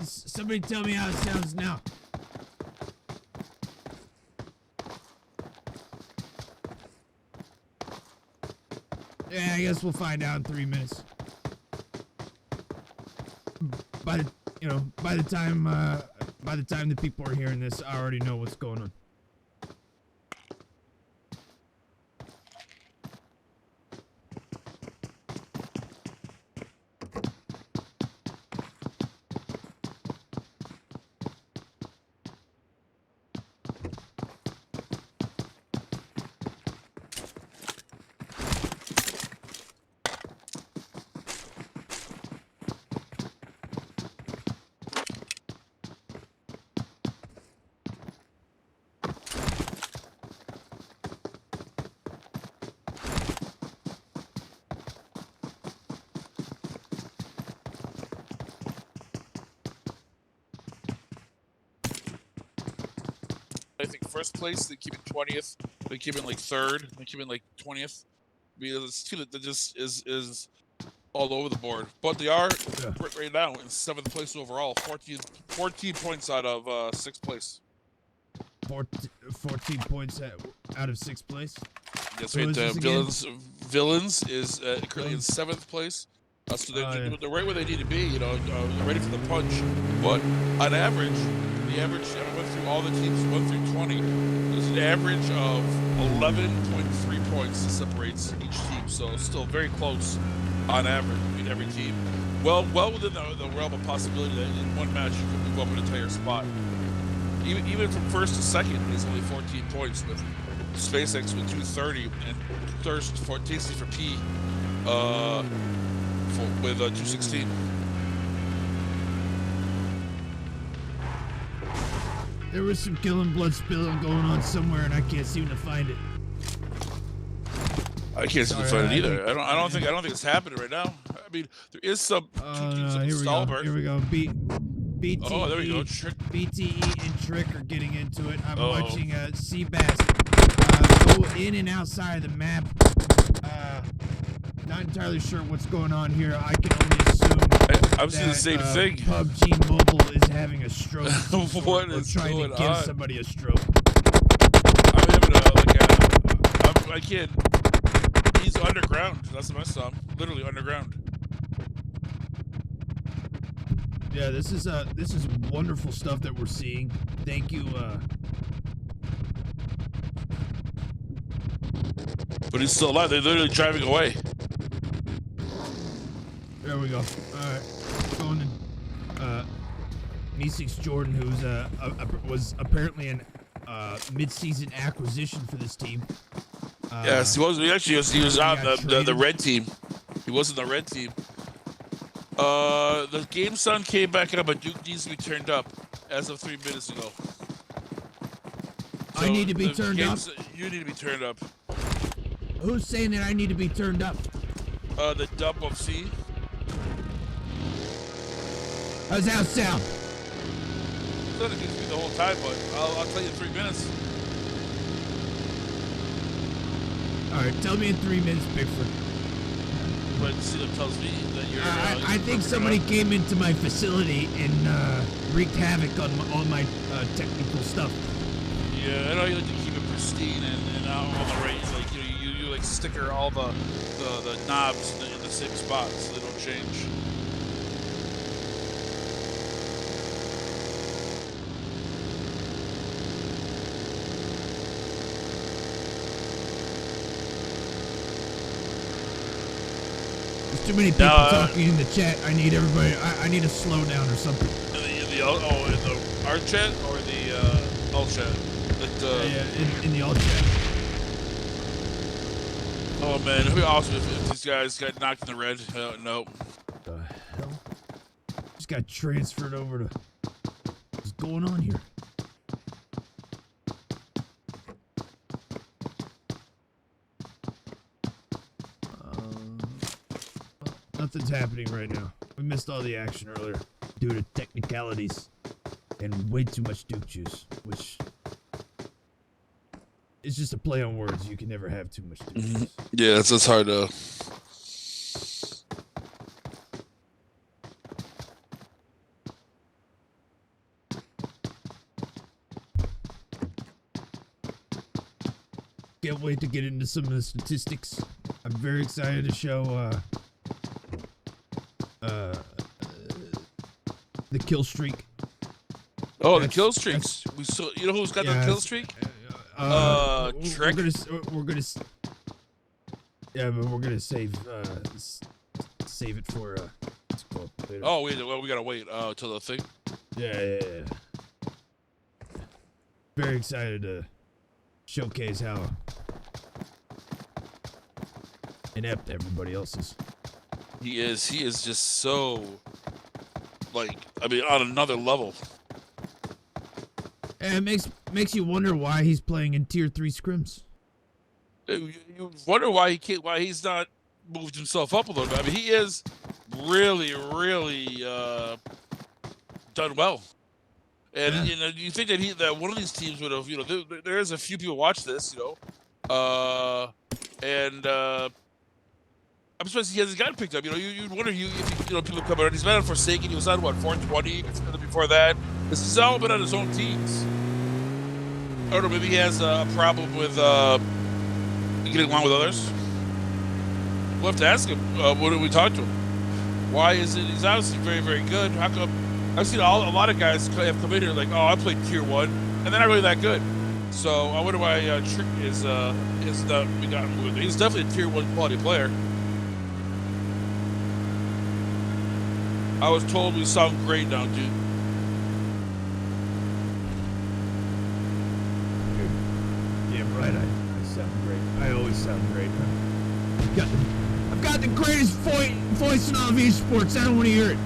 Somebody tell me how it sounds now. Yeah, I guess we'll find out in 3 minutes. By the time the people are hearing this, I already know what's going on. I think first place, they keep it 20th, they keep it like third, they keep it like 20th. Because it's team that just is all over the board. But they are right now in 7th place overall, 14 points out of 6th place. 14 points out of 6th place? Yes, so right. Villains is currently in 7th place. So they're right where they need to be, you know, ready for the punch. But on average, the average, I went through all the teams 1 through 20. There's an average of 11.3 points that separates each team. So it's still very close on average between every team. Well within the realm of possibility that in one match you could move up an entire spot. Even from first to second, there's only 14 points with SpaceX with 230 and thirst for Tasty for P with 216. There was some killing, blood spilling going on somewhere, and I can't seem to find it. I can't seem to find it either. I don't think it's happening right now. I mean, there is some two teams on Stalbert. Here we go. BTE, oh, there we go. Trick. BTE and Trick are getting into it. I'm watching Seabass go in and outside of the map. Not entirely sure what's going on here. I can only assume I'm seeing the same thing. PUBG Mobile is having a stroke. What is trying going to give on? somebody a stroke. I'm having I can't. He's underground. That's the mess up. Literally underground. Yeah, this is wonderful stuff that we're seeing. Thank you. But he's still alive. They're literally driving away. There we go. All right, going in. Meeseason Jordan, who's was apparently an mid-season acquisition for this team. Yes, he was. He was on the red team. He was in the red team. The game sound came back up, but Duke needs to be turned up as of 3 minutes ago. So I need to be turned up. You need to be turned up. Who's saying that I need to be turned up? The dump of C. How's that sound? It's not against me the whole time, but I'll tell you in 3 minutes. All right, tell me in 3 minutes, Pickford. But see, that tells me that you're. I think somebody came into my facility and wreaked havoc on all my technical stuff. Yeah, I know you like to keep it pristine and all the rays. Like you like sticker all the knobs in the same spot so they don't change. Too many people talking in the chat. I need everybody. I need a slow down or something. In the art chat or the alt chat? In the alt chat. Oh man, it'd be awesome if these guys got knocked in the red. No. What the hell? Just got transferred over to. What's going on here? Nothing's happening right now. We missed all the action earlier due to technicalities and way too much Duke juice, which is just a play on words. You can never have too much Duke juice. Yeah, that's hard to. Can't wait to get into some of the statistics. I'm very excited to show the kill streak. Oh, the kill streaks. We saw. You know who's got the kill streak? Trick. We're gonna. Yeah, but we're gonna save it for later. Oh, we gotta wait till the thing. Yeah. Very excited to showcase how inept everybody else is. He is just so, like, I mean, on another level. And it makes you wonder why he's playing in tier 3 scrims. You wonder why he's not moved himself up a little bit. I mean, he is really done well. And you think that one of these teams would have, there's a few people watch this, and I'm surprised he hasn't gotten picked up. You'd wonder if people come out. He's been on Forsaken. He was on 420 before that. This has all been on his own teams. I don't know. Maybe he has a problem with getting along with others. We'll have to ask him. What did we talk to him? Why is it? He's obviously very, very good. How come? I've seen a lot of guys have come in here like, oh, I played tier 1, and they're not really that good. So I wonder why Trick is not we got him with. He's definitely a tier 1 quality player. I was told we sound great now, dude. Yeah, right. I sound great. I always sound great. I've got the greatest voice in all of esports. I don't want to hear it.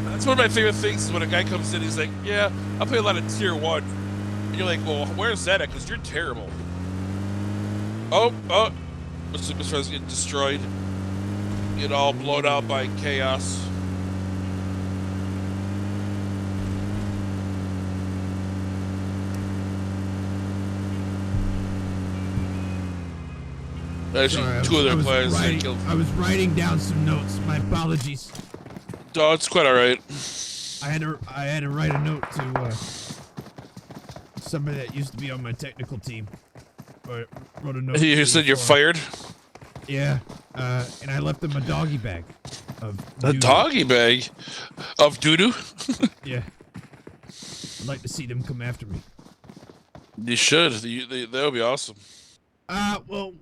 That's one of my favorite things is when a guy comes in, he's like, yeah, I play a lot of tier 1. And you're like, well, where's that at? Because you're terrible. Oh, Mr. Friends getting destroyed. Get all blown out by chaos. Actually, sorry, two of their players got killed. I was writing down some notes. My apologies. Oh, it's quite all right. I had to write a note to somebody that used to be on my technical team. Or wrote a note. You said you're fired? Yeah, and I left them a doggy bag of a doggy bag of doo-doo? Yeah. I'd like to see them come after me. You should. That would be awesome. Well,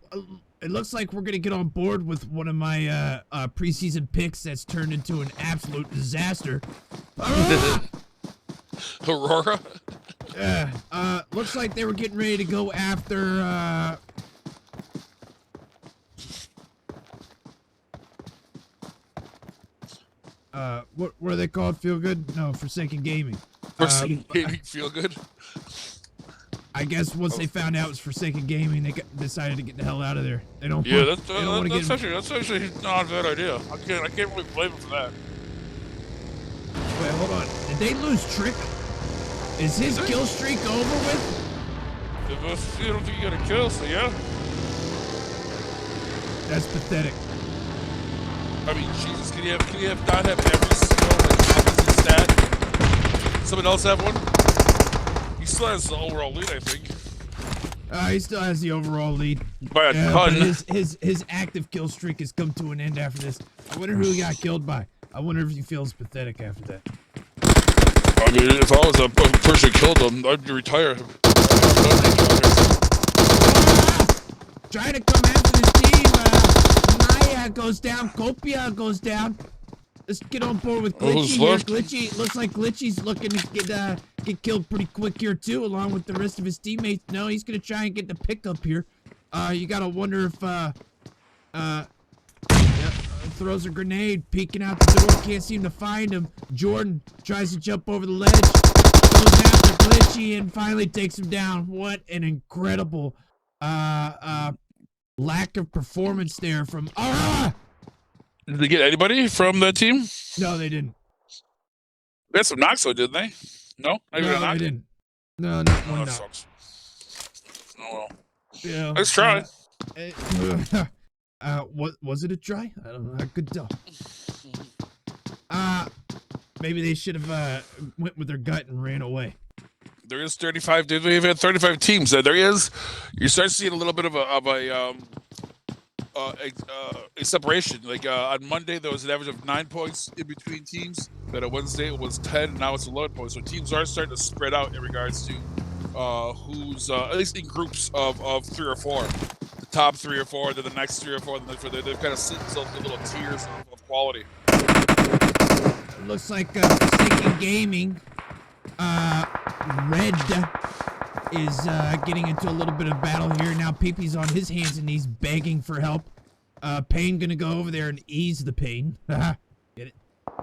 it looks like we're gonna get on board with one of my preseason picks that's turned into an absolute disaster. Aurora? Yeah. Looks like they were getting ready to go after what are they called? Feel Good? No, Forsaken Gaming. Forsaken Gaming, Feel Good? I guess once they found out it was Forsaken Gaming, they decided to get the hell out of there. They don't. Yeah, that's actually not a bad idea. I can't really blame them for that. Wait, hold on. Did they lose Trick? Is his kill streak over with? I don't think you got a kill, so yeah. That's pathetic. I mean, Jesus, can you not have every single opposite stat? Someone else have one? He still has the overall lead, I think. He still has the overall lead. By a ton. But his active kill streak has come to an end after this. I wonder who he got killed by. I wonder if he feels pathetic after that. I mean, if I was a person who killed him, I'd retire. Trying to come after this team. Maya goes down. Kopia goes down. Let's get on board with Glitchy here. Glitchy, looks like Glitchy's looking to get killed pretty quick here too, along with the rest of his teammates. No, he's gonna try and get the pickup here. You gotta wonder if throws a grenade, peeking out the door, can't seem to find him. Jordan tries to jump over the ledge, goes after Glitchy, and finally takes him down. What an incredible lack of performance there from Did they get anybody from that team? No, they didn't. They had some knocks though, didn't they? No? No, they didn't. No, not one knock. Sucks. Oh well. Yeah. Let's try. What was it a try? I don't know. I could tell. Maybe they should have went with their gut and ran away. there is 35. They've had 35 teams. There is. You start seeing a little bit of a separation. Like on Monday, there was an average of 9 points in between teams. Then on Wednesday, it was 10. And now it's 11 points. So teams are starting to spread out in regards to who's at least in groups of 3 or 4. The top 3 or 4, then the next 3 or 4, then they've kind of sit themselves in little tiers of quality. It looks like Forsaken Gaming. Red is getting into a little bit of battle here. Now Peepee's on his hands and knees begging for help. Pain gonna go over there and ease the pain. Get it?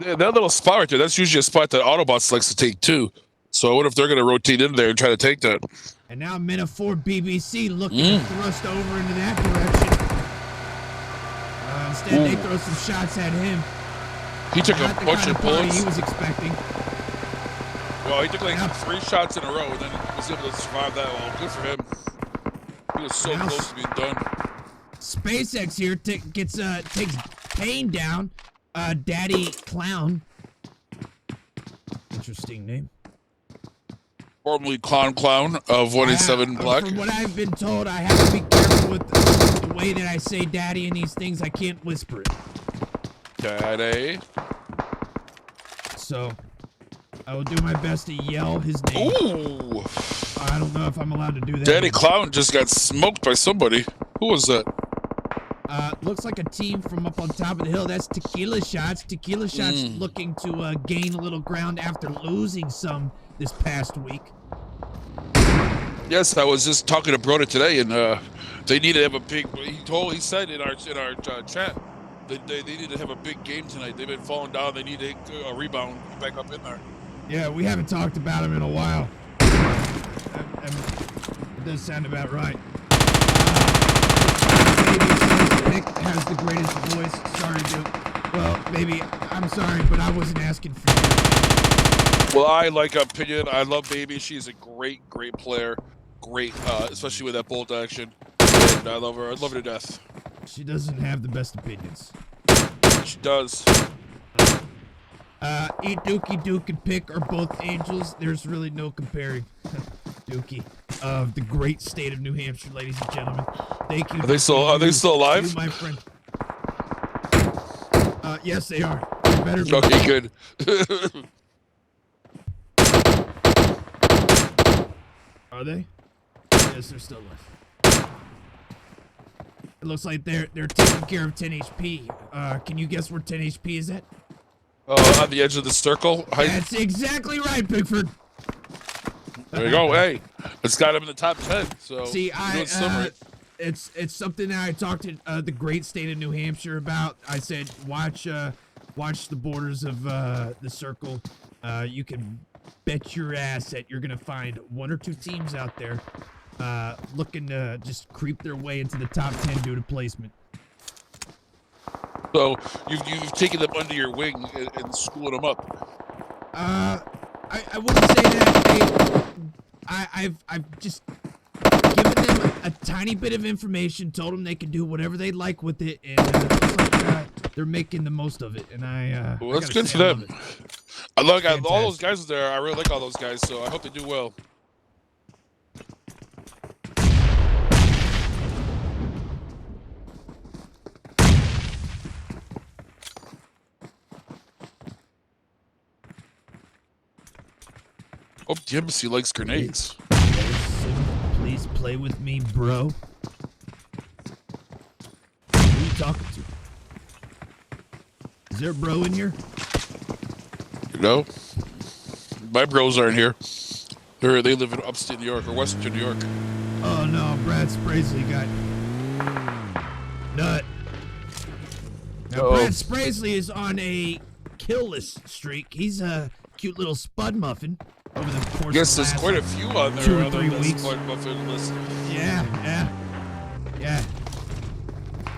Yeah, that little spot right there, that's usually a spot that Autobots likes to take too. So I wonder if they're gonna rotate in there and try to take that. And now Mina 4 BBC looking to thrust over into that direction. Instead, they throw some shots at him. He took a bunch of bullets. He was expecting. Well, he took like 3 shots in a row, and then he was able to survive that. Well, good for him. He was so close to being done. SpaceX here takes Pain down. Daddy Clown. Interesting name. Formerly Clown of 187 Black. From what I've been told, I have to be careful with the way that I say daddy and these things. I can't whisper it. Daddy. So, I will do my best to yell his name. Ooh. I don't know if I'm allowed to do that. Daddy Clown just got smoked by somebody. Who was that? Looks like a team from up on top of the hill. That's Tequila Shots. Tequila Shots looking to gain a little ground after losing some this past week. Yes, I was just talking to Broda today, and they need to have a big. He said in our chat that they need to have a big game tonight. They've been falling down. They need to rebound back up in there. Yeah, we haven't talked about him in a while. It does sound about right. Nick has the greatest voice. Sorry, Duke. Well, maybe I'm sorry, but I wasn't asking for you. Well, I like Opinion. I love Baby. She's a great player. Great, especially with that bolt action. And I love her. I love her to death. She doesn't have the best opinions. She does. Dookie Duke and Pick are both angels. There's really no comparing. Dookie of the great state of New Hampshire, ladies and gentlemen. Thank you. Are they still alive? You, my friend. Yes, they are. They better be. Okay, good. Are they? Yes, they're still alive. It looks like they're taking care of 10 HP. Can you guess where 10 HP is at? On the edge of the circle. That's exactly right, Pickford. There you go. Hey, it's got him in the top 10. So see, it's something that I talked to the great state of New Hampshire about. I said, watch the borders of the circle. You can bet your ass that you're gonna find 1 or 2 teams out there looking to just creep their way into the top 10 due to placement. So you've taken them under your wing and schooling them up. I wouldn't say that. I've just given them a tiny bit of information, told them they can do whatever they like with it, and it looks like they're making the most of it. And well, that's good for them. I like all those guys there. I really like all those guys, so I hope they do well. Oh, the embassy likes grenades. Please play with me, bro. Who are you talking to? Is there a bro in here? No. My bros aren't here. They live in upstate New York or western New York. Oh no, Brad Spraisley got nut. Now Brad Spraisley is on a killless streak. He's a cute little spud muffin. Over the course yes, of there's quite a few on there. 2 or 3 weeks. List. Yeah.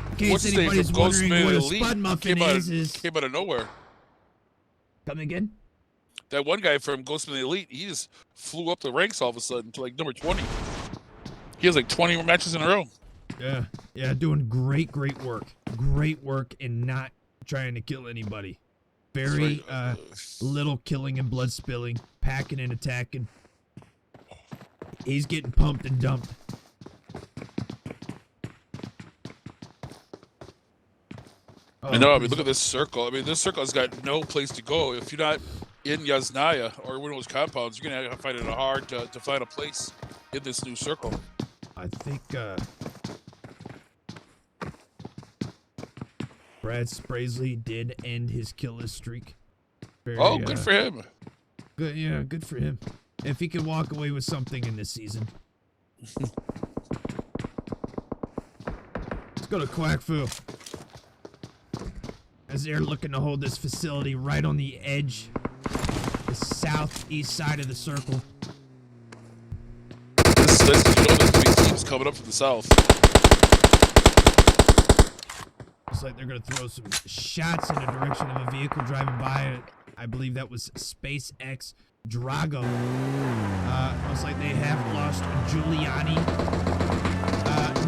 In case anybody's wondering what a spud muffin is came out of nowhere. Come again? That one guy from Ghostman Elite, he just flew up the ranks all of a sudden to like number 20. He has like 20 matches in a row. Yeah, doing great work. Great work and not trying to kill anybody. Very little killing and blood spilling, packing and attacking. He's getting pumped and dumped. I know. I mean, look at this circle. I mean, this circle has got no place to go. If you're not in Yasnaya or one of those compounds, you're gonna have to find it hard to find a place in this new circle. I think Brad Sprasley did end his killless streak. Very, good for him. Good, yeah, good for him. If he can walk away with something in this season. Let's go to Quack Fu. As they're looking to hold this facility right on the edge, the southeast side of the circle. This list, you know, there's big teams coming up from the south. Looks like they're going to throw some shots in the direction of a vehicle driving by. I believe that was SpaceX Drago. Looks like they have lost Giuliani.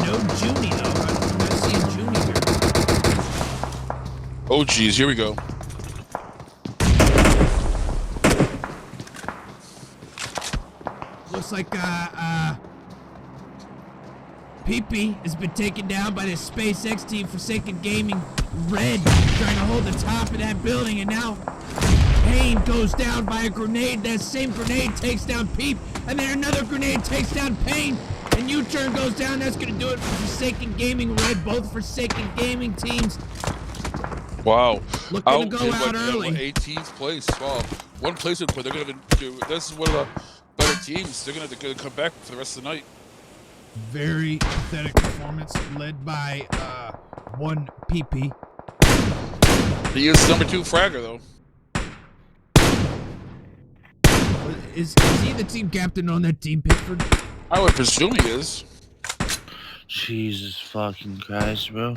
No Junie, though. I'm not seeing Junie here. Oh, geez, here we go. Looks like PP has been taken down by the SpaceX team. Forsaken Gaming Red trying to hold the top of that building, and now Payne goes down by a grenade. That same grenade takes down Peep, and then another grenade takes down Payne, and U-turn goes down. That's gonna do it for Forsaken Gaming Red. Both Forsaken Gaming teams. Wow. Looking to go out early. 18th place. Wow. One place, but they're going to do. This is one of the better teams. They're going to come back for the rest of the night. Very pathetic performance led by one PP. He is number 2 fragger, though. Is he the team captain on that team, Pickford? I would presume he is. Jesus fucking Christ, bro.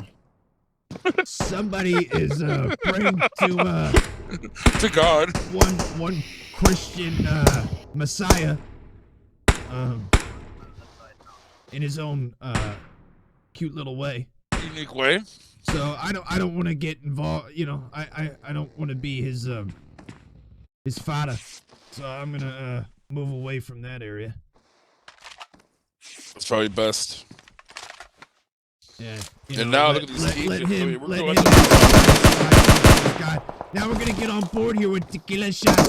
Somebody is praying to God. One Christian Messiah in his own cute little way. Unique way. So I don't want to get involved. You know, I don't want to be his fodder. So I'm gonna move away from that area. That's probably best. Yeah. And now look at these teams. Let him. Now we're gonna get on board here with Tequila Shots.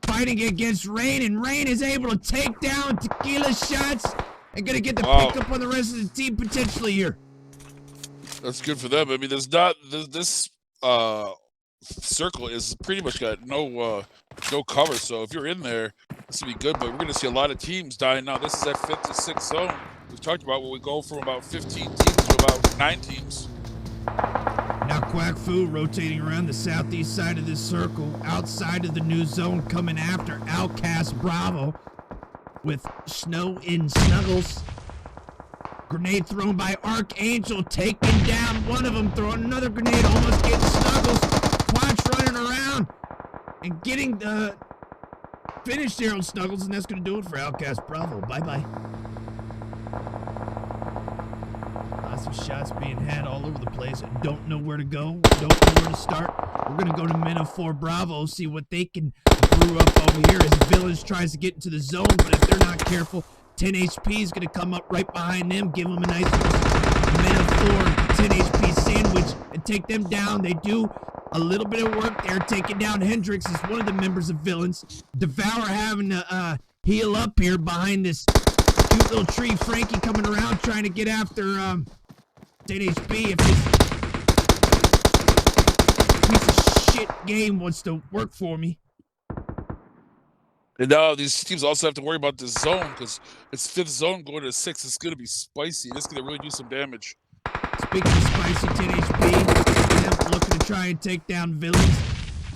Fighting against Rain, and Rain is able to take down Tequila Shots and gonna get the pickup on the rest of the team potentially here. That's good for them. I mean, there's not this circle is pretty much got no cover. So if you're in there, this will be good. But we're gonna see a lot of teams dying now. This is that 5th to 6th zone. We've talked about where we go from about 15 teams to about 9 teams. Now Quack Fu rotating around the southeast side of this circle, outside of the new zone, coming after OUTcast Bravo with Snow in Snuggles. Grenade thrown by Archangel, taking down one of them, throwing another grenade, almost getting Snuggles. Quatch running around and getting the finish there on Snuggles, and that's going to do it for OUTcast Bravo. Bye-bye. Lots of shots being had all over the place. Don't know where to go. Don't know where to start. We're going to go to Mena 4 Bravo, see what they can brew up over here as Village tries to get into the zone, but if they're not careful, 10 HP is going to come up right behind them, give them a nice Mena 4 10 HP sandwich, and take them down. They do a little bit of work there, taking down Hendrix as one of the members of Villains. Devour having to heal up here behind this cute little tree. Frankie coming around trying to get after 10 HP. If this piece of shit game wants to work for me. And now these teams also have to worry about this zone because it's 5th zone going to 6th. It's going to be spicy. It's going to really do some damage. Speaking of spicy, 10 HP. Looking to try and take down Villains.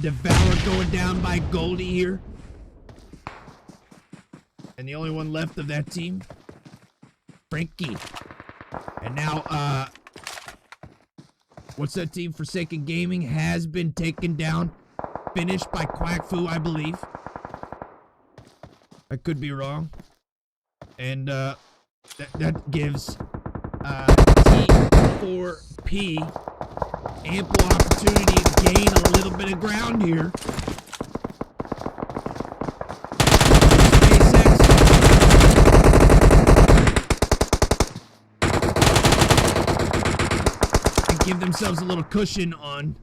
Devour going down by Goldie here. And the only one left of that team, Frankie. And now, what's that team? Forsaken Gaming has been taken down. Finished by Quack Fu, I believe. I could be wrong. And that gives T4P ample opportunity to gain a little bit of ground here. SpaceX give themselves a little cushion on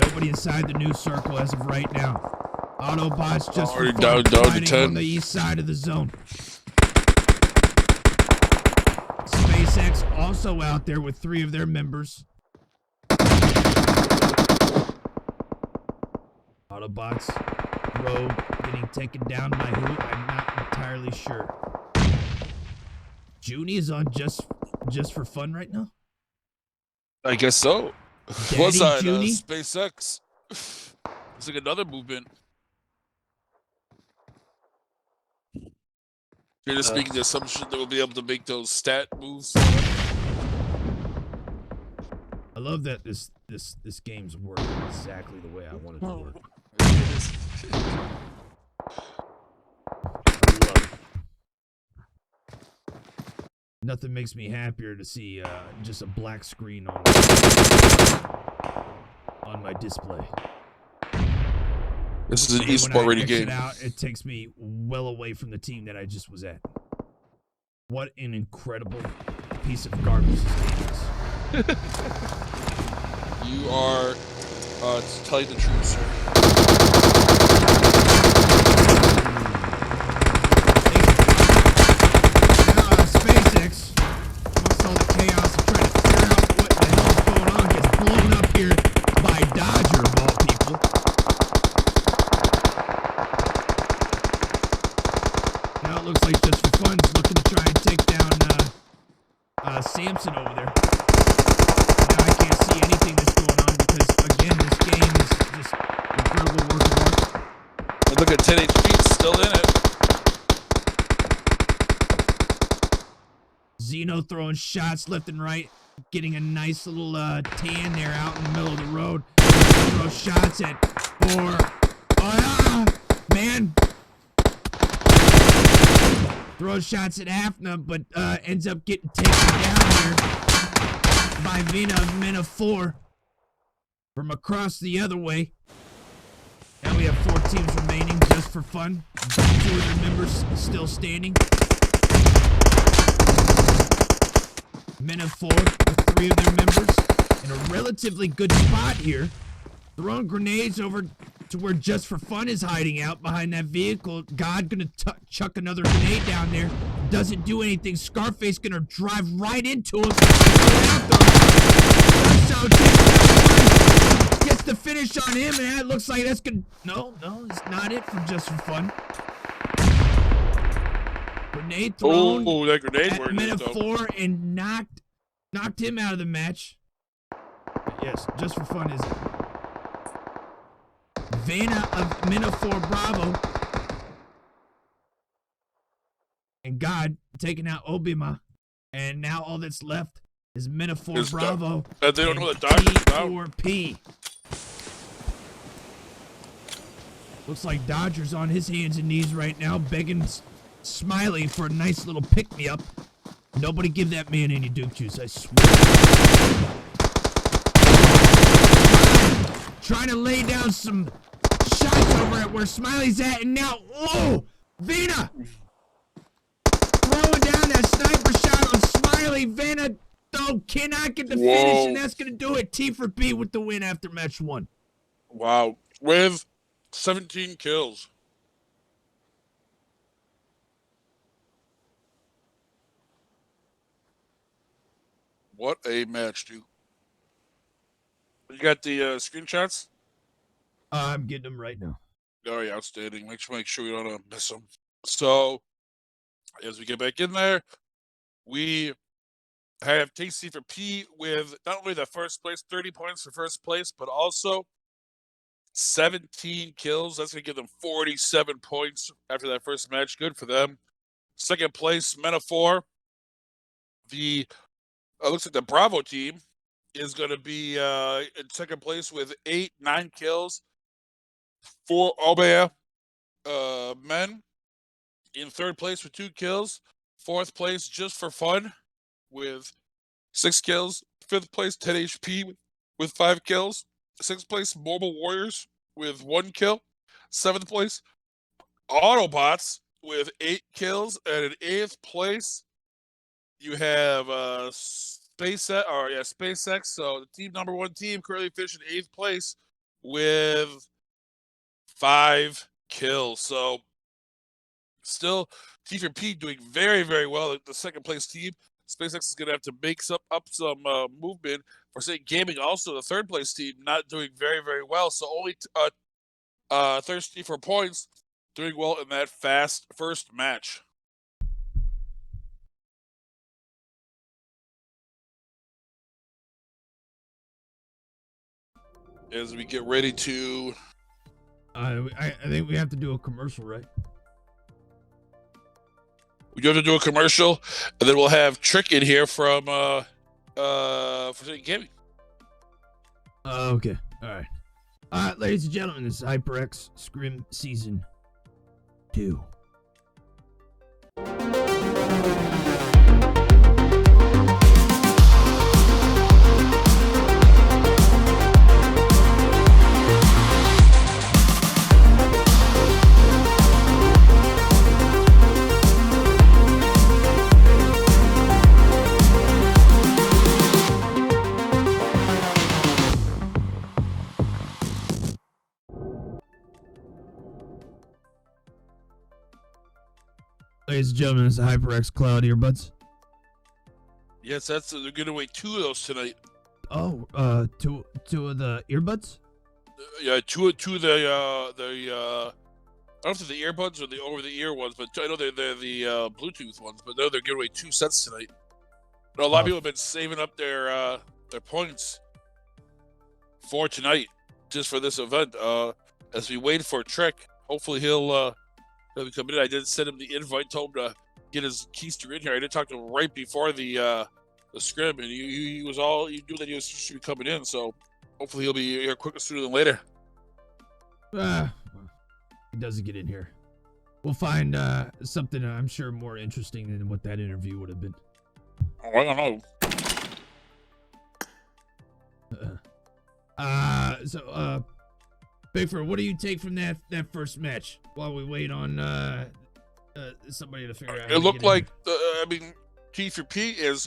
nobody inside the new circle as of right now. Autobots just for fun, fighting on the east side of the zone. SpaceX also out there with 3 of their members. Autobots, Rogue getting taken down by who? I'm not entirely sure. Junie is on just for fun right now? I guess so. Daddy One side, Junie? SpaceX. It's like another movement. You're just making the assumption that we'll be able to make those stat moves. I love that this game's working exactly the way I want it to work. It is. I love it. Nothing makes me happier to see just a black screen on my display. This is an And esport ready when I game. exit out, it takes me well away from the team that I just was at. What an incredible piece of garbage this game is. You are telling the truth, sir. Now, SpaceX, amongst all the chaos of trying to figure out what the hell's going on, gets blown up here by Dodger, of all people. Now it looks like just for fun, he's looking to try and take down Samson over there. Now I can't see anything that's going on because, again, this game is just incredible work of art. And look at 10 HP, it's still in it. Xeno throwing shots left and right, getting a nice little tan there out in the middle of the road. Throw shots at 4. Oh, man. Throws shots at Hafna, but ends up getting taken down here by Vina of Men of 4 from across the other way. Now we have 4 teams remaining just for fun. 2 of their members still standing. Men of 4 with 3 of their members in a relatively good spot here. Throwing grenades over to where Just for Fun is hiding out behind that vehicle. God gonna chuck another grenade down there. Doesn't do anything. Scarface gonna drive right into him. So gets the finish on him, and that looks like that's gonna. No, it's not it for Just for Fun. Grenade thrown. Oh, that grenade at worked. Men of 4 and knocked him out of the match. Yes, Just for Fun is Vanna of Men of 4 Bravo. And God taking out Obima. And now all that's left is Men of 4 Bravo. They don't know the Dodgers now. T4P. Looks like Dodger's on his hands and knees right now, begging Smiley for a nice little pick-me-up. Nobody give that man any Duke juice, I swear. Trying to lay down some shots over at where Smiley's at, and now, oh, Vina throwing down that sniper shot on Smiley. Vanna, though, cannot get the finish, and that's going to do it. T4P with the win after match 1. Wow. With 17 kills. What a match, dude. You got the screenshots? I'm getting them right now. Oh, yeah, outstanding. Make sure we don't miss them. So, as we get back in there, we have T4P with not only the first place, 30 points for first place, but also 17 kills. That's going to give them 47 points after that first match. Good for them. Second place, Men of 4. The looks like the Bravo team is going to be in second place with 9 kills. 4 Obea men in third place with 2 kills. Fourth place, Just for Fun, with 6 kills. Fifth place, 10 HP with 5 kills. Sixth place, Mobile Warriors with 1 kill. 7th place, Autobots with 8 kills. And in 8th place, you have SpaceX. So the team number 1 team currently finished in 8th place with 5 kills. So still T4P doing very, very well. The 2nd place team. SpaceX is going to have to make up some movement. Forsaken Gaming, also the 3rd place team, not doing very, very well. So only thirsty for points, doing well in that fast first match. As we get ready to... I think we have to do a commercial, right? We do have to do a commercial, and then we'll have Trick in here from Forsaken Gaming. Okay. All right. Ladies and gentlemen, this is HyperX Scrim Season 2. Ladies and gentlemen, this is HyperX Cloud Earbuds. Yes, they're giving away 2 of those tonight. Oh, two of the earbuds? Yeah, two of the I don't know if they're the earbuds or the over-the-ear ones, but I know they're the Bluetooth ones. But they're giving away 2 sets tonight. But a lot of people have been saving up their points for tonight, just for this event. As we wait for Trek, hopefully he'll be coming in. I did send him the invite, told him to get his keister in here. I did talk to him right before the scrim, and he knew that he should be coming in. So hopefully he'll be here quicker sooner than later. He doesn't get in here. We'll find something I'm sure more interesting than what that interview would have been. Oh, I don't know. Pickford, what do you take from that first match while we wait on somebody to figure out? It looked like T4P is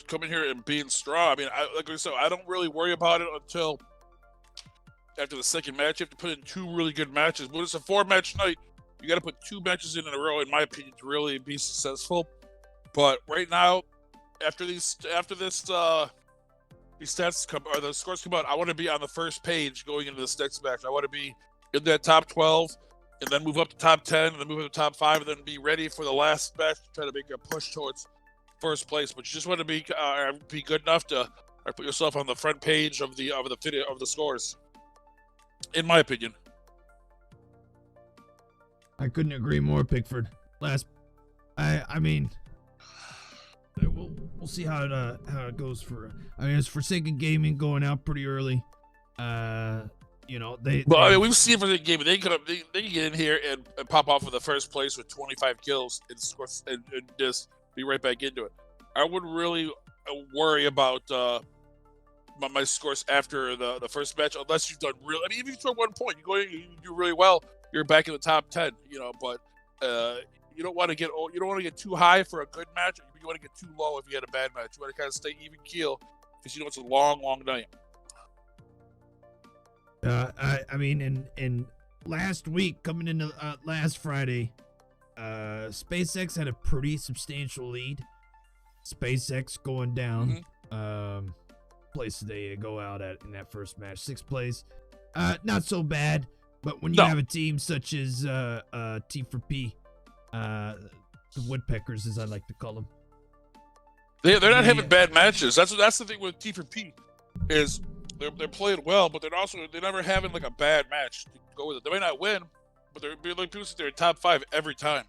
coming here and being strong. I mean, like I said, I don't really worry about it until after the second match. You have to put in 2 really good matches. But it's a 4-match night. You got to put 2 matches in a row, in my opinion, to really be successful. But right now, after this, these stats come, or the scores come out, I want to be on the first page going into this next match. I want to be in that top 12, and then move up to top 10, and then move up to top 5, and then be ready for the last match to try to make a push towards first place. But you just want to be good enough to put yourself on the front page of the scores, in my opinion. I couldn't agree more, Pickford. I mean, we'll see how it goes for. I mean, it's Forsaken Gaming going out pretty early. We've seen Forsaken Gaming. They can get in here and pop off for the first place with 25 kills and just be right back into it. I wouldn't really worry about my scores after the first match, unless you've done real. I mean, if you score 1 point, you do really well. You're back in the top 10. But you don't want to get too high for a good match. You want to get too low if you had a bad match. You want to kind of stay even keel because it's a long, long night. I mean, in last week, coming into last Friday, SpaceX had a pretty substantial lead. SpaceX going down. Mm-hmm. Place they go out at in that first match, 6th place. Not so bad, but when you have a team such as T4P, the Woodpeckers, as I like to call them, they're not having bad matches. That's the thing with T4P is they're playing well, but they're never having like a bad match to go with it. They may not win, but they're in top 5 every time.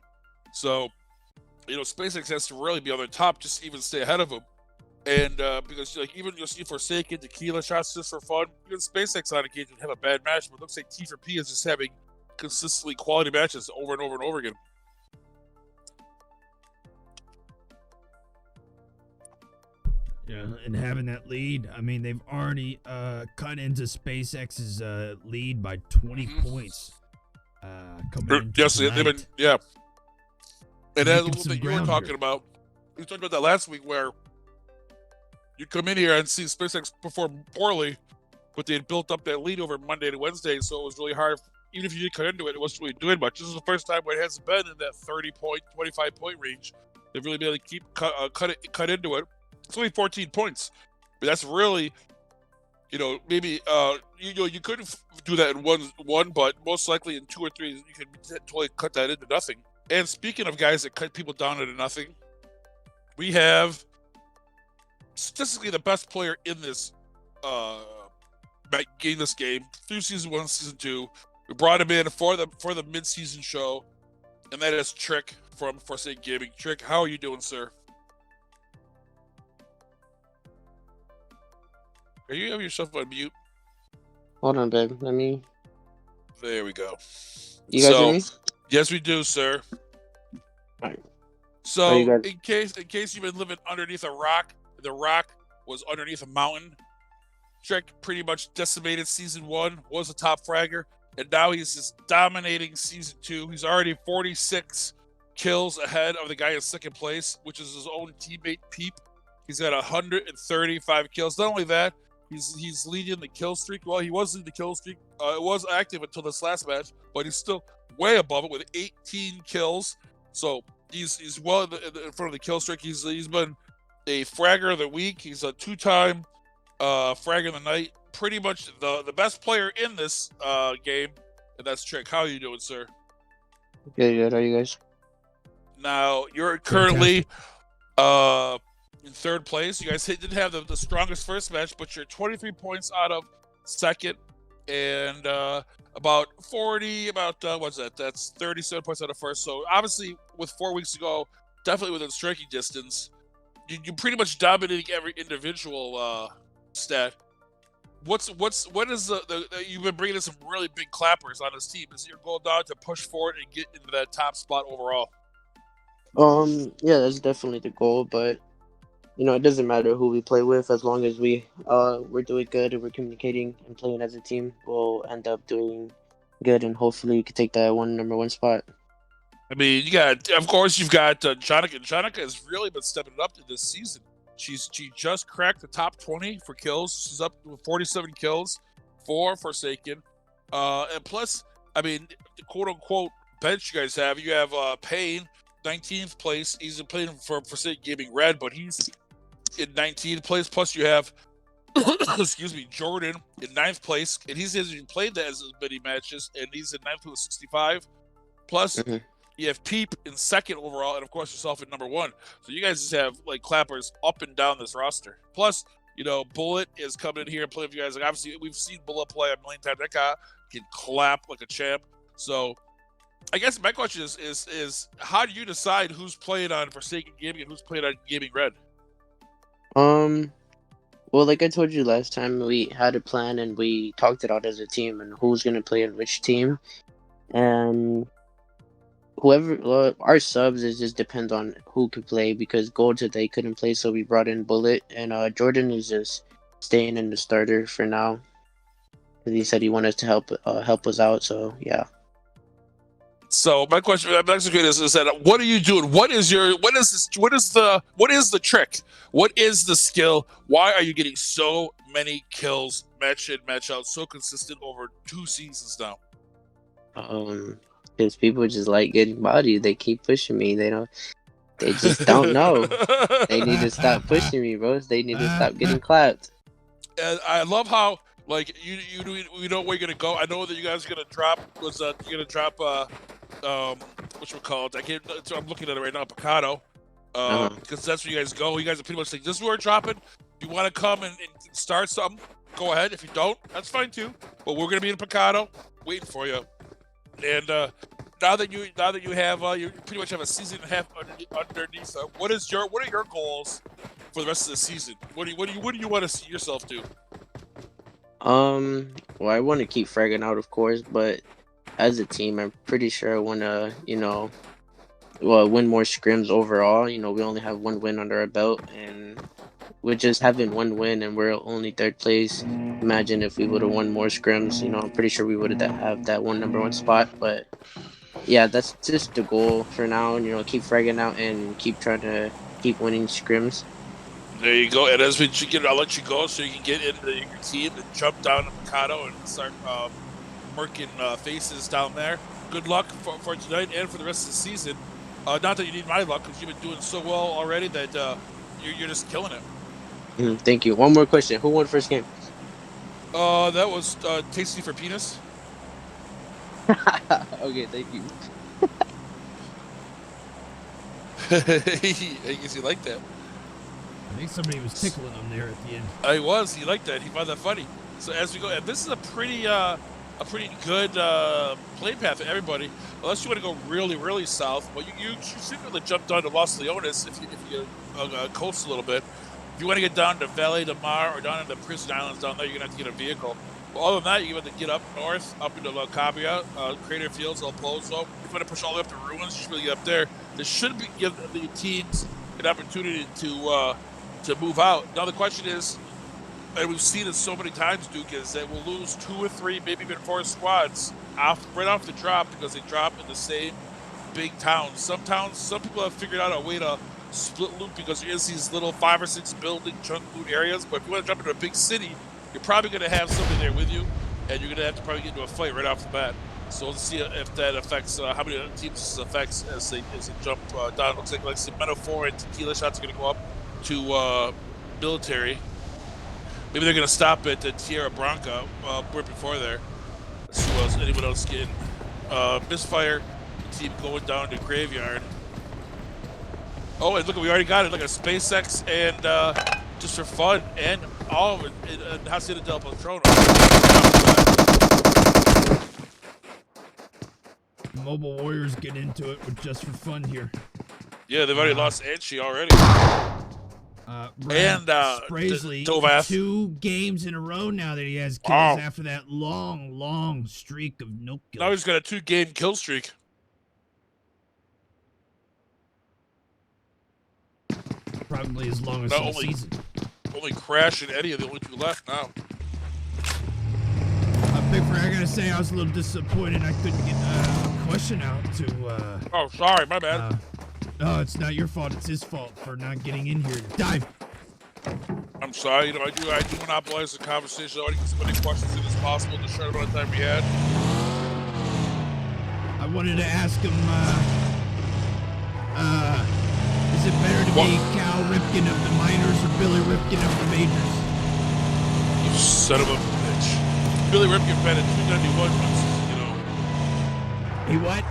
So, SpaceX has to really be on their top just to even stay ahead of them. And because even you'll see Forsaken, Tequila shots just for fun. Even SpaceX on occasion have a bad match, but it looks like T4P is just having consistently quality matches over and over and over again. Yeah, and having that lead, I mean, they've already cut into SpaceX's lead by 20 points. coming into Yes, they've been, tonight. yeah. And that's Making what some you were ground talking here. about. We talked about that last week, where you come in here and see SpaceX perform poorly, but they had built up that lead over Monday to Wednesday, so it was really hard. Even if you did cut into it, it wasn't really doing much. This is the first time where it hasn't been in that 30-point, 25-point range. They've really been able to keep cut into it. It's only 14 points, but that's really, maybe you could do that in one, but most likely in 2 or 3 you could totally cut that into nothing. And speaking of guys that cut people down into nothing, we have statistically the best player in this game through season 1, season 2. We brought him in for the mid-season show, and that is Trick from Forsaken Gaming. Trick, how are you doing, sir? Are you having yourself on mute? Hold on, babe. Let me. There we go. You guys hear me? Yes, we do, sir. All right. So, you guys... in case you've been living underneath a rock, the rock was underneath a mountain. Trick pretty much decimated season 1, was a top fragger, and now he's just dominating season 2. He's already 46 kills ahead of the guy in second place, which is his own teammate Peep. He's got 135 kills. Not only that, he's leading the kill streak. Well, he was leading the kill streak. It was active until this last match, but he's still way above it with 18 kills. So he's well in front of the kill streak. He's been a fragger of the week. He's a 2-time fragger of the night. Pretty much the best player in this game, and that's Trick. How are you doing, sir? Good. How are you guys? Now you're currently in third place. You guys didn't have the strongest first match, but you're 23 points out of second, and about what's that? That's 37 points out of first. So obviously, with 4 weeks to go, definitely within striking distance. You pretty much dominating every individual stat. What is the you've been bringing in some really big clappers on this team? Is your goal now to push forward and get into that top spot overall? Yeah, that's definitely the goal, but it doesn't matter who we play with, as long as we're doing good and we're communicating and playing as a team, we'll end up doing good, and hopefully we can take that number one spot. I mean, you've got Jonica. And Jonica has really been stepping it up to this season. She just cracked the top 20 for kills. She's up with 47 kills for Forsaken. And plus, I mean, the quote-unquote bench you guys have. You have Payne, 19th place. He's been playing for Forsaken Gaming Red, but he's in 19th place. Plus, you have, Jordan in 9th place. And he hasn't even played that as many matches. And he's in 9th place with 65. Plus, you have Peep in 2nd overall, and of course yourself in number 1. So you guys just have like clappers up and down this roster. Plus, Bullet is coming in here and playing with you guys. Like obviously, we've seen Bullet play a million times. That guy can clap like a champ. So, I guess my question is how do you decide who's playing on Forsaken Gaming and who's playing on Gaming Red? Well, like I told you last time, we had a plan and we talked it out as a team and who's gonna play in which team, and whoever our subs is just depends on who could play, because Gold today couldn't play, so we brought in Bullet, and Jordan is just staying in the starter for now because he said he wanted to help us out. So yeah. So my question is that what are you doing? What is the trick? What is the skill? Why are you getting so many kills match in, match out, so consistent over 2 seasons now? Because people just like getting bodied. They keep pushing me. They just don't know. They need to stop pushing me, bro. They need to stop getting clapped. And I love how you know where you're gonna go. I know that you guys are gonna drop whatchamacallit. I'm looking at it right now, Picado. Because that's where you guys go. You guys are pretty much saying, this is where we're dropping. You want to come and start something, go ahead. If you don't, that's fine too. But we're gonna be in Picado waiting for you. And now that you have you pretty much have a season and a half underneath. What are your goals for the rest of the season? What do you want to see yourself do? Well, I want to keep fragging out, of course, but as a team, I'm pretty sure I want to, win more scrims overall. We only have 1 win under our belt, and with just having one win and we're only third place. Imagine if we would have won more scrims. I'm pretty sure we would have that one number one spot. But yeah, that's just the goal for now. Keep fragging out and keep trying to keep winning scrims. There you go. And as we get, I'll let you go so you can get into your team and jump down to Mikado and start murking faces down there. Good luck for tonight and for the rest of the season. Not that you need my luck because you've been doing so well already that you're just killing it. Thank you. One more question. Who won first game? That was Tasty for Penis. Okay, thank you. I guess you like that. I think somebody was tickling him there at the end. I was. He liked that. He found that funny. So as we go, and this is a pretty good play path for everybody, unless you want to go really, really south. But you should be able to jump down to Los Leones if you coast a little bit. If you want to get down to Valle de Mar or down into the Prison Islands down there, you're gonna have to get a vehicle. But other than that, you have to get up north, up into La Cabia, Crater Fields, El Pozo. If you want to push all the way up to Ruins, you should really get up there. This should give the teams an opportunity to move out. Now the question is, and we've seen it so many times, Duke, is that we'll lose 2 or 3, maybe even 4 squads right off the drop because they drop in the same big towns. Some people have figured out a way to split loot because there's these little 5 or 6 building chunk loot areas. But if you want to jump into a big city, you're probably going to have somebody there with you, and you're going to have to probably get into a fight right off the bat. So we'll see if that affects how many teams this affects as they jump down. It looks like Cemento 4 and Tequila Shots are going to go up to military. Maybe they're going to stop at Tierra Branca right before there. Let's see what else, anyone else getting. Misfire team going down to Graveyard. Oh, and look, we already got it. Look at SpaceX and just for fun and all of it in Hacienda del Patrono. Mobile Warriors get into it with just for fun here. Yeah, they've already lost Anchi already. And Spraysley, 2 games in a row now that he has kills after that long streak of no kills. Now he's got a 2-game kill streak. Probably as long as the season. Only Crash and Eddie are the only 2 left now. Pickford, I gotta say I was a little disappointed I couldn't get a question out to. Oh, sorry, my bad. No, it's not your fault. It's his fault for not getting in here. Dive. I'm sorry. I do monopolize the conversation. I want to get as many questions in as possible in the short amount of time we had. I wanted to ask him, is it better to be Cal Ripken of the minors or Billy Ripken of the majors? You son of a bitch. Billy Ripken bet at 291 once, He what?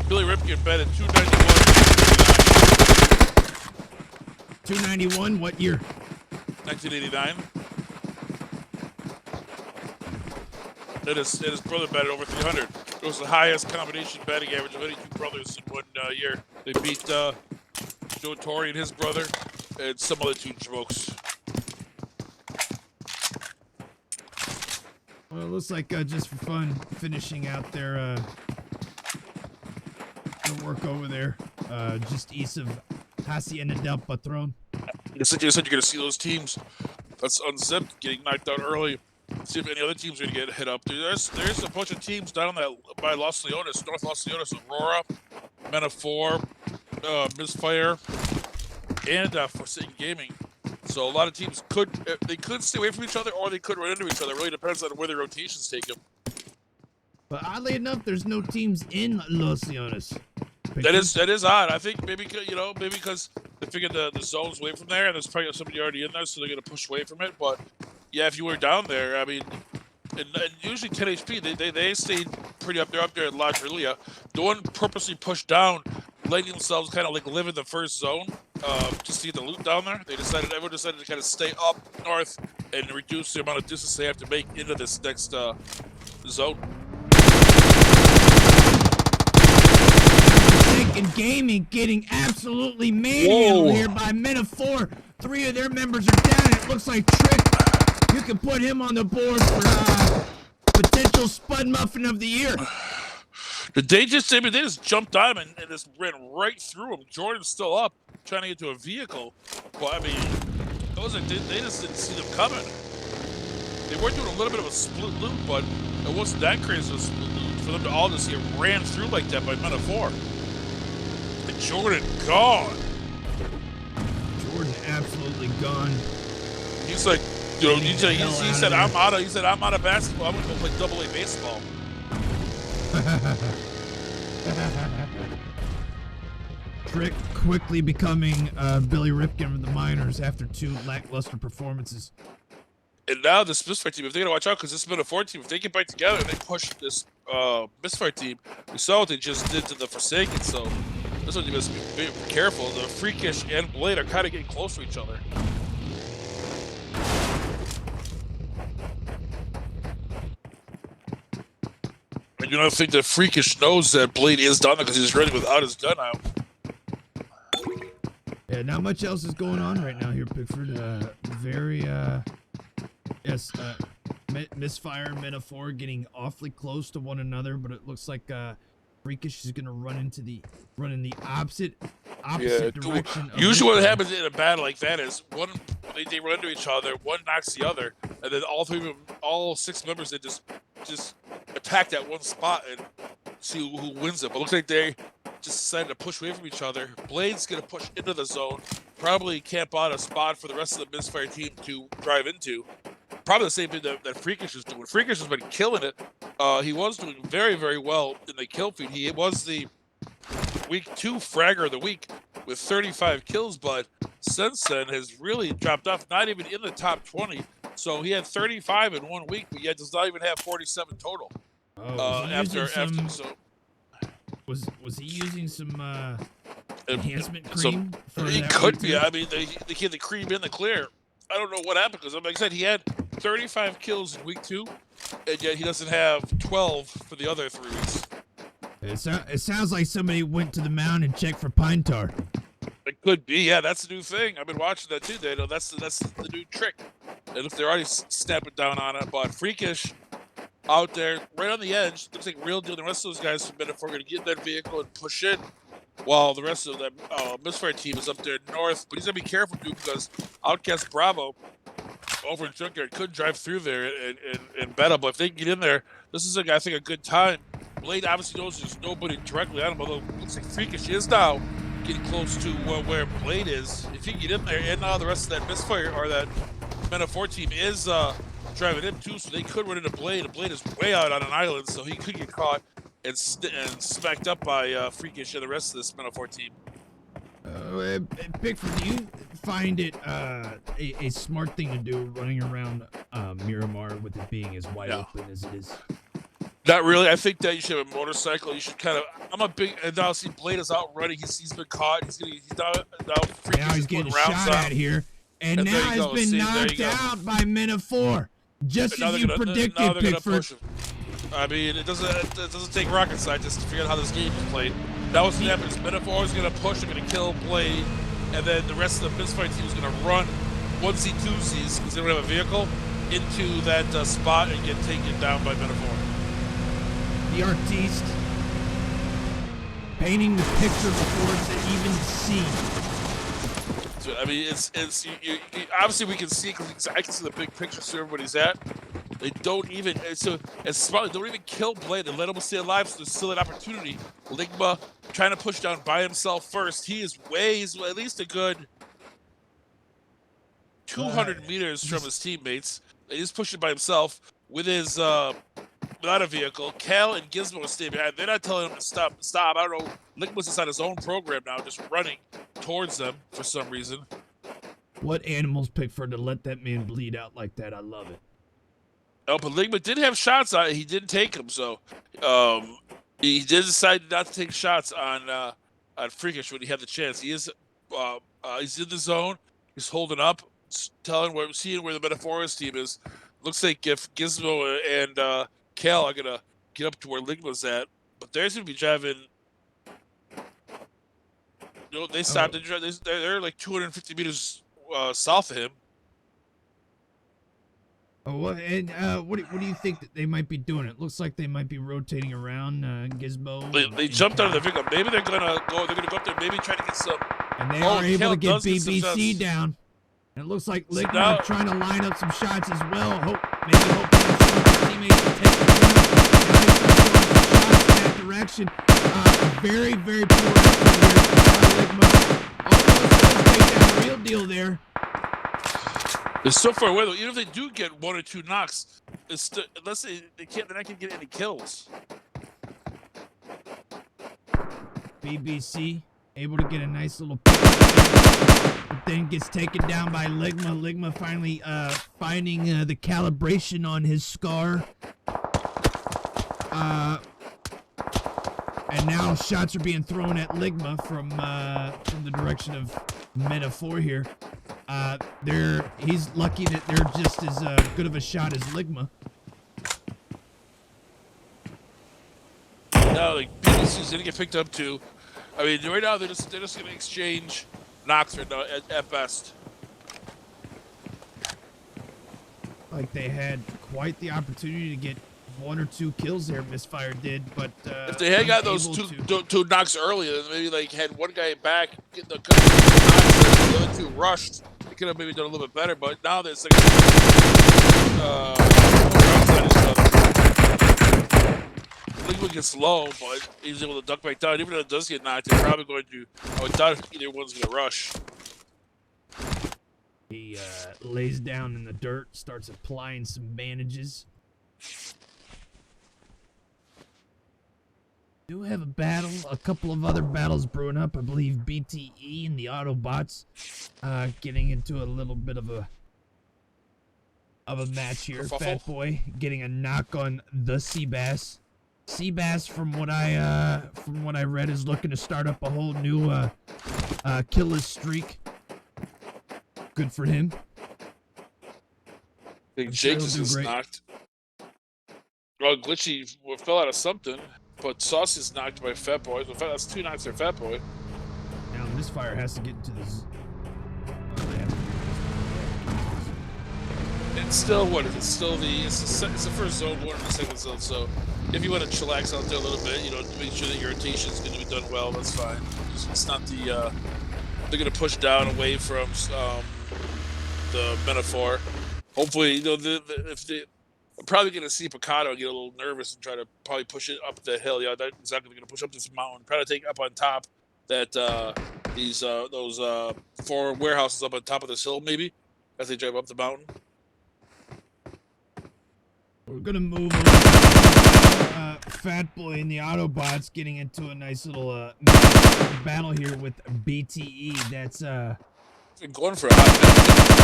Billy Ripken bet at 291. 291, what year? 1989. And his brother betted over 300. It was the highest combination betting average of any 2 brothers in one year. They beat Joe Torre and his brother and some other 2 folks. Well, it looks like just for fun, finishing out their work over there, just east of Hacienda del Patron. You said you're going to see those teams that's unzipped getting knocked out early. See if any other teams are going to get hit up. There's a bunch of teams down that by Los Leones, North Los Leones, Aurora, Mena 4, Misfire, and Forsaken Gaming. So a lot of teams could stay away from each other or they could run into each other. It really depends on where their rotations take them. But oddly enough, there's no teams in Los Leones. That is odd. I think maybe because they figured the zone's away from there, and there's probably somebody already in there, so they're gonna push away from it. But yeah, if you were down there, I mean, and usually 10 HP, they stayed pretty up there at La Drilia. The one purposely pushed down, letting themselves kind of like live in the first zone, just to get the loot down there. Everyone decided to kind of stay up north and reduce the amount of distance they have to make into this next zone. And Gaming getting absolutely manhandled here by Mena 4. 3 of their members are down, and it looks like Trick. You can put him on the board for potential Spud Muffin of the year. They just jumped on him and just ran right through him. Jordan's still up, trying to get to a vehicle. Well, I mean, It was like they just didn't see them coming. They were doing a little bit of a split loop, but it wasn't that crazy of a split loop for them to all just get ran through like that by men of 4. And Jordan gone. Jordan absolutely gone. He's like, you know, he said I'm out of basketball. I'm gonna go play AA baseball. Trick quickly becoming Billy Ripken of the Miners after 2 lackluster performances. And now this Misfire team, if they're gonna watch out, because this Men of 4 team, if they get back together and they push this Misfire team, we saw what they just did to the Forsaken. So this one you must be careful. The Freakish and Blade are kind of getting close to each other. And you don't think that Freakish knows that Blade is done because he's running without his gun out. Yeah, not much else is going on right now here, Pickford. Misfire and Men of 4 getting awfully close to one another, but it looks like Freakish is gonna run in the opposite direction. Usually, what happens in a battle like that is they run into each other, one knocks the other, and then all 6 members, they just attack that one spot and see who wins it. But it looks like they just decided to push away from each other. Blade's gonna push into the zone, probably camp out a spot for the rest of the Misfire team to drive into. Probably the same thing that Freakish is doing. Freakish has been killing it. He was doing very, very well in the kill feed. He was the week 2 fragger of the week with 35 kills, but since then has really dropped off, not even in the top 20. So he had 35 in 1 week, but yet does not even have 47 total. Was he using some enhancement cream? He could be. I mean, they had the cream in the clear. I don't know what happened because, like I said, he had 35 kills in week 2, and yet he doesn't have 12 for the other 3 weeks. It sounds like somebody went to the mound and checked for pine tar. It could be, yeah. That's the new thing. I've been watching that too, Daniel. That's the new trick. And if they're already snapping down on it, but Freakish out there, right on the edge, looks like real deal. The rest of those guys from Minute 4 are going to get in that vehicle and push in, while the rest of the Misfire team is up there north. But he's going to be careful, too, because OUTcast Bravo over in Junkyard could drive through there and battle. But if they can get in there, this is, I think, a good time. Blade obviously knows there's nobody directly on him, although it looks like Freakish is now getting close to where Blade is. If he can get in there, and now the rest of that Misfire, or that Men of 4 team is driving in, too, so they could run into Blade. And Blade is way out on an island, so he could get caught and smacked up by Freakish and the rest of this Men of 4 team. Pickford, do you find it a smart thing to do running around Miramar with it being as wide open as it is? Not really. I think that you should have a motorcycle. You should kind of. I'm a big. And now see, Blade is out running. He's been caught. He's now he's getting shot at here, and now has been knocked out by Men of 4, just as you predicted, Pickford. I mean, it doesn't take rocket scientists to figure out how this game is played. That was what happens. Men of 4 is going to push. They're going to kill Blade, and then the rest of the Misfire team is going to run onesie-twosies because they don't have a vehicle into that spot and get taken down by Men of 4. The artiste painting the picture before it's even seen. So, I mean, it's obviously we can see because I can see the big picture, so everybody's at. They don't even it's smart. They don't even kill Blade and let him stay alive. So there's still an opportunity. Ligma trying to push down by himself first. He's at least a good 200 meters from his teammates. He's pushing by himself with his without a vehicle. Cal and Gizmo stay behind. They're not telling him to stop. I don't know. Ligma's just on his own program now, just running towards them for some reason. What animals, Pickford, to let that man bleed out like that? I love it. Oh, but Ligma did have shots on it. He didn't take them, so he did decide not to take shots on Freakish when he had the chance. He is he's in the zone. He's holding up, seeing where the Metaphorus team is. Looks like if Gizmo and Cal are gonna get up to where Ligma's at, but they're gonna be driving. You know, they stopped. They're like 250 meters south of him. Oh, and what do you think that they might be doing? It looks like they might be rotating around Gizmo. They jumped out of the vehicle. Maybe they're gonna go. They're gonna go up there. Maybe try to get some. And they are able to get BBC down. And it looks like So Ligma now- trying to line up some shots as well. Maybe hoping that some of his teammates will take the down. Now he's throwing some shots in that direction. Very, very poor effort here by Ligma. Almost does take that real deal there. They're so far away though. Even if they do get 1 or 2 knocks, it's unless they're not gonna get any kills. BBC able to get a nice little pick there, but then gets taken down by Ligma. Ligma finally finding the calibration on his scar. And now shots are being thrown at Ligma from the direction of Meta 4 here. He's lucky that they're just as good of a shot as Ligma. Now, like BBC's gonna get picked up too. I mean, right now they're just gonna exchange knocks right now at best. Like they had quite the opportunity to get 1 or 2 kills there. Misfire did, but If they had got those unable two knocks earlier, then maybe like had one guy back, get the knocks, and the other 2 rushed. They could have maybe done a little bit better. But now there's like Ligma gets low, but he's able to duck back down. Even if it does get knocked, they're probably going to. I would doubt if either one's gonna rush. He lays down in the dirt, starts applying some bandages. Do have a battle, a couple of other battles brewing up. I believe BTE and the Autobots getting into a little bit of a match here. Fat Boy getting a knock on the Seabass. Seabass, from what I read, is looking to start up a whole new killless streak. Good for him. I think Jake is knocked. Well, Glitchy fell out of something, but Sauce is knocked by Fat Boy. So that's 2 knocks for Fat Boy. Now Misfire has to get into this. It's still what? It's still it's the first zone, 1 in the second zone. So if you want to chillax out there a little bit, make sure that your rotation is going to be done well. That's fine. It's not the they're going to push down away from the metaphor. Hopefully, if they. I'm probably going to see Picato get a little nervous and try to probably push it up the hill. Yeah, that's exactly going to push up this mountain. Try to take up on top that those 4 warehouses up on top of this hill, maybe, as they drive up the mountain. We're going to move over. Fat Boy and the Autobots getting into a nice little battle here with BTE. That's been going for a hot minute.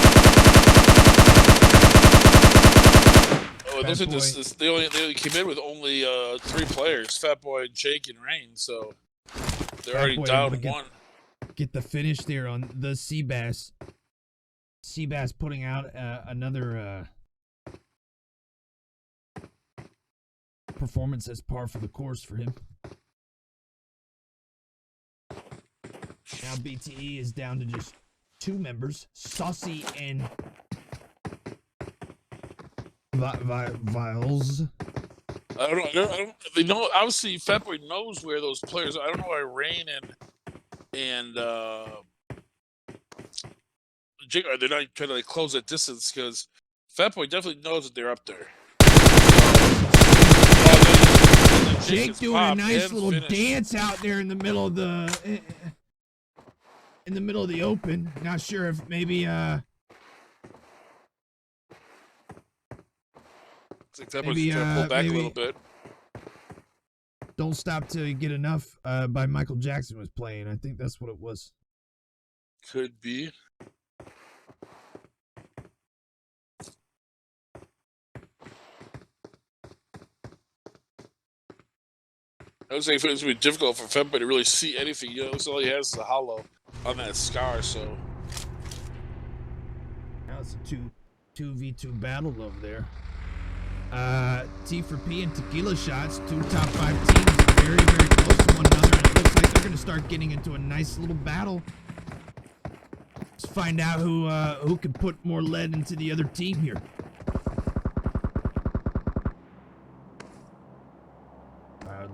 Oh, those are just they only came in with only 3 players: Fat Boy, Jake, and Rain. So they're already down 1. Get the finish there on the Seabass. Seabass putting out another performance as par for the course for him. Now BTE is down to just 2 members, Saucy and Viles. I don't. They know. Obviously, Fat Boy knows where those players are. I don't know why Rain and Jake they're not trying to close that distance, because Fat Boy definitely knows that they're up there. Jake doing a nice little dance out there in the middle of the open. Not sure if maybe Looks like Fat Boy's trying to pull back a little bit. Don't Stop Till You Get Enough by Michael Jackson was playing. I think that's what it was. Could be. I would say it's going to be difficult for Fat Boy to really see anything. So all he has is a hollow on that scar. So now it's a 2v2 battle over there. T for P and Tequila Shots, 2 top 5 teams, very, very close to one another, and it looks like they're going to start getting into a nice little battle. Let's find out who can put more lead into the other team here.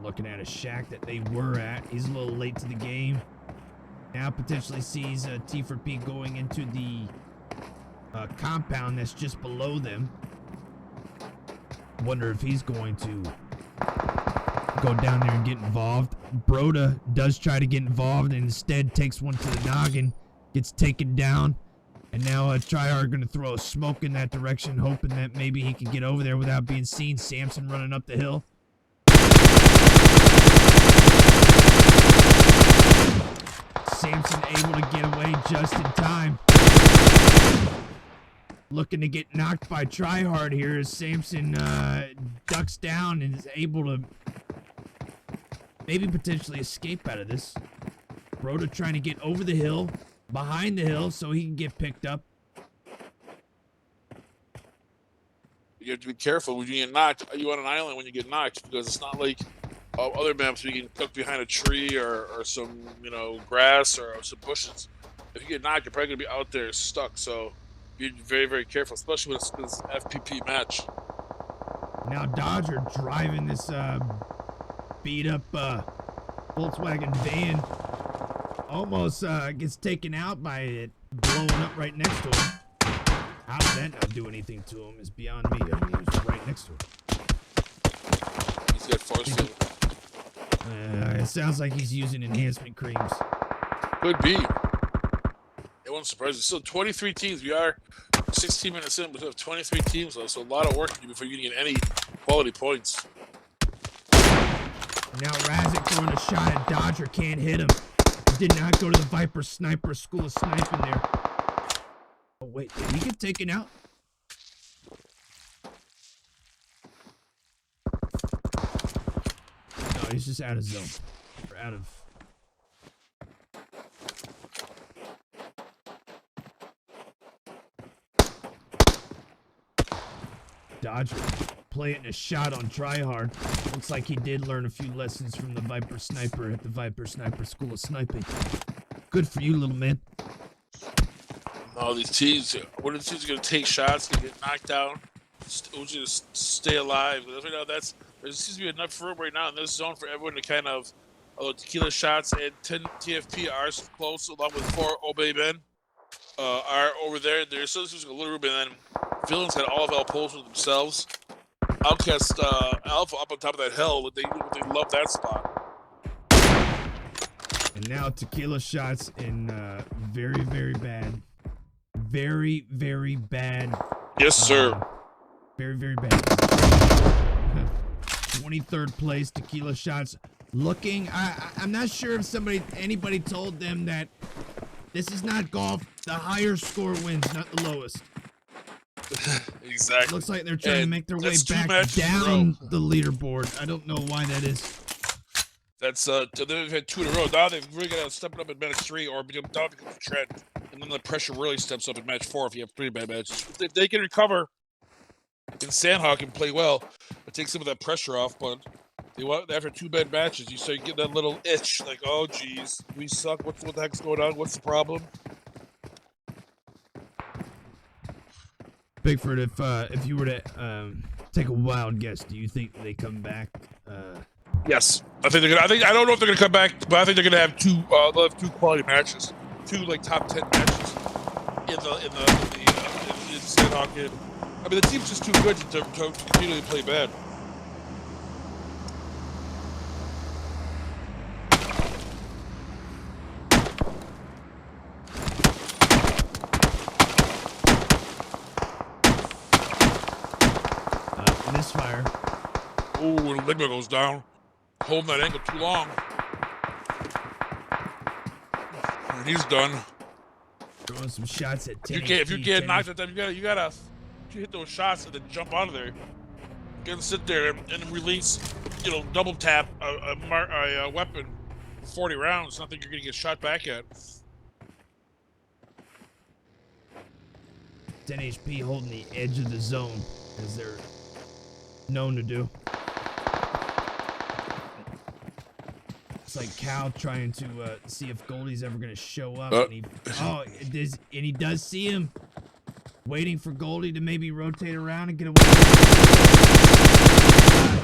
Looking at a shack that they were at. He's a little late to the game. Now potentially sees T for P going into the compound that's just below them. Wonder if he's going to go down there and get involved. Broda does try to get involved and instead takes one to the noggin, gets taken down. And now Tryhard going to throw a smoke in that direction, hoping that maybe he can get over there without being seen. Samson running up the hill. Samson able to get away just in time. Looking to get knocked by Tryhard here as Samson ducks down and is able to maybe potentially escape out of this. Broda trying to get over the hill, behind the hill, so he can get picked up. You have to be careful when you get knocked. Are you on an island when you get knocked? Because it's not like other maps where you can duck behind a tree or some, grass or some bushes. If you get knocked, you're probably going to be out there stuck. So be very, very careful, especially with this FPP match. Now Dodger driving this beat-up Volkswagen van. Almost gets taken out by it blowing up right next to him. How did that not do anything to him is beyond me. I mean, he was right next to him. He's got force field. It sounds like he's using enhancement creams. Could be. It won't surprise me. Still 23 teams. We are 16 minutes in, but we have 23 teams, though, so a lot of work to do before you can get any quality points. Now Razik throwing a shot at Dodger, can't hit him. Did not go to the Viper Sniper School of Sniping there. Oh, wait, did he get taken out? No, he's just out of zone. Or out of... Dodger playing a shot on Tryhard. Looks like he did learn a few lessons from the Viper Sniper at the Viper Sniper School of Sniping. Good for you, little man. No, these teams, what are the teams going to take shots, going to get knocked down, just stay alive? Right now, there seems to be enough room right now in this zone for everyone to kind of, tequila shots and 10 TFP are close, along with 4 Obey Men are over there. There's still a little room, and then Villains got all of El Pols themselves. OUTcast Alpha up on top of that hill, they love that spot. And now tequila shots in very, very bad. Very, very bad. Yes, sir. Very, very bad. 23rd place, tequila shots. Looking, I'm not sure if anybody told them that this is not golf. The higher score wins, not the lowest. Exactly. Looks like they're trying to make their way back down the leaderboard. I don't know why that is. That's they've had 2 in a row. Now they've really got to step it up in match 3 or down becomes a trend. And then the pressure really steps up in match 4 if you have 3 bad matches. If they can recover and Sandhawk and play well, it takes some of that pressure off, but after 2 bad matches, you start getting that little itch, like, oh geez, we suck. What the heck's going on? What's the problem? Pickford, if you were to take a wild guess, do you think they come back? Yes, I think they're gonna. I don't know if they're gonna come back, but I think they're gonna have 2. They'll have 2 quality matches, 2 like top 10 matches in Sandhawk. I mean, the team's just too good to continually play bad. Misfire. Oh, and Ligma goes down. Holding that angle too long. And he's done. Throwing some shots at 10. If you get knocked at them, you gotta hit those shots and then jump out of there. You gotta sit there and release, double tap a weapon for 40 rounds. Not that you're gonna get shot back at. 10 HP holding the edge of the zone, as they're known to do. It's like Cal trying to see if Goldie's ever gonna show up, and he does see him, waiting for Goldie to maybe rotate around and get away.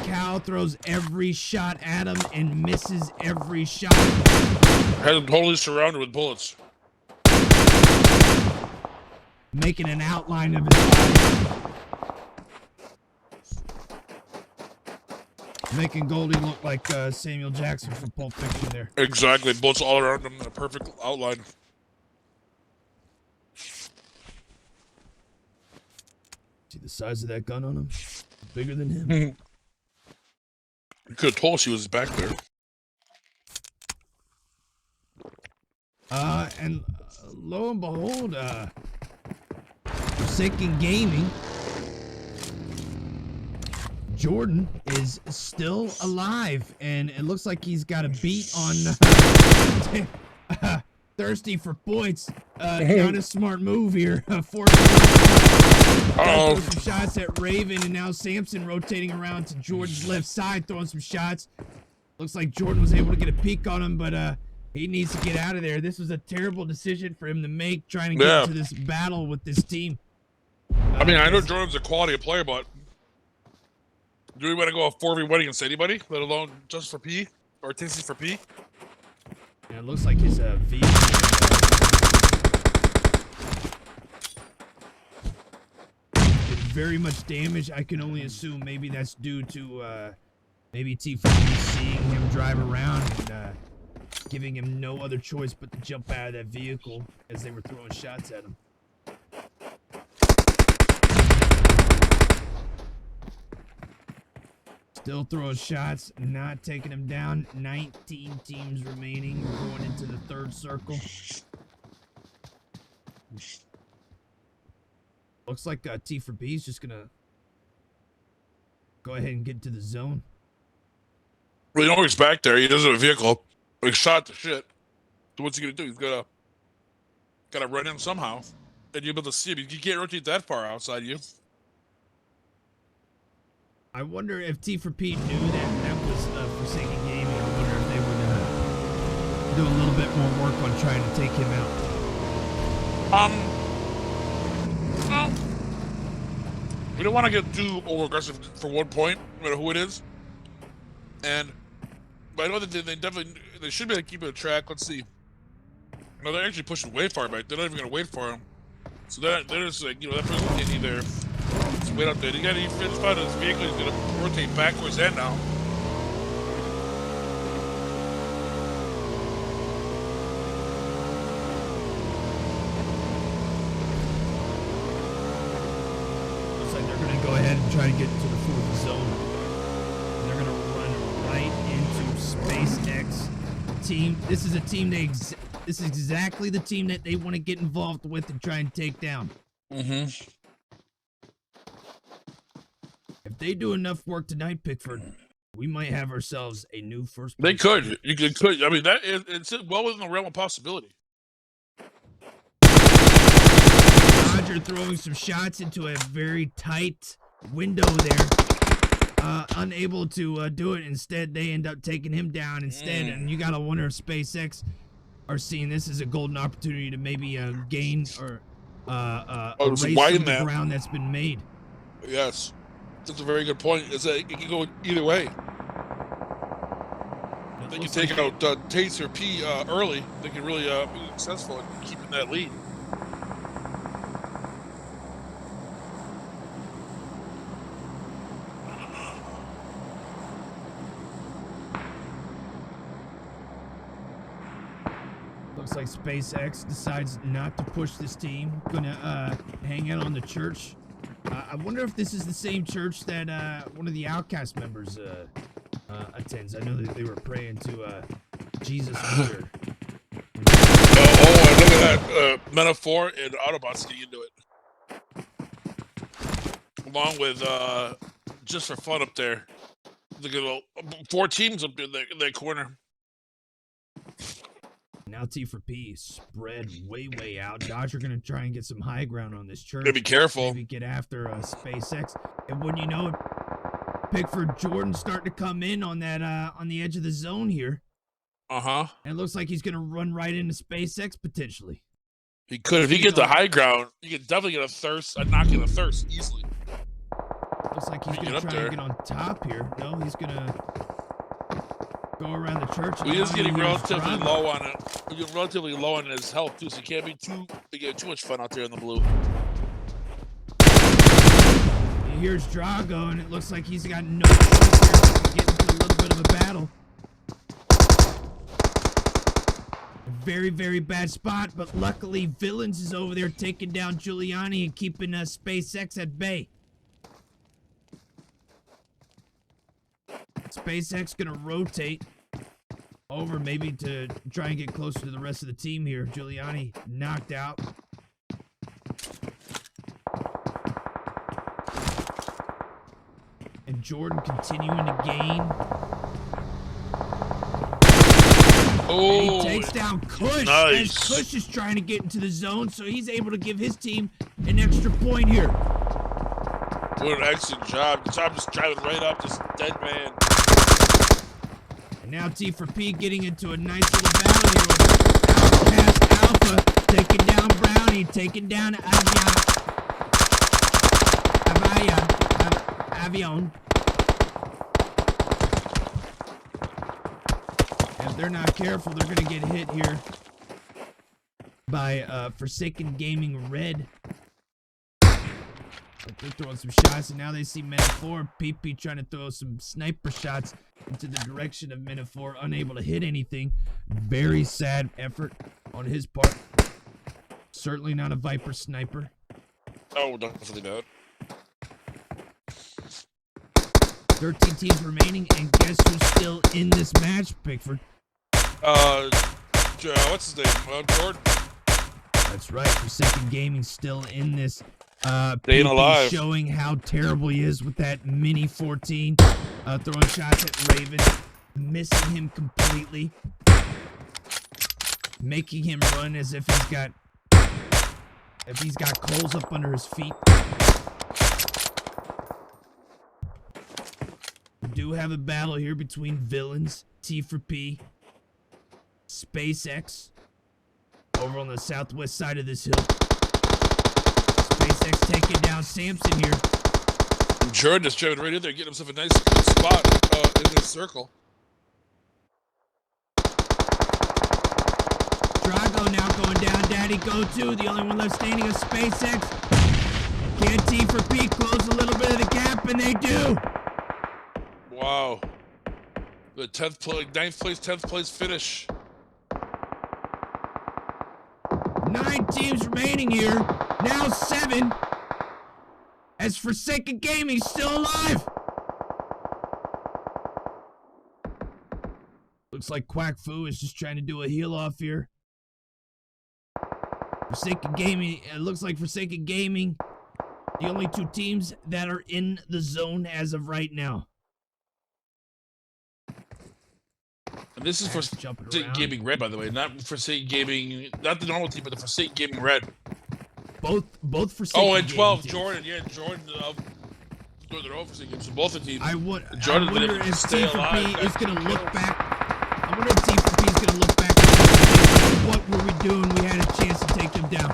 Cal throws every shot at him and misses every shot. Has him totally surrounded with bullets. making an outline of his body. Making Goldie look like Samuel Jackson from Pulp Fiction there. Exactly. Bullets all around him in a perfect outline. See the size of that gun on him? Bigger than him. You could have told she was back there. And lo and behold, Forsaken Gaming, Jordan is still alive, and it looks like he's got a beat on Thirsty for Points. Not a smart move here. Throw some shots at Raven, and now Samson rotating around to Jordan's left side, throwing some shots. Looks like Jordan was able to get a peek on him, but he needs to get out of there. This was a terrible decision for him to make, trying to get into this battle with this team. I mean, I know Jordan's a quality player, but do we want to go a 4v1 against anybody, let alone just for P or Tasty for P? Yeah, it looks like his V. Did very much damage. I can only assume maybe that's due to maybe T4 seeing him drive around and giving him no other choice but to jump out of that vehicle as they were throwing shots at him. Still throwing shots, not taking him down. 19 teams remaining. We're going into the third circle. Looks like T4B is just gonna go ahead and get to the zone. Well, you know he's back there. He doesn't have a vehicle. He shot the shit. So what's he gonna do? He's gotta run in somehow, and you'll be able to see him. You can't rotate that far outside you. I wonder if T4P knew that was Forsaken Gaming. I wonder if they would do a little bit more work on trying to take him out. We don't want to get too over aggressive for 1 point, no matter who it is. But I know that they should be able to keep it a track. Let's see. No, they're actually pushing way far back. They're not even gonna wait for him. So they're just like, that person can't either. Just wait up there. He finished out his vehicle. He's gonna rotate backwards and now. Looks like they're gonna go ahead and try to get into the fourth zone. They're gonna run right into SpaceX team. This is a team this is exactly the team that they want to get involved with and try and take down. Mm-hmm. If they do enough work tonight, Pickford, we might have ourselves a new first place. They could. You could. I mean, it's well within the realm of possibility. Roger throwing some shots into a very tight window there. Unable to do it. Instead, they end up taking him down instead. And you got to wonder if SpaceX are seeing this as a golden opportunity to maybe gain or erase some of the ground that's been made. Yes. That's a very good point. It can go either way. They can take out Taste or P early. They can really be successful in keeping that lead. Looks like SpaceX decides not to push this team. Gonna hang out on the church. I wonder if this is the same church that one of the OUTcast members attends. I know that they were praying to Jesus Weir. Oh, and look at that metaphor and Autobots getting into it. Along with just for fun up there. Look at 4 teams up in that corner. Now T4P spread way out. Dodger gonna try and get some high ground on this church. Gotta be careful. Maybe get after SpaceX. And when you know it, Pickford Jordan starting to come in on that on the edge of the zone here. And it looks like he's gonna run right into SpaceX potentially. He could. If he gets the high ground, you could definitely get a knock in a thirst easily. Looks like he's gonna try and get on top here. No, he's gonna go around the church. He is getting relatively low on it. He's getting relatively low on his health too, so he can't be too much fun out there in the blue. here's Drago, and it looks like he's got no choice here to get into a little bit of a battle. A very, very bad spot, but luckily Villains is over there taking down Giuliani and keeping SpaceX at bay. SpaceX gonna rotate over maybe to try and get closer to the rest of the team here. Giuliani knocked out. And Jordan continuing to gain. Oh, and he takes down Kush. Nice. As Kush is trying to get into the zone, so he's able to give his team an extra point here. what an excellent job. Tom just driving right up this dead man. And now T for P getting into a nice little battle here with OUTcast Alpha, taking down Brownie, taking down Avion. And if they're not careful, they're gonna get hit here by Forsaken Gaming Red. But they're throwing some shots, and now they see Men4. PP trying to throw some sniper shots into the direction of Men4, unable to hit anything. Very sad effort on his part. Certainly not a Viper sniper. Oh, definitely not. 13 teams remaining, and guess who's still in this match, Pickford? What's his name? Jordan. That's right, Forsaken Gaming still in this. Staying PP alive. showing how terrible he is with that Mini 14. Throwing shots at Raven, missing him completely. Making him run as if he's got coals up under his feet. We do have a battle here between Villains, T for P, SpaceX, over on the southwest side of this hill. SpaceX taking down Samson here. And Jordan is driving right in there, getting himself a nice spot in this circle. Drago now going down. Daddy go to. The only one left standing is SpaceX. Can T for P close a little bit of the gap? And they do. Wow. The 10th place, 9th place, 10th place finish. 9 teams remaining here. Now 7. As Forsaken Gaming still alive. Looks like Quack Fu is just trying to do a heal off here. Forsaken Gaming, it looks like Forsaken Gaming, the only 2 teams that are in the zone as of right now. And this is for Forsaken Gaming Red, by the way, not Forsaken Gaming, not the normal team, but the Forsaken Gaming Red. Both Forsaken. Oh, and 12, teams. Jordan, yeah, Jordan. They're all Forsaken Games, so both the teams. I wonder if stay T for alive, P is going to look kills. back. I wonder if T for P is going to look back and say, what were we doing? We had a chance to take them down.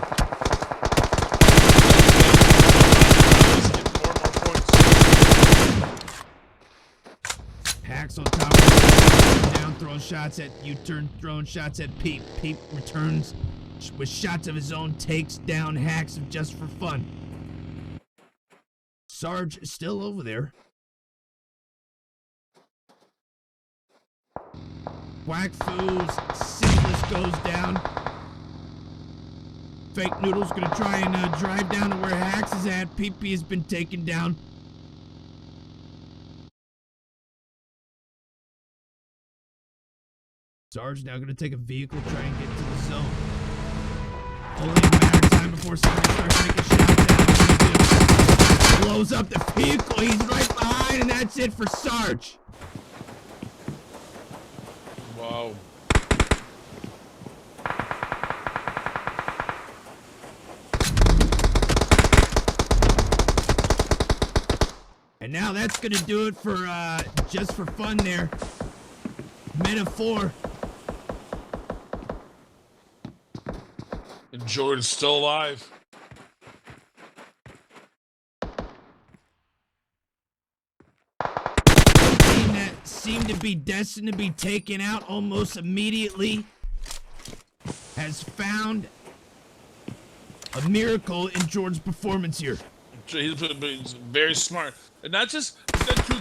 Hacks on top of the down, throwing shots at U-turn, throwing shots at Peep. Peep returns with shots of his own, takes down Hacks just for fun. Sarge is still over there. Quack Foo's Syphilis goes down. Fake Noodle's gonna try and drive down to where Hacks is at. PP has been taken down. Sarge now gonna take a vehicle, try and get to the zone. Only a matter of time before somebody starts making shots at him. Blows up the vehicle, he's right behind, and that's it for Sarge. Wow. And now that's gonna do it for just for fun there. Metaphor. And Jordan's still alive. Team that seemed to be destined to be taken out almost immediately has found a miracle in Jordan's performance here. He's very smart, and not just he's got 2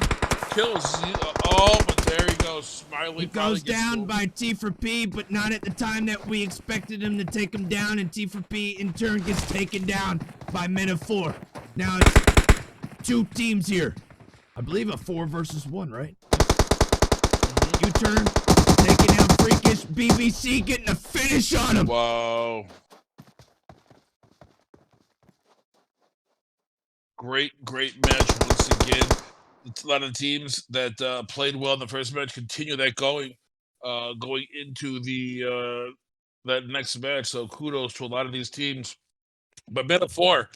kills. But there he goes. Smiley He finally goes gets down moved. by T for P, but not at the time that we expected him to take him down, and T for P in turn gets taken down by men of 4. Now it's 2 teams here. I believe a 4 versus 1, right? U-turn, taking out Freakish, BBC getting a finish on him. Wow. Great match once again. A lot of teams that played well in the first match continue that going into the that next match. So kudos to a lot of these teams. But men of 4.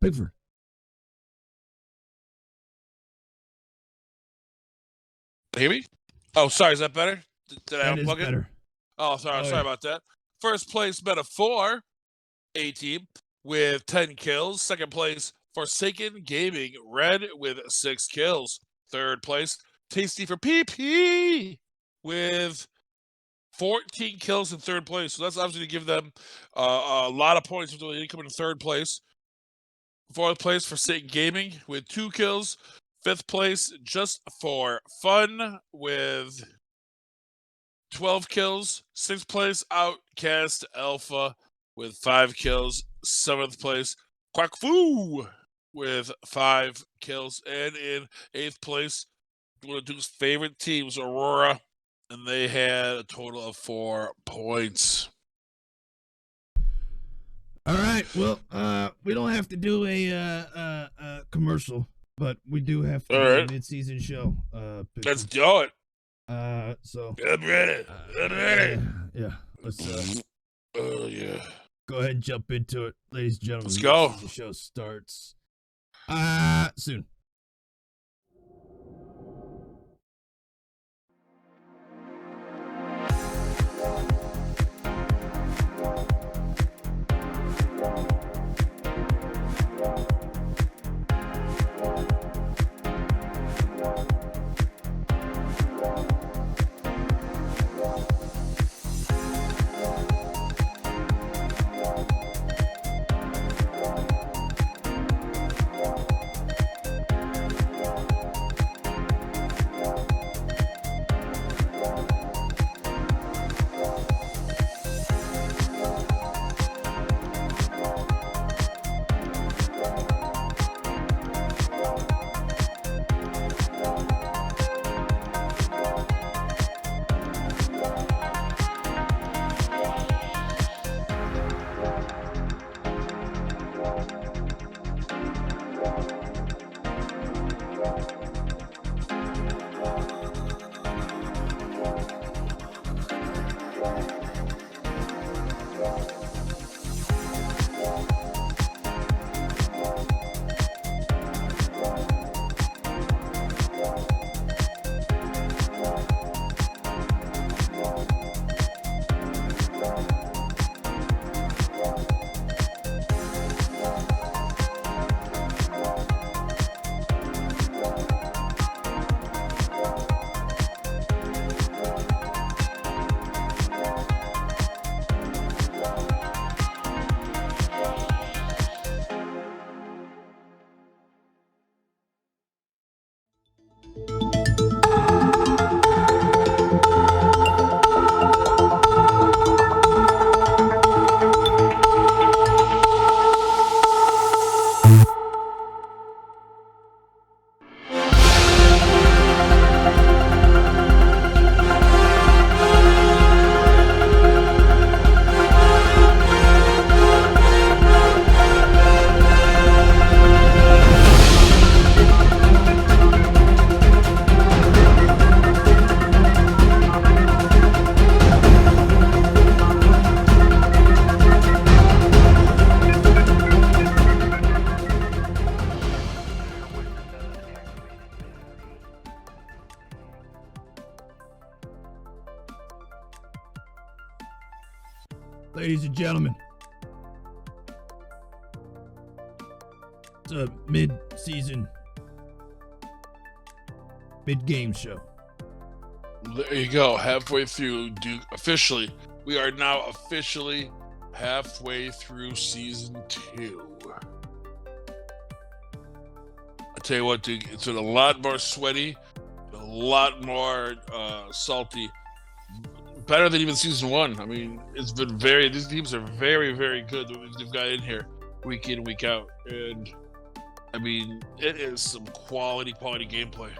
Pickford. Hear me? Oh, sorry. Is that better? Did I That is unplug it? better. Oh, sorry. Oh, Sorry yeah. about that. First place, men of 4, A team with 10 kills. Second place, Forsaken Gaming, Red with 6 kills. Third place, Tasty for PP with 14 kills in third place. So that's obviously to give them a lot of points until they come in third place. Fourth place, Forsaken Gaming with 2 kills. Fifth place, Just for Fun with 12 kills. Sixth place, Outcast Alpha with 5 kills. Seventh place, Quack Fu with 5 kills. And in 8th place, one of Duke's favorite teams, Aurora, and they had a total of 4 points. All right. Well, we don't have to do a commercial, but we do have to do a mid-season show. Let's do it. So I'm ready. I'm ready. Yeah. Let's Oh yeah. go ahead and jump into it, ladies and gentlemen. Let's go. The show starts soon. Ladies and gentlemen, It's a mid-season, mid-game show. There you go. Halfway through, Duke. Officially, we are now officially halfway through season 2. I tell you what, Duke, it's been a lot more sweaty, a lot more salty. Better than even season 1. I mean, it's been these teams are very, very good that they've got in here week in, week out. And I mean, it is some quality gameplay.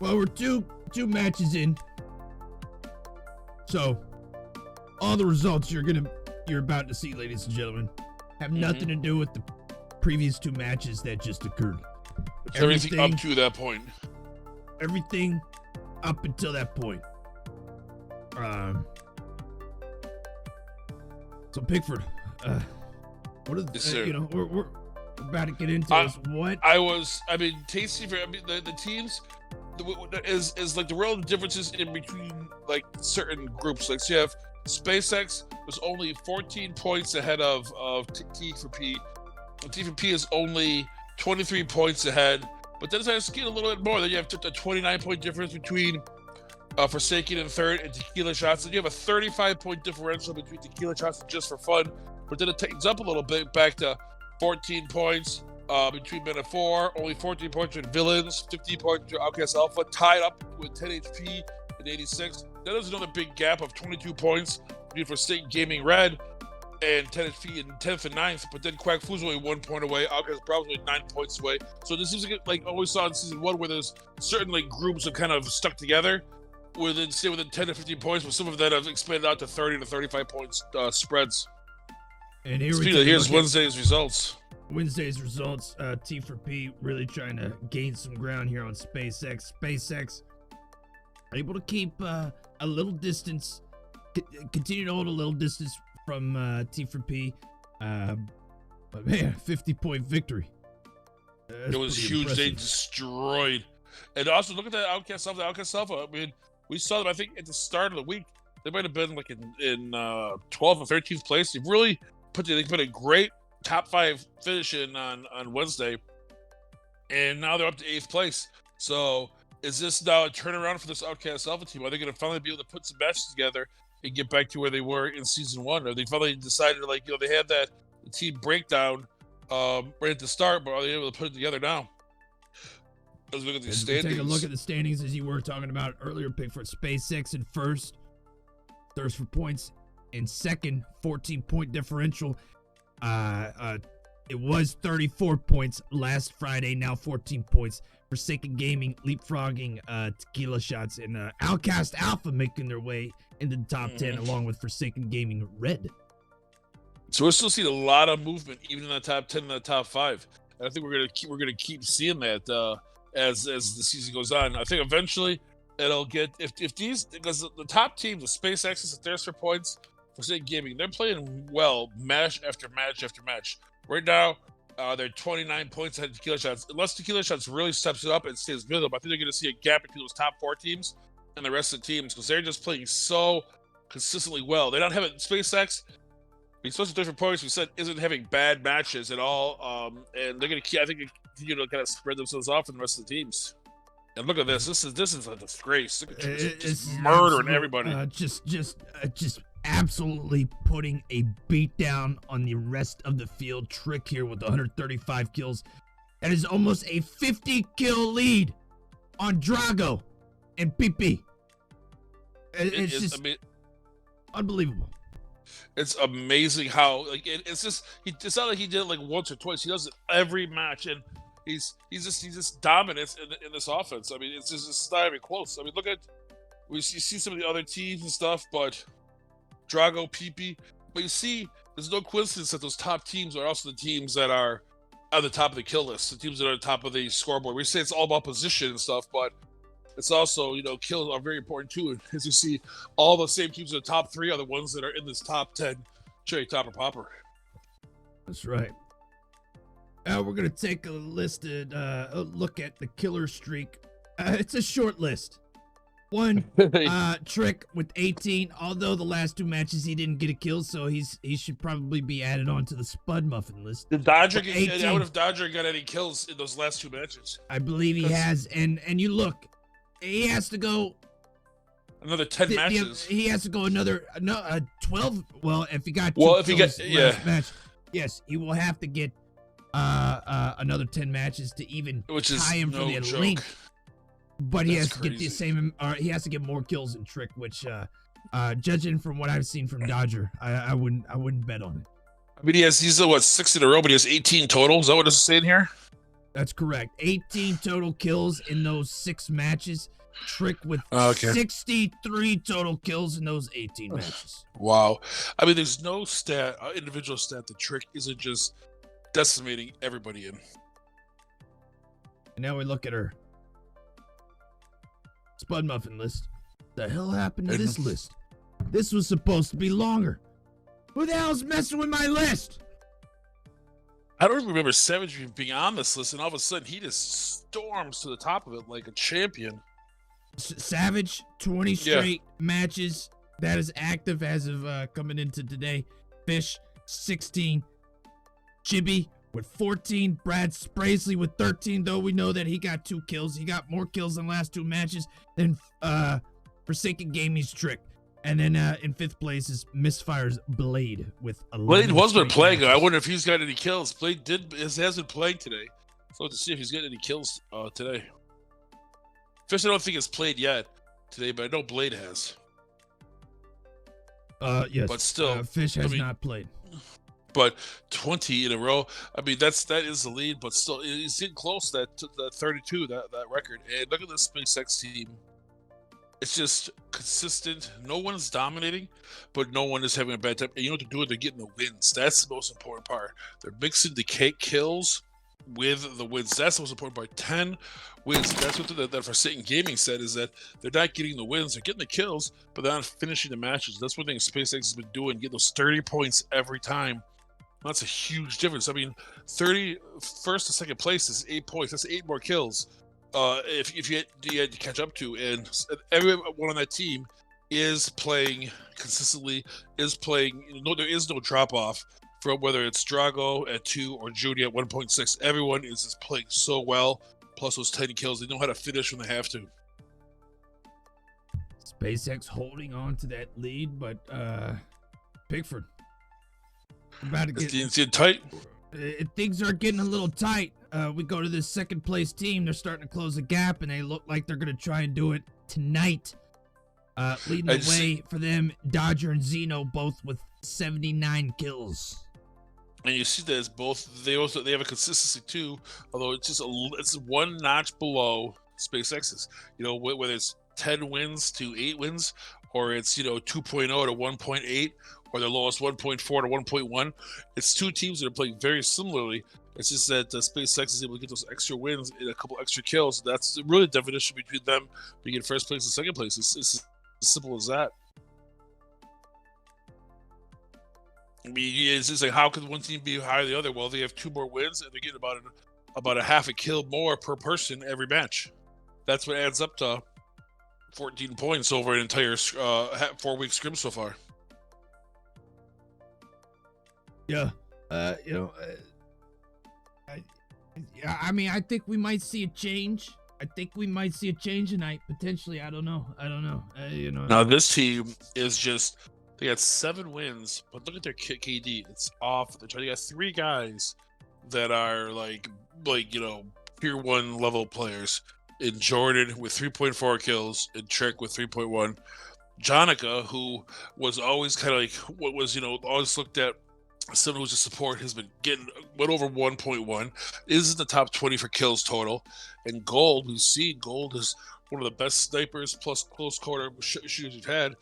Well, we're two matches in. So, all the results you're about to see, ladies and gentlemen, have nothing to do with the previous 2 matches that just occurred. It's everything up to that point. Everything up until that point. So Pickford, what are yes, sir. We're about to get into this. What? Tasty for the teams. Is like the real differences in between like certain groups. Like, so you have SpaceX was only 14 points ahead of T4P. T4P is only 23 points ahead. But then I skewed a little bit more. Then you have a 29-point difference between Forsaken in third and Tequila Shots. And you have a 35-point differential between Tequila Shots and Just for Fun. But then it takes up a little bit back to 14 points. Between Men of 4, only 14 points with Villains, 15 points with OUTcast Alpha, tied up with 10 HP and 86. Then there's another big gap of 22 points between Forsaken Gaming Red and 10 HP in 10th and 9th. But then Quack Foo's only 1 point away, OUTcast Bravo's only 9 points away. So this is like always saw in season 1, where there's certain like groups that kind of stuck together within 10 to 15 points, but some of that have expanded out to 30 to 35 points spreads. And here's Wednesday's results. Wednesday's results, T4P really trying to gain some ground here on SpaceX. SpaceX able to keep a little distance, continue to hold a little distance from T4P. But man, 50-point victory. It was huge. Impressive. They destroyed. And also look at that OUTcast Alpha. The OUTcast Alpha, I mean, we saw them, I think, at the start of the week. They might have been like in 12th or 13th place. They really put a great top 5 finish in on Wednesday, and now they're up to 8th place. So is this now a turnaround for this OUTcast Alpha team? Are they going to finally be able to put some matches together and get back to where they were in season 1? Or they finally decided, like, they had that team breakdown right at the start, but are they able to put it together now? Let's look at these standings. Take a look at the standings as you were talking about earlier. Pickford, SpaceX in first, thirst for points in second, 14-point differential. It was 34 points last Friday, now 14 points. Forsaken Gaming leapfrogging Tequila Shots, and OUTcast Alpha making their way into the top 10 along with Forsaken Gaming Red. So we're still seeing a lot of movement even in the top 10 and the top 5. And I think we're gonna keep seeing that as the season goes on. I think eventually it'll get if these, because the top teams, the SpaceX is thirst for points, Forsaken Gaming, they're playing well match after match after match. Right now, they're 29 points ahead of Tequila Shots. Unless Tequila Shots really steps it up and stays with them, I think they're going to see a gap between those top 4 teams and the rest of the teams, because they're just playing so consistently well. They're not having SpaceX, especially different points we said, isn't having bad matches at all, and they're going to continue to kind of spread themselves off from the rest of the teams. And look at this. This is a disgrace. Look at just murdering everybody. Just absolutely putting a beat down on the rest of the field. Trick here with 135 kills. That is almost a 50 kill lead on Drago and PP. It's just unbelievable. It's amazing how it's not like he did it like once or twice. He does it every match, and he's just dominant in this offense. I mean, it's not even close. I mean, you see some of the other teams and stuff, but Drago, PP, but you see, there's no coincidence that those top teams are also the teams that are at the top of the kill list, the teams that are at the top of the scoreboard. We say it's all about position and stuff, but it's also, kills are very important too. And as you see, all the same teams in the top 3 are the ones that are in this top 10 cherry topper popper. That's right. We're going to take a look at the killer streak. It's a short list. 1. Trick with 18. Although the last 2 matches he didn't get a kill, so he should probably be added on to the Spud Muffin list. Did Dodger I would have Dodger got any kills in those last 2 matches. I believe he has, and you look, he has to go another 10 matches. He has to go another 12. Well, if he got 2 kills last match, yes, he will have to get another 10 matches to even tie him for the link. But he has to get the same. He has to get more kills than Trick, which, judging from what I've seen from Dodger, I wouldn't bet on it. I mean, he's 6 in a row, but he has 18 total. Is that what it's saying here? That's correct. 18 total kills in those 6 matches. Trick with 63 total kills in those 18 matches. Wow. I mean, there's no individual stat that Trick isn't just decimating everybody in. And now we look at her Spud Muffin list. The hell happened to this list? This was supposed to be longer. Who the hell's messing with my list? I don't remember Savage being on this list, and all of a sudden he just storms to the top of it like a champion. Savage, 20 straight matches. That is active as of coming into today. Fish, 16. Chibi with 14. Brad Spraisley with 13, though we know that he got 2 kills. He got more kills in the last 2 matches than Forsaken Gaming's Trick. And then in 5th place is Misfire's Blade with 11. Blade was been playing. Matches. I wonder if he's got any kills. Blade has been playing today. So let's see if he's getting any kills today. Fish, I don't think it's played yet today, but I know Blade has. Yes. But still, Fish has not played. But 20 in a row. I mean, that is the lead, but still, he's getting close to that 32, that record. And look at this SpaceX team. It's just consistent. No one's dominating, but no one is having a bad time. And you know what they're doing? They're getting the wins. That's the most important part. They're mixing the kills with the wins. That's the most important part. 10 wins. That's what that Forsaken Gaming said, is that they're not getting the wins. They're getting the kills, but they're not finishing the matches. That's one thing SpaceX has been doing, getting those 30 points every time. That's a huge difference. I mean, 30 first to second place is 8 points. That's 8 more kills. If you had to catch up to, and everyone on that team is playing consistently, there is no drop off from whether it's Drago at 2 or Judy at 1.6. Everyone is just playing so well, plus those 10 kills. They know how to finish when they have to. SpaceX holding on to that lead, but Pickford about to get tight. Things are getting a little tight. We go to this 2nd place team. They're starting to close the gap, and they look like they're going to try and do it tonight. Leading the way for them, Dodger and Zeno, both with 79 kills. And you see that as both. They have a consistency too, although it's one notch below SpaceX's. You know, whether it's 10 wins to 8 wins, or it's 2.0 to 1.8. Or their lowest 1.4 to 1.1. It's 2 teams that are playing very similarly. It's just that SpaceX is able to get those extra wins and a couple extra kills. That's really the definition between them being in 1st place and 2nd place. It's as simple as that. I mean, it's just like, how could one team be higher than the other? Well, they have 2 more wins, and they're getting about a half a kill more per person every match. That's what adds up to 14 points over an entire 4-week scrim so far. Yeah, I mean, I think we might see a change. I think we might see a change tonight, potentially. I don't know. Now this team is they got 7 wins, but look at their KD. It's off. They got 3 guys that are like tier 1 level players. In Jordan with 3.4 kills, and Trick with 3.1. Jonica, who was always kind of like what was always looked at. Someone who's a support, has been went over 1.1, is in the top 20 for kills total. And Gold, Gold is one of the best snipers plus close quarter shooters we've had.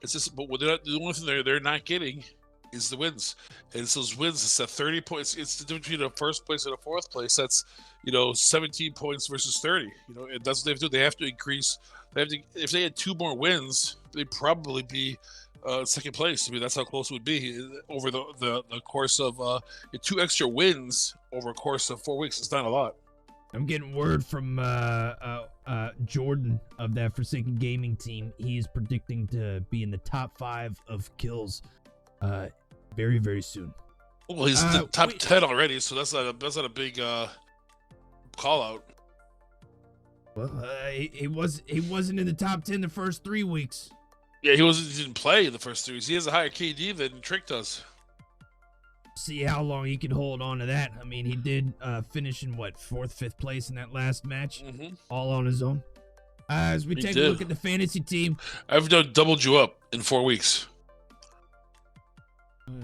It's just, but the only thing they're not getting is the wins. And it's those wins. It's at 30 points. It's the difference between a 1st place and a 4th place. That's 17 points versus 30. And that's what they have to do. They have to increase. If they had 2 more wins, they'd probably be 2nd place. I mean, that's how close it would be over the course of 2 extra wins over a course of 4 weeks. It's not a lot. I'm getting word from Jordan of that Forsaken Gaming team, he is predicting to be in the top 5 of kills very, very soon. Well, he's in the top 10 already, so that's not a big call out. Well, he wasn't in the top 10 the first 3 weeks. Yeah, he didn't play in the first 3 weeks. He has a higher KD than Trick does. See how long he can hold on to that. I mean, he did finish in 4th, 5th place in that last match, all on his own. As we take a look at the fantasy team, I've doubled you up in 4 weeks.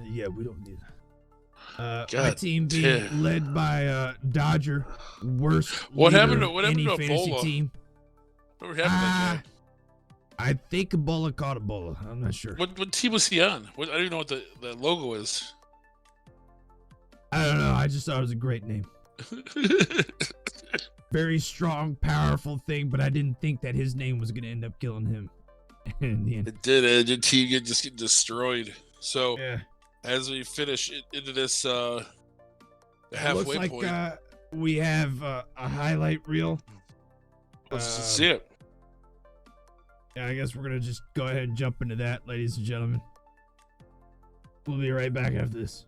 Yeah, we don't need that. My team being led by Dodger, worst what happened to any fantasy Ebola? team. What happened to that guy? I think Ebola caught Ebola. I'm not sure. What team was he on? I don't even know what the logo is. I don't know. I just thought it was a great name. Very strong, powerful thing, but I didn't think that his name was going to end up killing him. In the end. It did. Your team just get destroyed. So yeah. As we finish into this halfway point, we have a highlight reel. Let's see it. Yeah, I guess we're gonna just go ahead and jump into that, ladies and gentlemen. We'll be right back after this.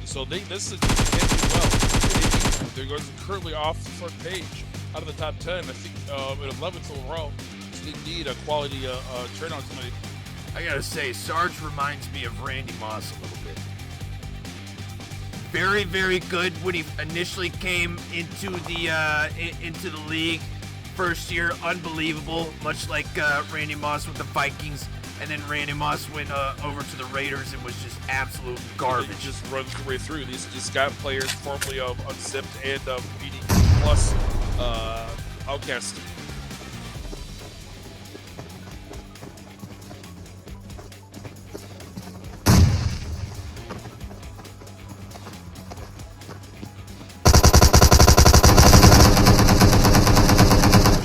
So this is well. They're currently off the front page out of the top 10. I think at 11th overall. So they need a quality turnout tonight. I gotta say, Sarge reminds me of Randy Moss a little bit. Very, very good when he initially came into the league. First year, unbelievable, much like Randy Moss with the Vikings. And then Randy Moss went over to the Raiders and was just absolute garbage. It just runs right through. These got players formerly of Unzipped and BD plus OUTcast.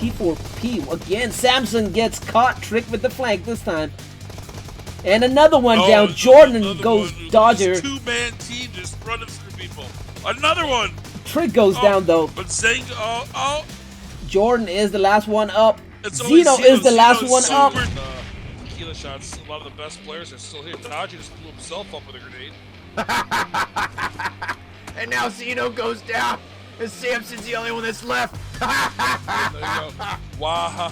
T4P again. Samson gets caught, tricked with the flank this time. And another one down. Jordan goes Dodger. 2-man team just running through people. Another one. Trick goes down though. But Zing, Jordan is the last one up. It's Zeno is the last one up. Tequila shots. A lot of the best players are still here. Dodger just blew himself up with a grenade. And now Zeno goes down. And Samson's the only one that's left. There you go. Wow.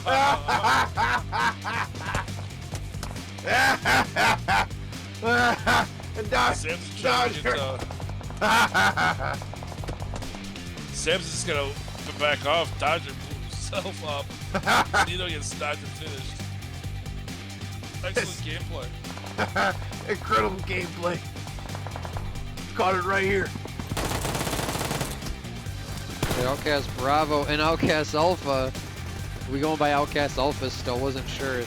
Samson's gonna back off. Dodger blew himself up. Zeno gets Dodger finished. Excellent gameplay. Incredible gameplay. Caught it right here. The OUTcast Bravo and OUTcast Alpha. We going by OUTcast Alpha still, wasn't sure.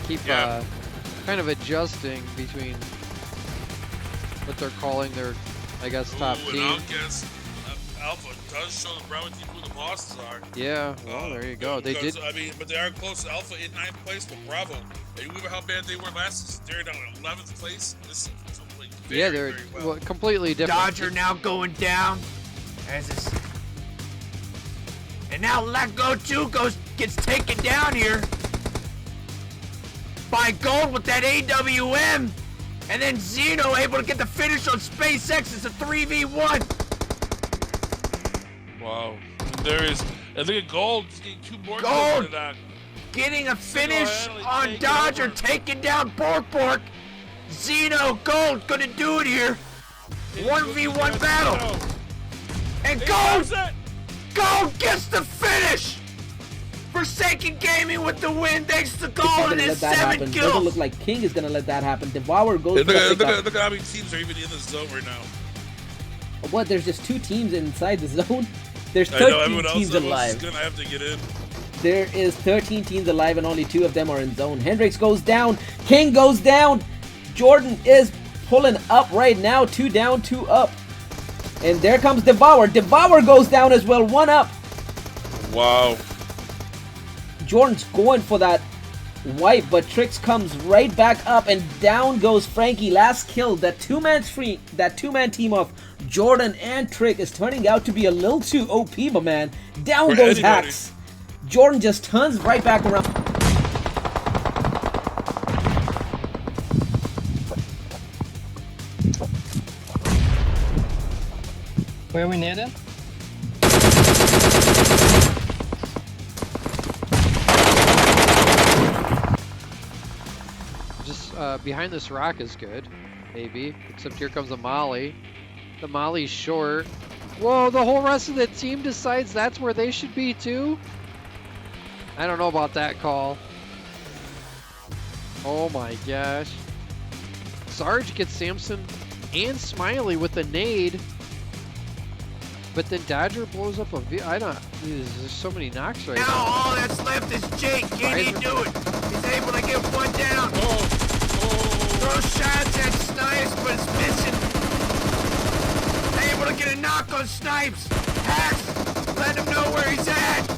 Keep kind of adjusting between what they're calling their, I guess, top team. OUTcast Alpha does show the Bravo team who the bosses are. Yeah, well, there you go. They did. I mean, but they are close to Alpha in 9th place, but Bravo. And you remember how bad they were last season? They're down in 11th place. This is very, they're very well. Completely different. Dodger now going down. As it's... And now Let Go 2 gets taken down here by Gold with that AWM. And then Zeno able to get the finish on SpaceX. It's a 3v1. Wow. There is, I think Gold is getting 2 more Gold than that. Getting a finish on Dodger, taking down Bork. Zeno, Gold gonna do it here. 1v1 battle. And Gold gets the finish! Forsaken Gaming with the win thanks to Gold and his 7 kills. Doesn't look like King is gonna let that happen. Devour goes Look at how many teams are even in the zone right now. What? There's just 2 teams inside the zone? There's 13 teams alive. Is gonna have to get in. There is 13 teams alive and only 2 of them are in zone. Hendricks goes down. King goes down. Jordan is pulling up right now. 2 down, 2 up. And there comes Devour. Devour goes down as well, 1 up. Wow. Jordan's going for that wipe, but Trix comes right back up, and down goes Frankie. Last kill. That two-man team of Jordan and Trick is turning out to be a little too OP, my man. Down goes Hacks. Jordan just turns right back around. Where are we near them? Just behind this rock is good, maybe. Except here comes a molly. The molly's short. Whoa, the whole rest of the team decides that's where they should be too? I don't know about that call. Oh my gosh. Sarge gets Samson and Smiley with a nade. But then Dodger blows up a there's so many knocks right now. Now all that's left is Jake. Can he do it? He's able to get one down. Throw shots at Snipes, but it's missing. Able to get a knock on Snipes. Hacks, let him know where he's at.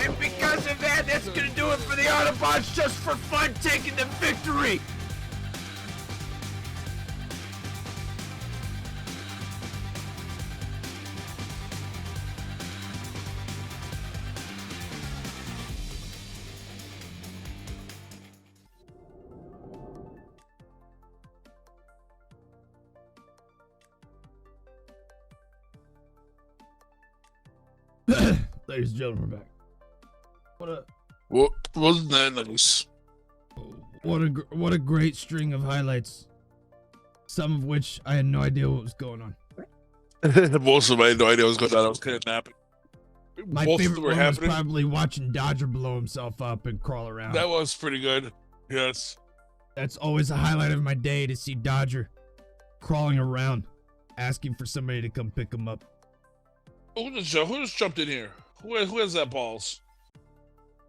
And because of that, that's gonna do it for the Autobots just for fun, taking the victory. Ladies and gentlemen, we're back. Wasn't that nice? What a great string of highlights. Some of which I had no idea what was going on. Most of them I had no idea what was going on. I was kind of napping. My favorite one was probably watching Dodger blow himself up and crawl around. That was pretty good. Yes. That's always a highlight of my day, to see Dodger crawling around, asking for somebody to come pick him up. Who just jumped in here? Who has that balls?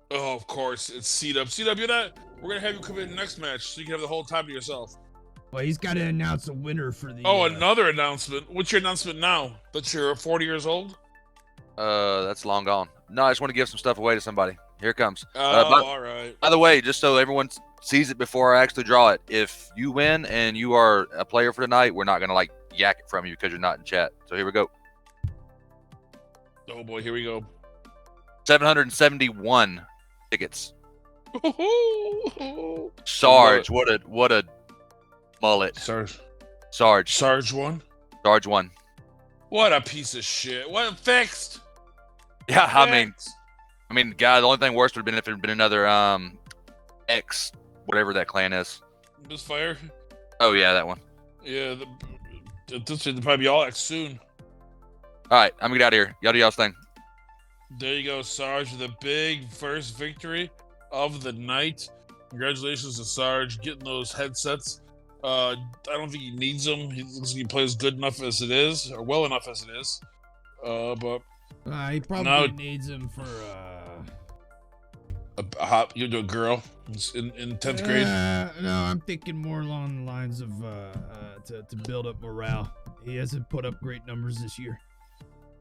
Oh, of course, it's C-Dub. C-Dub, you're not. We're gonna have you come in next match so you can have the whole time to yourself. Well, he's got to announce a winner for the. Oh, another announcement. What's your announcement now? That you're 40 years old? That's long gone. No, I just want to give some stuff away to somebody. Here it comes. All right. By the way, just so everyone sees it before I actually draw it, if you win and you are a player for tonight, we're not gonna like yak it from you because you're not in chat. So here we go. Oh boy, here we go. 771 tickets. Sarge, what a mullet. Sarge won. Sarge won. What a piece of shit. What fixed? Yeah, I mean, God, the only thing worse would have been if it had been another X, whatever that clan is. Misfire. Oh yeah, that one. Yeah, this should probably be all X soon. All right, I'm gonna get out of here. Y'all do y'all's thing. There you go, Sarge, the big first victory of the night. Congratulations to Sarge getting those headsets. I don't think he needs them. He looks like he plays good enough as it is, or well enough as it is. But he probably needs them for a hop. You're a girl in 10th grade. No, I'm thinking more along the lines of to build up morale. He hasn't put up great numbers this year.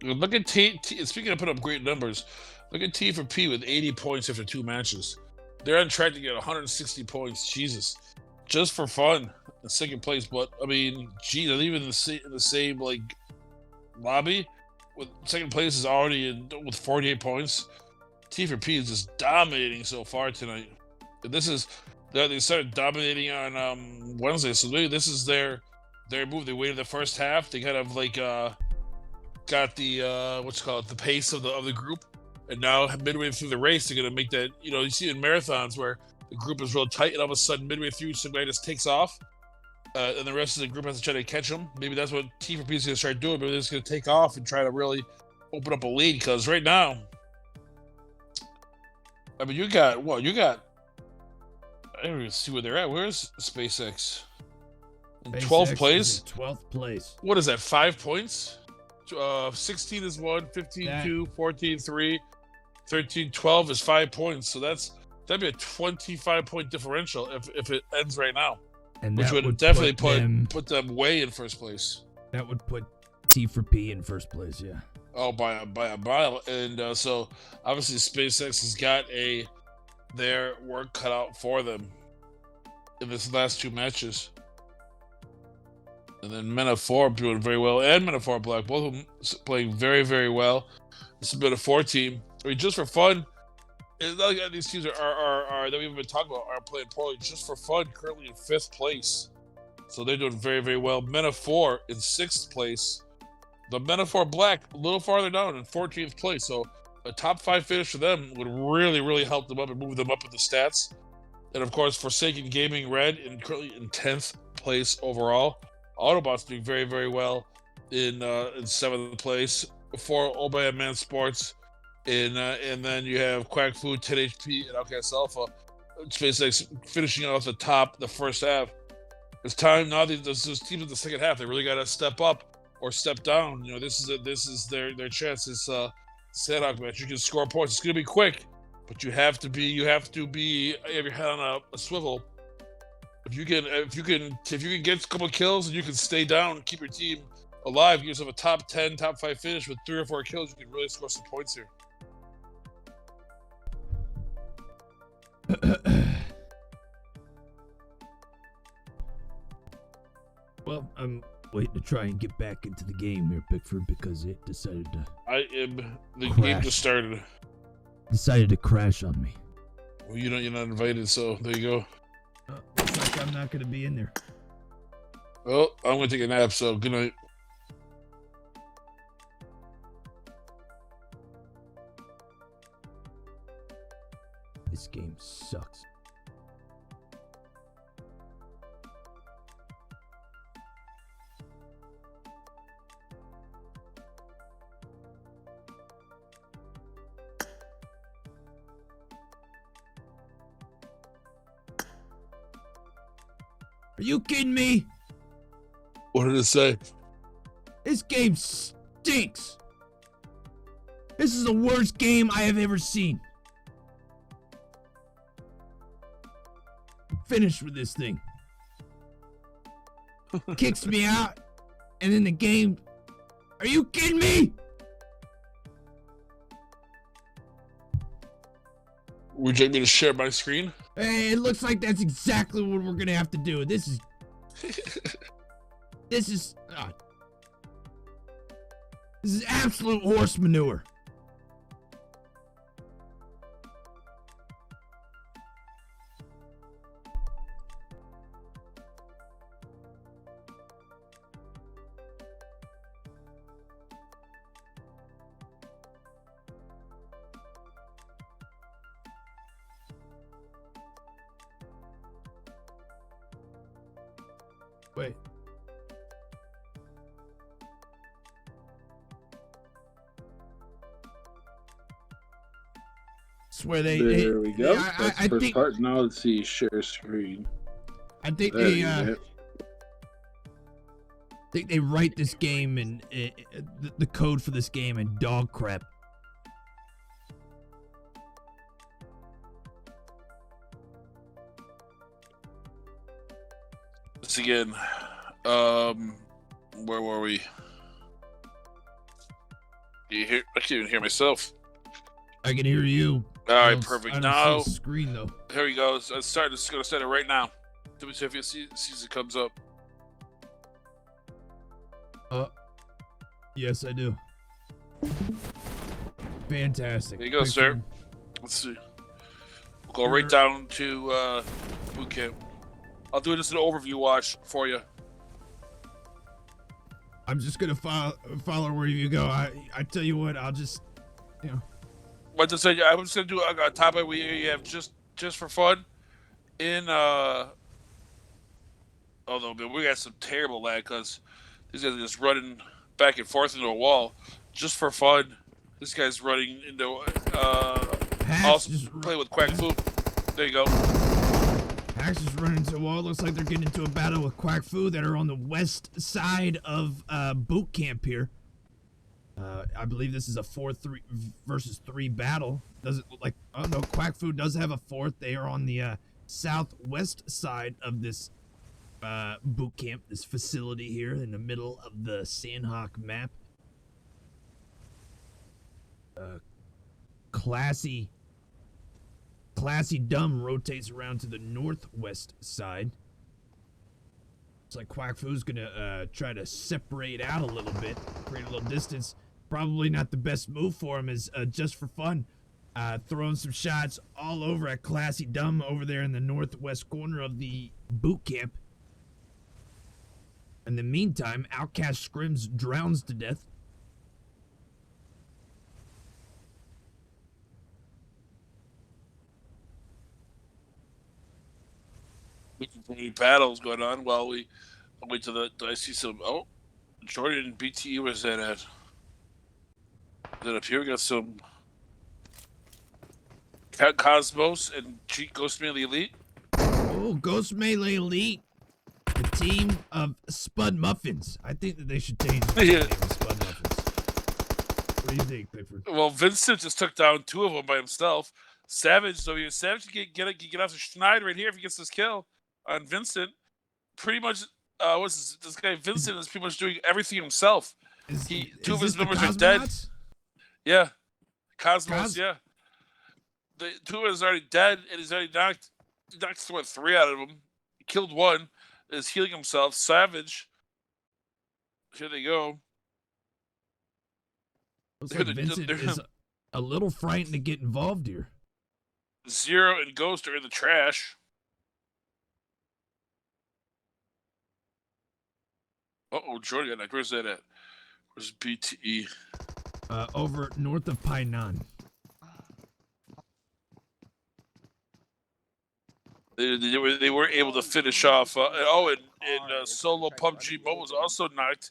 Look at T. Speaking of put up great numbers, look at T for P with 80 points after 2 matches. They're on track to get 160 points. Jesus, just for fun, in second place. But I mean, geez, even in the same like lobby, with second place is already with 48 points. T for P is just dominating so far tonight. And this is they started dominating on Wednesday, so maybe this is their move. They waited the first half. They kind of like got the the pace of the group, and now midway through the race they're gonna make that, you see in marathons where the group is real tight and all of a sudden midway through somebody just takes off, and the rest of the group has to try to catch them. Maybe that's what T for P is gonna start doing. Maybe they're just gonna take off and try to really open up a lead, because right now, I mean, you got I don't even see where they're at. Where's SpaceX? In 12th place. 12th place. What is that? 5 points? 16 is 1, 15 2, 14 3, 13 12 is 5 points. So that'd be a 25-point differential if it ends right now, and which would definitely put them way in first place. That would put T for P in first place, yeah. Oh, by a mile. And so obviously SpaceX has got their work cut out for them in this last 2 matches. And then Men of 4 doing very well, and Men of 4 Black, both of them playing very, very well. This has been a 4 team. I mean, just for fun, it's not like these teams are that we've been talking about are playing poorly. Just for fun, currently in 5th place. So they're doing very, very well. Men of 4 in 6th place. The Men of 4 Black a little farther down in 14th place. So a top 5 finish for them would really, really help them up and move them up in the stats. And of course, Forsaken Gaming Red currently in 10th place overall. Autobots doing very, very well in 7th place. For Obey Man Sports, and then you have Quack Food, 10 HP, and OUTcast Alpha. SpaceX finishing off the top the first half. It's time now. Those teams in the second half, they really got to step up or step down. You know, this is their chance. This Sandhawk match, you can score points. It's gonna be quick, but you have to have your head on a swivel. If you can get a couple of kills and you can stay down and keep your team alive, give yourself a top 10, top 5 finish with 3 or 4 kills, you can really score some points here. Well, I'm waiting to try and get back into the game here, Pickford, because it decided to Game just started. Decided to crash on me. Well, you're not invited, so there you go. Looks like I'm not going to be in there. Well, I'm going to take a nap, so good night. This game sucks. Are you kidding me? What did it say? This game stinks. This is the worst game I have ever seen. I'm finished with this thing. Kicks me out, and then the game. Are you kidding me? Would you like me to share my screen? Hey, it looks like that's exactly what we're gonna have to do. This is absolute horse manure. Wait. Swear they. There we go. I That's the first think. part. Now let's see. Share screen. I think There you go. they write this game and the code for this game in dog crap. This again. Where were we? Do you hear? I can't even hear myself. I can hear you. All right, perfect. I Now, don't see the screen though. here we go. It's gonna start it right now. Let me see if you sees it comes up. Yes, I do. Fantastic. There you go, sir. Let's see. We'll go right down to boot camp. I'll do just an overview watch for you. I'm just gonna follow where you go. I tell you what, I'll just, you know. But to say, I was gonna do a topic we have just for fun. Although we got some terrible lag because these guys are just running back and forth into a wall just for fun. This guy's running into also play with Quack Food. There you go. Hacks is running into a wall. Looks like they're getting into a battle with Quack Food that are on the west side of boot camp here. I believe this is a 4-3 versus 3 battle. Does it look like? Oh no, Quack Food does have a 4th. They are on the southwest side of this boot camp, this facility here in the middle of the Sandhawk map. Classy Dumb rotates around to the northwest side. Looks like Quack Fu's gonna try to separate out a little bit, create a little distance. Probably not the best move for him, is just for fun. Throwing some shots all over at Classy Dumb over there in the northwest corner of the boot camp. In the meantime, OUTcast Scrims drowns to death. We continue battles going on while we wait till I see some. Oh, Jordan BTE, where's that at? Is that up here? We got some Cosmos and Cheat Ghost Melee Elite. Oh, Ghost Melee Elite. The team of Spud Muffins. I think that they should change the name of Spud Muffins. What do you think, Pickford? Well, Vincent just took down 2 of them by himself. Savage, so Savage can get off the schneid right here if he gets this kill on Vincent. Pretty much, this guy Vincent is pretty much doing everything himself. 2 of his members are dead. Yeah, Cosmos. Yeah, the 2 of us are already dead, and he's already knocked 3 out of them. He killed 1. Is healing himself. Savage. Here they go. Looks like Vincent is a little frightened to get involved here. Zero and Ghost are in the trash. Uh-oh, Jordan, where's that at? Where's BTE? Over north of Painan. They were able to finish off. And solo PUBG Mo was also knocked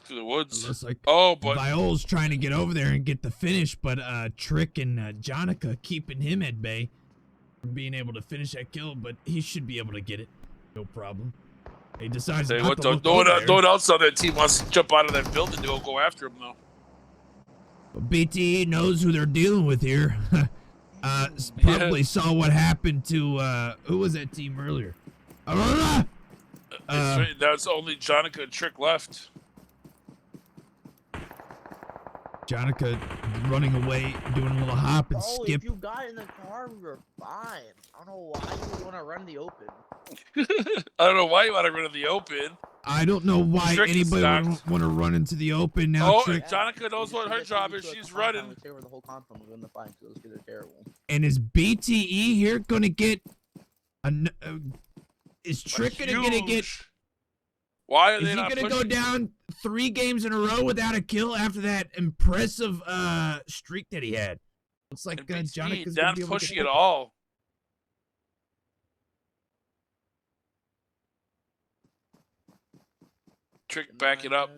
through the woods. Looks like but Viol's trying to get over there and get the finish, but Trick and Jonica keeping him at bay from being able to finish that kill, but he should be able to get it. No problem. He decides no one else on that team wants to jump out of that building to go after him, though. But BTE knows who they're dealing with here. Probably saw what happened to who was that team earlier? Now it's only Jonica and Trick left. Jonica running away, doing a little hop and skip. If you got in the car, we were fine. I don't know why you would want to run the open. I don't know why you want to run in the open. I don't know why anybody would want to run into the open now. Trick. Jonica knows what her job is. She's running. The whole compound was in the fight because those kids are terrible. And is BTE here gonna get? Is Trick gonna get? Why are they not? Is he gonna go down 3 games in a row without a kill after that impressive streak that he had? Looks like Jonica's not pushing it all. Trick, back it up.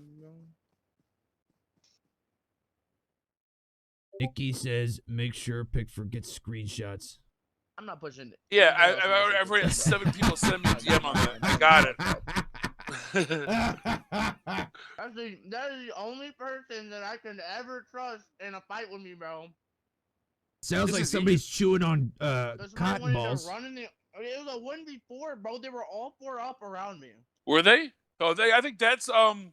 Nikki says, make sure Pickford gets screenshots. I'm not pushing it. Yeah, I've already had 7 people send me a DM on that. I got it. That is the only person that I can ever trust in a fight with me, bro. Sounds like somebody's chewing on cotton balls. It was a 1v4, bro. They were all 4 up around me. Were they? Oh, I think that's the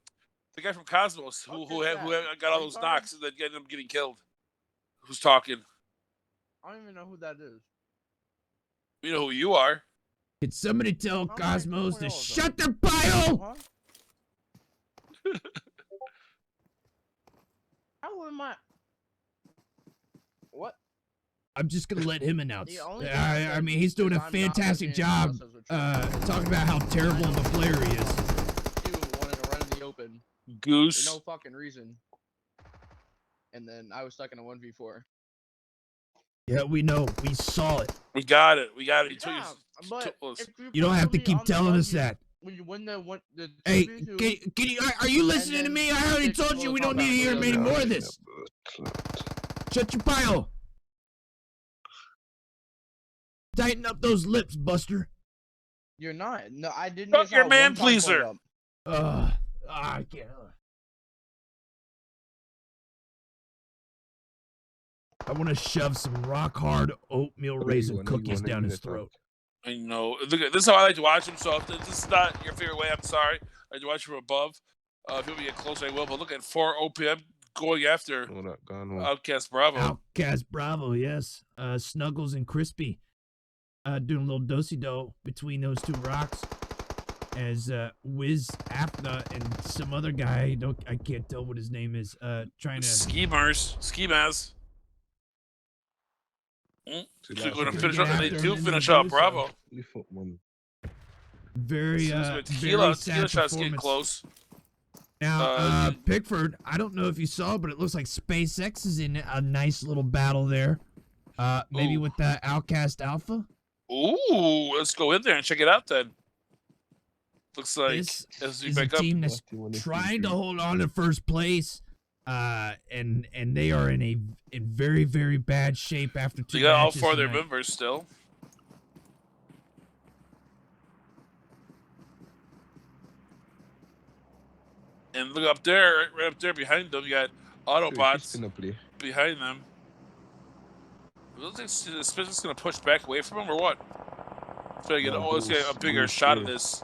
guy from Cosmos who got all those knocks and then ended up getting killed. Who's talking? I don't even know who that is. You know who you are. Did somebody tell Cosmos to shut their bio? Huh? How am I? What? I'm just gonna let him announce. I mean, he's doing a fantastic job talking about how terrible of a player he is. You wanted to run in the open. Goose. For no fucking reason. And then I was stuck in a 1v4. Yeah, we know. We saw it. We got it. Yeah, you don't have to keep telling us that. When you win the hey, are you listening to me? I already told you we don't need to hear any more of this. Shut your pile. Tighten up those lips, Buster. You're not. No, I didn't. Fuck your man pleaser. I can't. I want to shove some rock hard oatmeal raisin cookies down his throat. I know. Look, this is how I like to watch them. So if this is not your favorite way, I'm sorry. I like to watch from above. If you want me to get closer, I will. But look at 4 OPM going after OUTcast Bravo. OUTcast Bravo, yes. Snuggles and Crispy doing a little do-si-do between those two rocks. As Wiz Afna and some other guy, I can't tell what his name is, trying to... Schemers. So going to finish up, and they do finish up. Bravo. Very Tequila sad shots getting performance. close. Now, Pickford, I don't know if you saw, but it looks like SpaceX is in a nice little battle there. Maybe with the OUTcast Alpha. Ooh, let's go in there and check it out then. Looks like This as we is a back up. team that's trying to hold on to first place, and they are in very, very bad shape after 2 They got all matches 4 of their tonight. members still. And look up there, right up there behind them, you got Autobots behind them. It looks like the Spitz is going to push back away from him, or what? So get let's get a bigger shot of this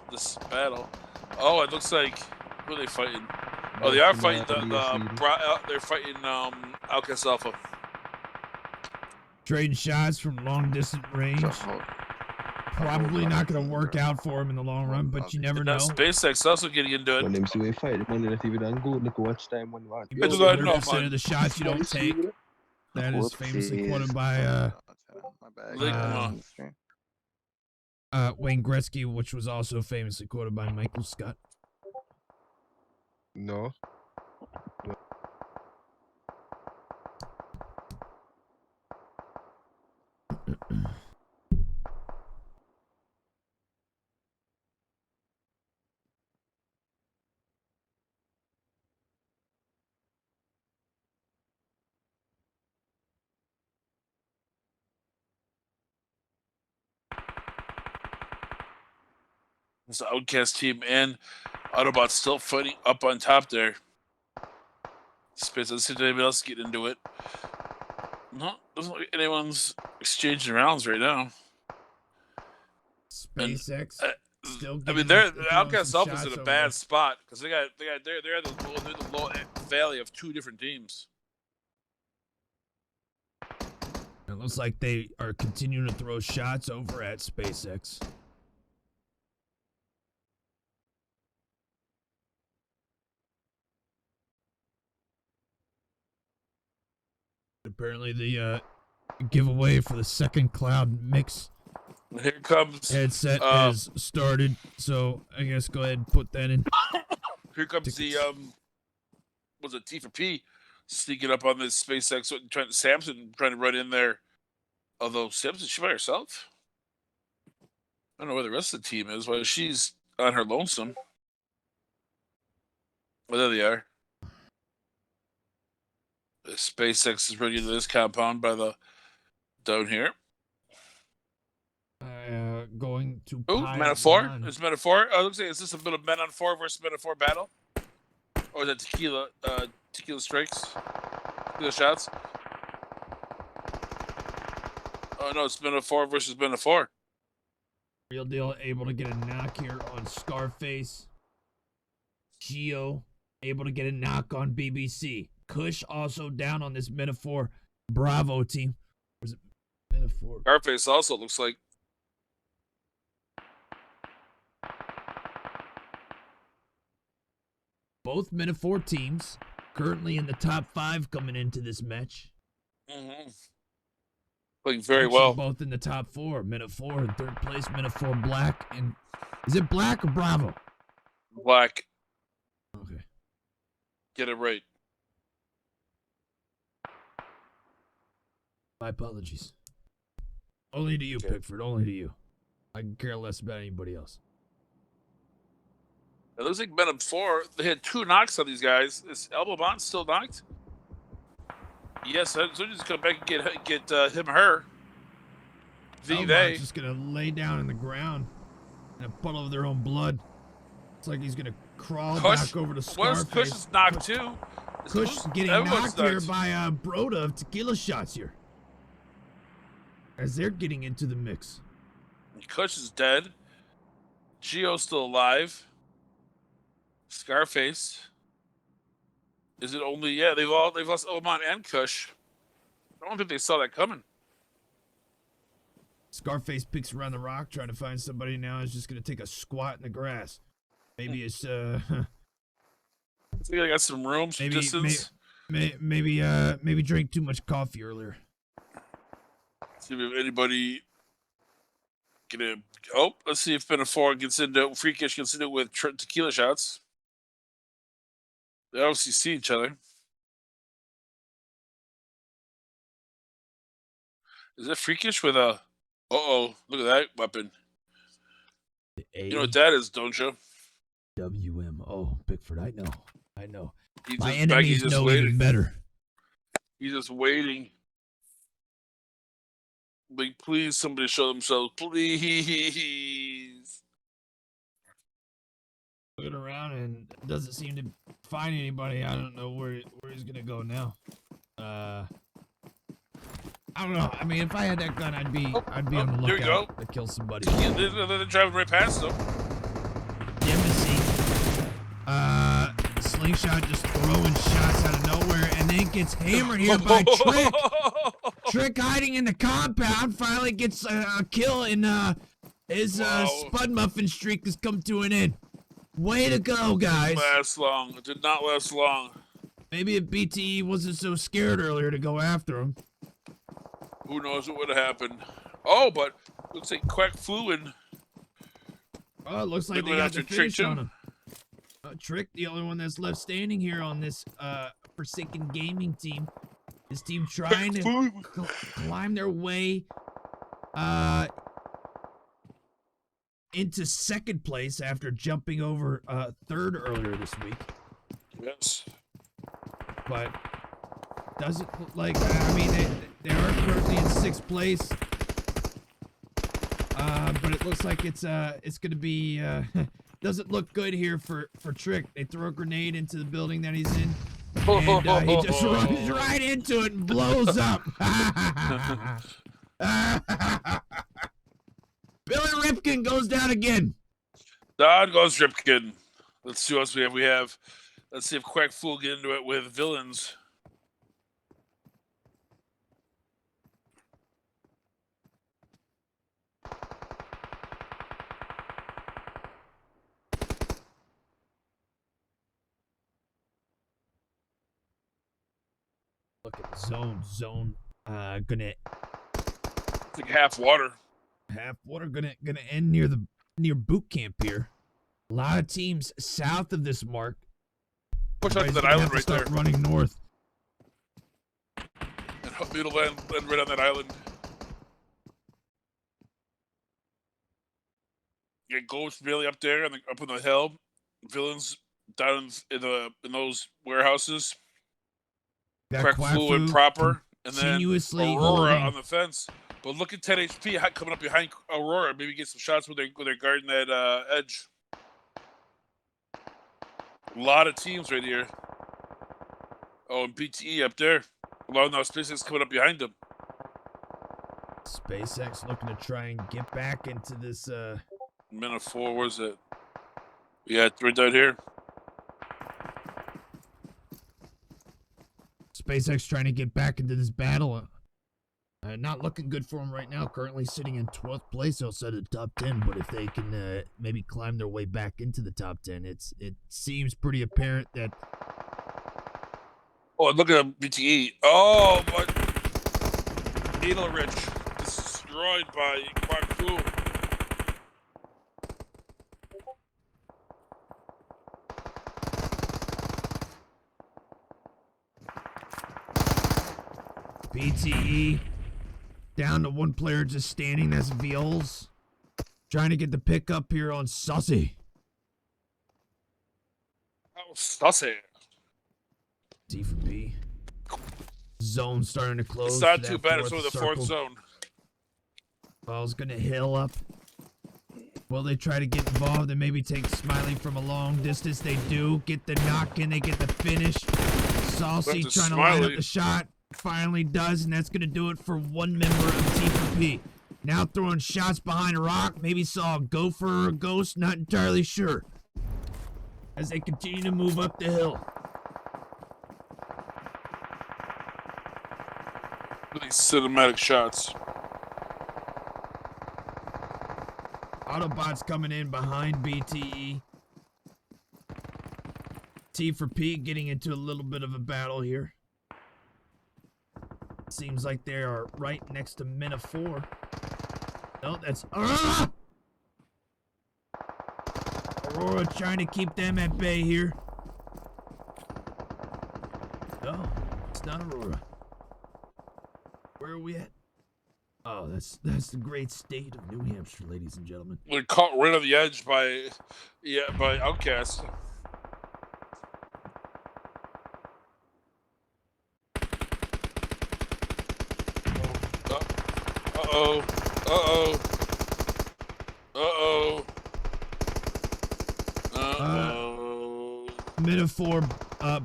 battle. Oh, it looks like who are they fighting? Oh, they are fighting they're fighting OUTcast Alpha. Trading shots from long distance range. Probably not going to work out for him in the long run, but you never know. SpaceX also getting into it. Maybe I 100% of the shots you don't take. That is famously quoted by Wayne Gretzky, which was also famously quoted by Michael Scott. No. This OUTcast team and Autobots still fighting up on top there. Space, let's see if anybody else get into it. No, doesn't look like anyone's exchanging rounds right now. SpaceX. Still I mean, the OUTcast Alpha's in a bad spot because they're the low valley of 2 different teams. It looks like they are continuing to throw shots over at SpaceX. Apparently the giveaway for the second cloud mix Here comes headset has started, so I guess go ahead and put that in. Here comes the was it T for P sneaking up on this SpaceX Samson trying to run in there. Although Samson, she by herself. I don't know where the rest of the team is. Well, she's on her lonesome. Well, there they are. The SpaceX is running into this compound by the down here. Going to Metaphor. It's Metaphor. Oh, looks like is this a bit of Men on 4 versus Metaphor battle, or is that Tequila? Tequila strikes. Tequila shots. Oh no, it's Metaphor versus Metaphor. Real deal, able to get a knock here on Scarface. Geo able to get a knock on BBC. Kush also down on this Metaphor Bravo team. Or is it Metaphor? Scarface also looks like. Both Metaphor teams currently in the top 5 coming into this match. Mm-hmm. Playing very Actually, well. Both in the top 4. Metaphor in 3rd place. Metaphor Black. And is it Black or Bravo? Black. Okay. Get it right. My apologies. Only to you, Pickford. Only to you. I can care less about anybody else. It looks like Metaphor. They had 2 knocks on these guys. Is Elbow Bond still knocked? Yes, so just come back and get him or her. Elbow's just gonna lay down in the ground in a puddle of their own blood. It's like he's gonna crawl back over to Scarface. Kush is knocked too. Kush getting knocked here by Broda of Tequila Shots here. As they're getting into the mix. Kush is dead. Gio's still alive. Scarface. Is it only? Yeah, they've lost Oman and Kush. I don't think they saw that coming. Scarface picks around the rock trying to find somebody now. Is just gonna take a squat in the grass. Maybe it's I think I got some room, some distance. Maybe drank too much coffee earlier. See if anybody let's see if Benafor gets into Freakish gets into it with tequila shots. They obviously see each other. Is it Freakish with a? Look at that weapon. You know what that is, don't you? WM. Oh, Pickford, I know. My He's enemies know waiting. even better. He's just waiting. Like, please, somebody show themselves, please. Looking around and doesn't seem to find anybody. I don't know where he's gonna go now. I don't know. I mean, if I had that gun, I'd be on the lookout to kill somebody. They're driving right past them. Embassy. Slingshot just throwing shots out of nowhere, and then gets hammered here by Trick. Trick hiding in the compound finally gets a kill, and his Spud Muffin streak has come to an end. Way to go, guys. Didn't last long. It did not last long. Maybe if BTE wasn't so scared earlier to go after him. Who knows what would have happened? Oh, but looks like Quack flew in. Oh, it looks like they got the finish on him. Trick, the only one that's left standing here on this Forsaken Gaming team. This team trying to climb their way into second place after jumping over third earlier this week. Yes. But doesn't look like, I mean, they are currently in sixth place. But it looks like it's gonna be doesn't look good here for Trick. They throw a grenade into the building that he's in, and he just runs right into it and blows up. Billy Ripken goes down again. Down goes Ripken. Let's see what else we have. Let's see if Quack Fool get into it with villains. Look at zone. Gonna. It's like half water. Half water gonna end near boot camp here. A lot of teams south of this mark. Push up to that island right there. Running north. And it'll land right on that island. Yeah, Ghost really up there and up on the hill. Villains down in those warehouses. Crack Flu and Proper, and then Aurora on the fence. But look at 10 HP coming up behind Aurora. Maybe get some shots when they're guarding that edge. A lot of teams right here. Oh, and BTE up there. Well, now SpaceX coming up behind them. SpaceX looking to try and get back into this. Minute 4, where's it? Yeah, it's right down here. SpaceX trying to get back into this battle. Not looking good for them right now. Currently sitting in 12th place outside of the top 10. But if they can maybe climb their way back into the top 10, it seems pretty apparent that. Oh, look at BTE. Oh, but Needle Rich destroyed by Quack Fu. BTE down to one player just standing. That's Viols trying to get the pick up here on Saucy. Oh, Saucy. D for B. Zone starting to close. It's not too bad. It's only the fourth zone. Ball's gonna hill up. Will they try to get involved and maybe take Smiley from a long distance? They do. Get the knock in. They get the finish. Saucy trying to line up the shot. Finally does, and that's going to do it for one member of T4P. Now throwing shots behind a rock. Maybe saw a gopher or a ghost. Not entirely sure. As they continue to move up the hill. These cinematic shots. Autobots coming in behind BTE. T for Pete getting into a little bit of a battle here. Seems like they are right next to Mina 4. No, that's... Aurora trying to keep them at bay here. No, it's not Aurora. Where are we at? Oh, that's the great state of New Hampshire, ladies and gentlemen. We're caught right on the edge by OUTcast. Uh-oh. Uh-oh. Uh-oh. Uh-oh. Mina 4,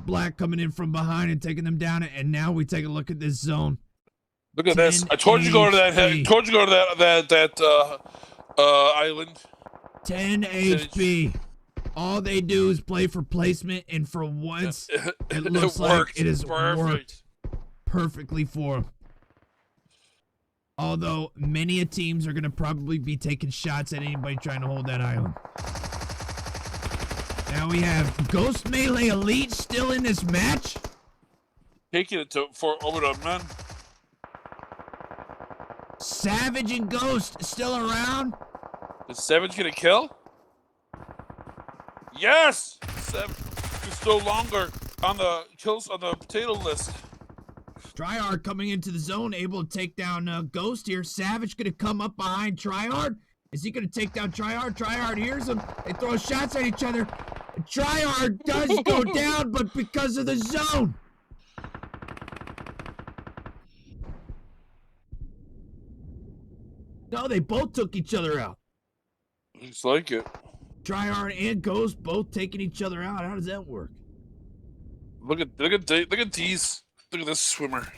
Black coming in from behind and taking them down, and now we take a look at this zone. Look at this. I told you to go to that. I told you to go to that island. 10 HP. All they do is play for placement, and for once, it looks like it has worked perfectly for them. Although many teams are going to probably be taking shots at anybody trying to hold that island. Now we have Ghost Melee Elite still in this match. Taking it for over to men. Savage and Ghost still around. Is Savage gonna kill? Yes! Savage is still longer on the kills on the potato list. Tryhard coming into the zone, able to take down Ghost here. Savage gonna come up behind Tryhard. Is he gonna take down Tryhard? Tryhard hears him. They throw shots at each other. Tryhard does go down, but because of the zone. No, they both took each other out. Looks like it. Tryhard and Ghost both taking each other out. How does that work? Look at these. Look at this swimmer.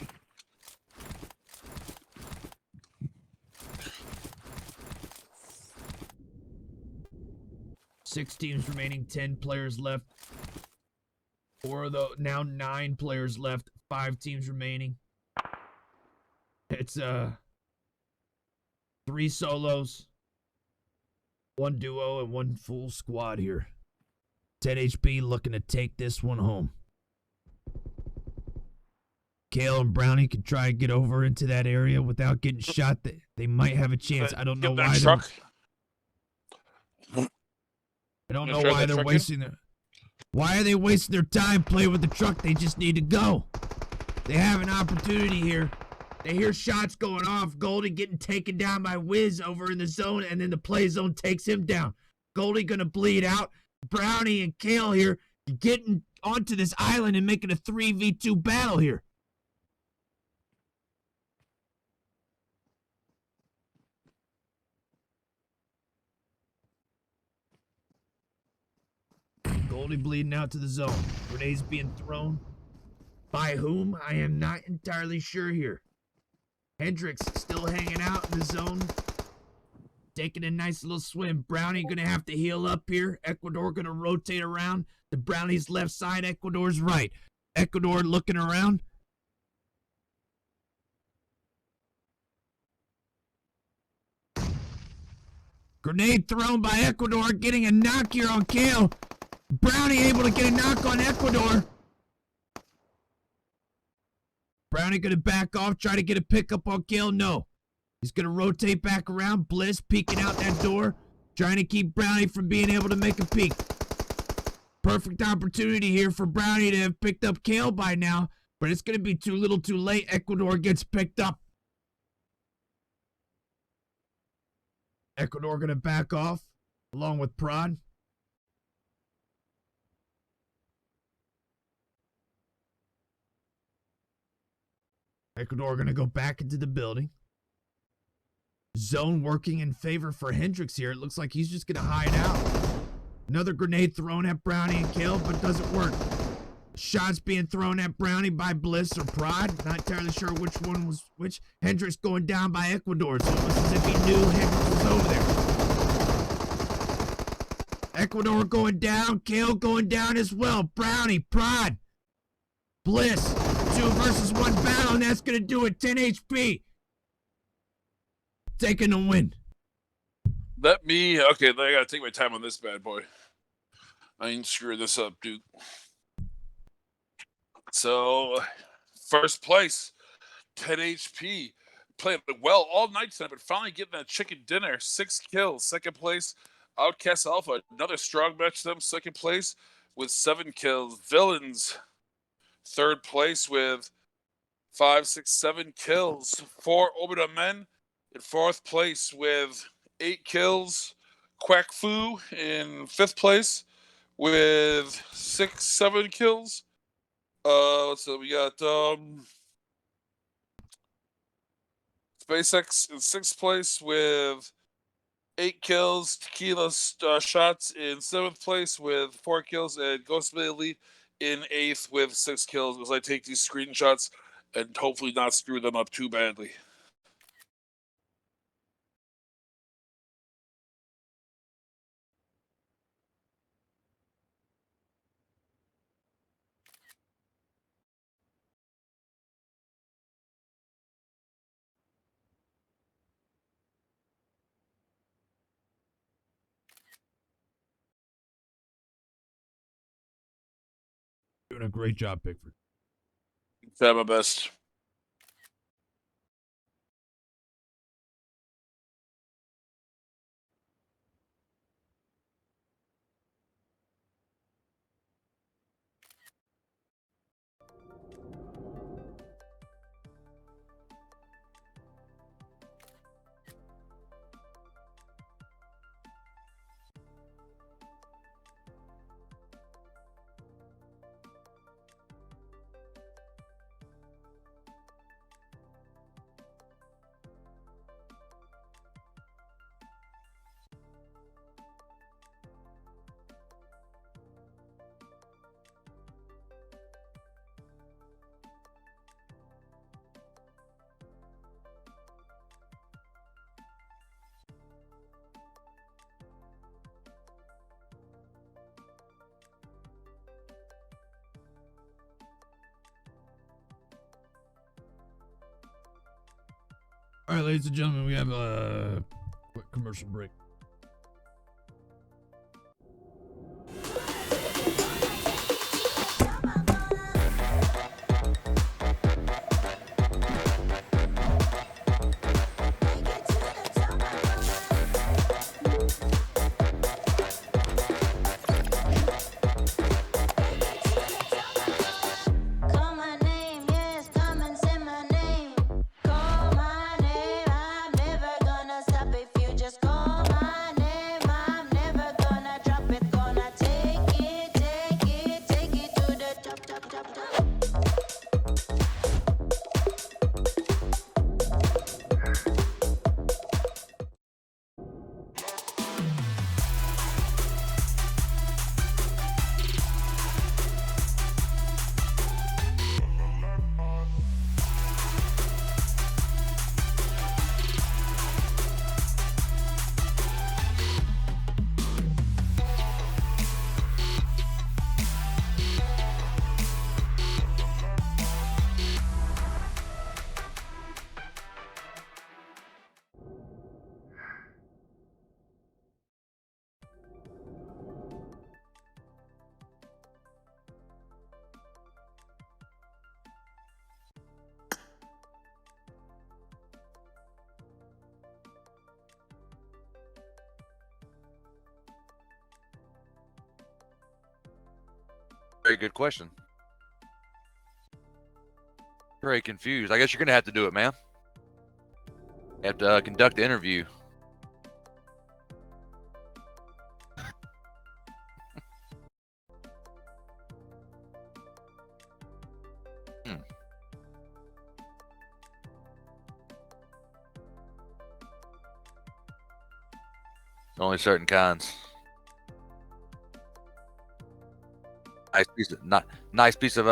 Six teams remaining, 10 players left. Now 9 players left, 5 teams remaining. It's 3 solos, 1 duo, and 1 full squad here. 10 HP looking to take this one home. Kale and Brownie can try and get over into that area without getting shot. They might have a chance. I don't know why they're wasting their... Why are they wasting their time playing with the truck? They just need to go. They have an opportunity here. They hear shots going off. Goldie getting taken down by Wiz over in the zone, and then the play zone takes him down. Goldie gonna bleed out. Brownie and Kale here getting onto this island and making a 3v2 battle here. Goldie bleeding out to the zone. Grenades being thrown. By whom? I am not entirely sure here. Hendricks still hanging out in the zone. Taking a nice little swim. Brownie gonna have to heal up here. Ecuador gonna rotate around. The Brownie's left side, Ecuador's right. Ecuador looking around. Grenade thrown by Ecuador, getting a knock here on Kale. Brownie able to get a knock on Ecuador. Brownie gonna back off, try to get a pickup on Kale. No. He's gonna rotate back around. Bliss peeking out that door, trying to keep Brownie from being able to make a peek. Perfect opportunity here for Brownie to have picked up Kale by now, but it's gonna be too little too late. Ecuador gets picked up. Ecuador gonna back off, along with Prod. Ecuador gonna go back into the building. Zone working in favor for Hendricks here. It looks like he's just gonna hide out. Another grenade thrown at Brownie and Kale, but doesn't work. Shots being thrown at Brownie by Bliss or Prod. Not entirely sure which one was which. Hendricks going down by Ecuador. It's almost as if he knew Hendricks was over there. Ecuador going down. Kale going down as well. Brownie, Prod, Bliss. 2 versus 1 battle, and that's going to do it. 10 HP. Taking the win. Okay, then I gotta take my time on this bad boy. I ain't screwing this up, Duke. So, first place, 10 HP. Playing well all night tonight, but finally getting that chicken dinner. 6 kills. Second place, OUTcast Alpha. Another strong match to them. Second place with 7 kills. Villains, third place with 5, 6, 7 kills. 4 Obida Men in fourth place with 8 kills. Quack Fu in fifth place with 6, 7 kills. So we got SpaceX in sixth place with 8 kills. Tequila Shots in seventh place with 4 kills, and Ghostman Elite in eighth with 6 kills. As I take these screenshots and hopefully not screw them up too badly. Doing a great job, Pickford. Try my best. All right, ladies and gentlemen, we have a quick commercial break. Very good question. Very confused. I guess you're gonna have to do it, man. You have to conduct the interview. Only certain kinds. Nice piece of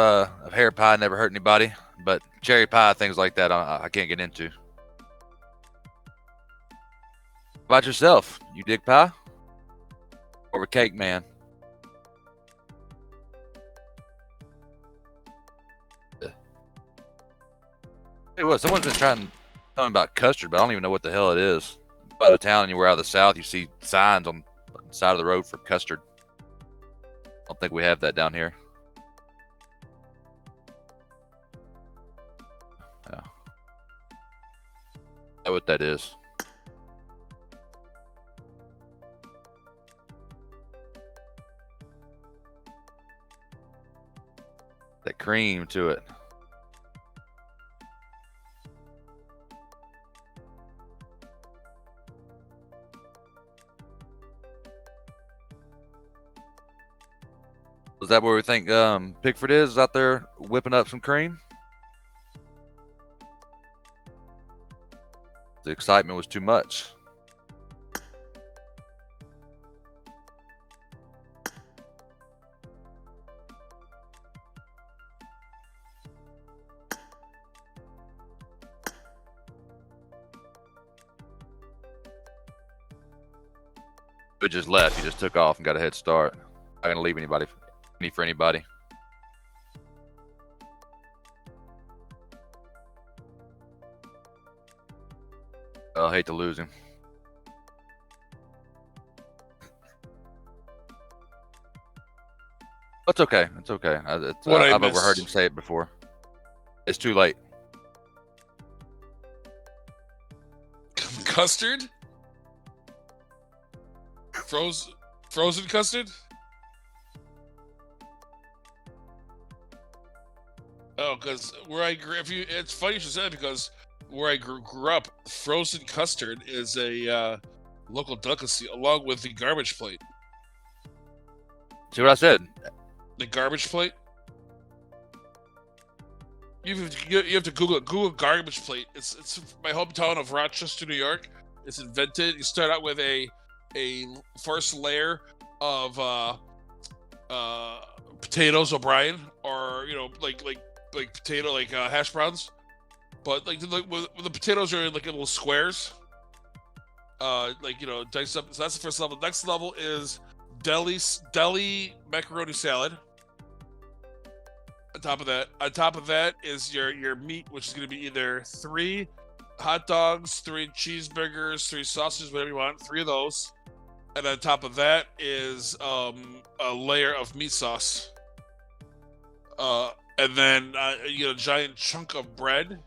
hair pie. Never hurt anybody. But cherry pie, things like that, I can't get into. How about yourself? You dig pie? Or a cake man? Hey, what? Someone's been trying to tell me about custard, but I don't even know what the hell it is. Out of town, and you were out of the South, you see signs on the side of the road for custard. I don't think we have that down here. Yeah. I know what that is. That cream to it. Is that where we think Pickford is out there whipping up some cream? The excitement was too much. It just left. He just took off and got a head start. Not gonna leave anybody for anybody. I'll hate to lose him. It's okay. It's okay. I've overheard him say it before. It's too late. Custard? Frozen custard? Oh, because where I grew, it's funny you should say that, because where I grew up, frozen custard is a local delicacy, along with the garbage plate. See what I said? The garbage plate. You have to Google garbage plate. It's my hometown of Rochester, New York. It's invented. You start out with a first layer of potatoes O'Brien, or like potato, hash browns, but with the potatoes are in like little squares, diced up. So that's the first level. The next level is deli macaroni salad. On top of that is your meat, which is going to be either 3 hot dogs, 3 cheeseburgers, 3 sausages, whatever you want, 3 of those. And on top of that is a layer of meat sauce. And then you get a giant chunk of bread,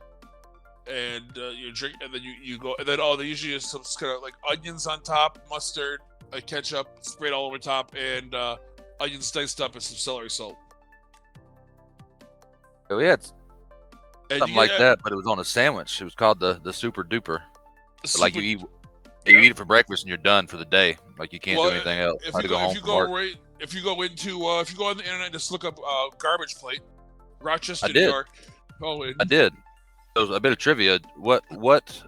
and you drink, and then you go, and then they usually just kind of like onions on top, mustard, ketchup sprayed all over top, and onions diced up, and some celery salt. Oh yeah, it's something like that, but it was on a sandwich. It was called the Super Duper. Like you eat it for breakfast and you're done for the day. Like you can't do anything else. If you go on the internet, just look up garbage plate, Rochester, New York. I did. So a bit of trivia. What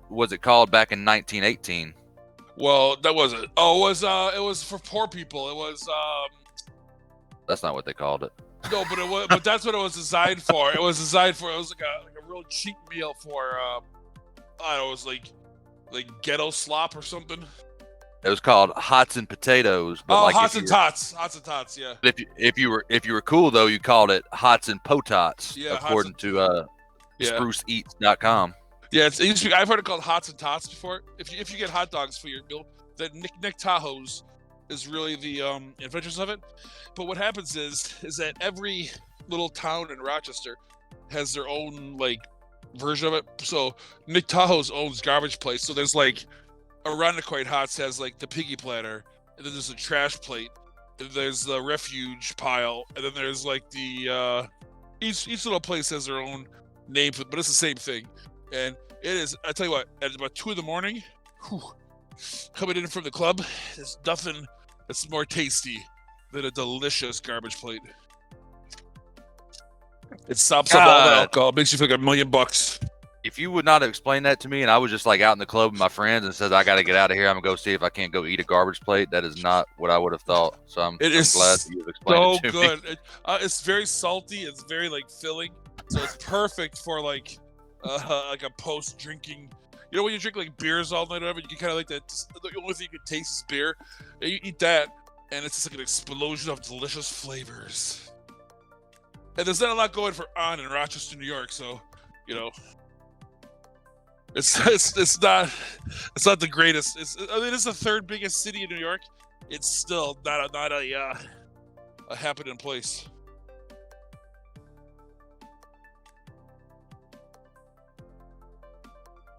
was it called back in 1918? Well, that wasn't. Oh, it was for poor people. It was. That's not what they called it. No, but it was. But that's what it was designed for. It was designed for. It was like a real cheap meal for. I don't know. It was like ghetto slop or something. It was called Hots and Potatoes. But Hots and Tots, yeah. But if you were cool though, you called it Hots and Potots, according to SpruceEats.com. Yeah, it used to be, I've heard it called Hots and Tots before. If you get hot dogs for your meal, that Nick Tahoe's is really the inventors of it. But what happens is that every little town in Rochester has their own version of it. So Nick Tahoe's owns garbage place. So there's Irondequoit Hots has the piggy platter, and then there's a trash plate, and there's the refuge pile, and then there's the each little place has their own name for it, but it's the same thing. And it is, I tell you what, at about 2 a.m, coming in from the club, there's nothing that's more tasty than a delicious garbage plate. It sops up all the alcohol, makes you feel like $1 million. If you would not have explained that to me, and I was just like out in the club with my friends and said I got to get out of here, I'm gonna go see if I can't go eat a garbage plate. That is not what I would have thought. So I'm glad that you've explained so it to good. me. It's very salty. It's very like filling. So it's perfect for like a post drinking. You know when you drink like beers all night, or whatever, you can kind of like that. The only thing you can taste is beer. And you eat that, and it's just like an explosion of delicious flavors. And there's not a lot going on in Rochester, New York, so you know. It's not the greatest. I mean, it's the third biggest city in New York. It's still not a happening place.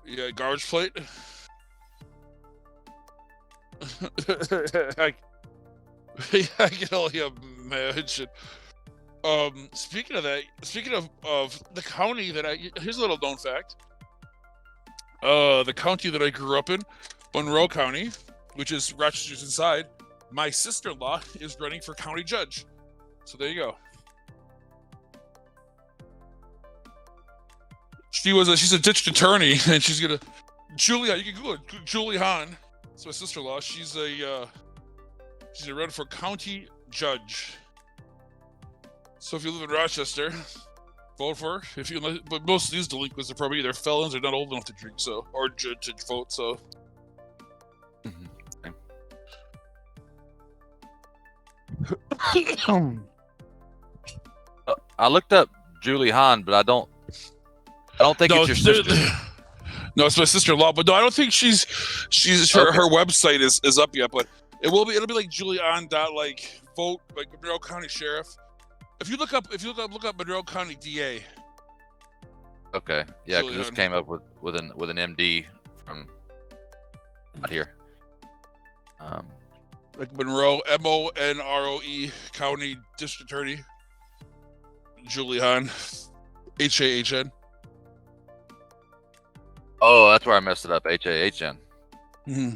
Yeah, garbage plate. I can only imagine. Speaking of that, speaking of the county that here's a little known fact. The county that I grew up in, Monroe County, which is Rochester's inside, my sister-in-law is running for county judge. So there you go. She's a district attorney, and she's gonna Julia. You can Google it, Julie Hahn. It's my sister-in-law. She's a run for county judge. So if you live in Rochester, vote for her. But most of these delinquents are probably either felons or not old enough to drink, or to vote. So. I looked up Julie Hahn, but I don't think it's your sister. No, it's my sister-in-law. But no, I don't think she's her website is up yet. But it'll be like Julianne vote like Monroe County Sheriff. If you look up Monroe County DA. Okay, yeah, because this came up with an MD from out here. Like Monroe, MONROE County District Attorney, Julie Hahn, HAHN. Oh, that's where I messed it up. HAHN. Mm-hmm.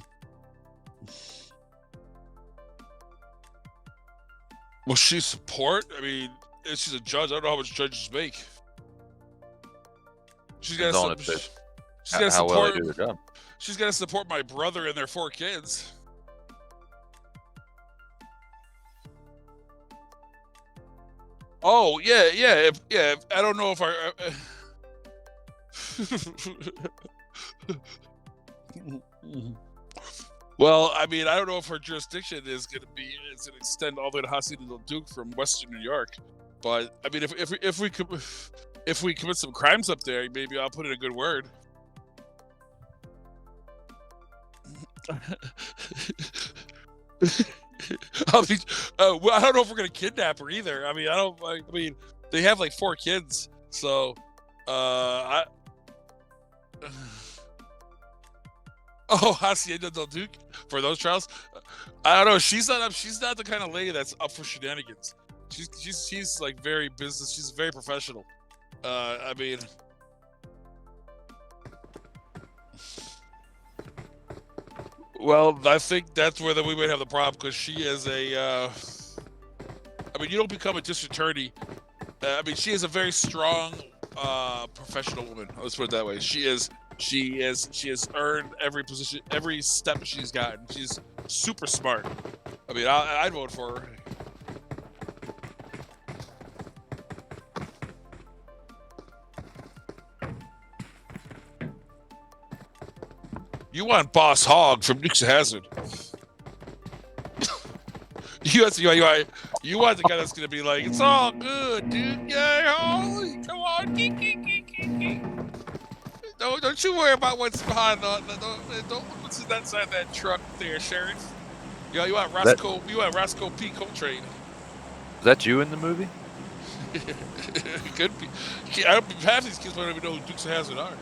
Will she support? I mean, she's a judge. I don't know how much judges make. She's got to how well they do their job. She's got to support my brother and their 4 kids. Oh yeah. I don't know if Well, I mean, I don't know if her jurisdiction is going to extend all the way to Hacienda del Duke from Western New York. But I mean, if we commit some crimes up there, maybe I'll put in a good word. I don't know if we're gonna kidnap her either. I mean, they have like 4 kids, so Hacienda del Duke for those trials. I don't know. She's not the kind of lady that's up for shenanigans. She's like very business. She's very professional. I mean, well, I think that's where we might have the problem because she is I mean, you don't become a district attorney. I mean, she is a very strong, professional woman. Let's put it that way. She has earned every position, every step she's gotten. She's super smart. I mean, I'd vote for her. You want Boss Hogg from Dukes of Hazzard. You want the guy that's gonna be like, it's all good, dude. Yeah, holy, come on, Don't you worry about what's behind don't what's in that side of that truck there, Sheriff. You want Roscoe P. Coltrane. Is that you in the movie? It could be. Half these kids don't even know who Dukes of Hazzard are.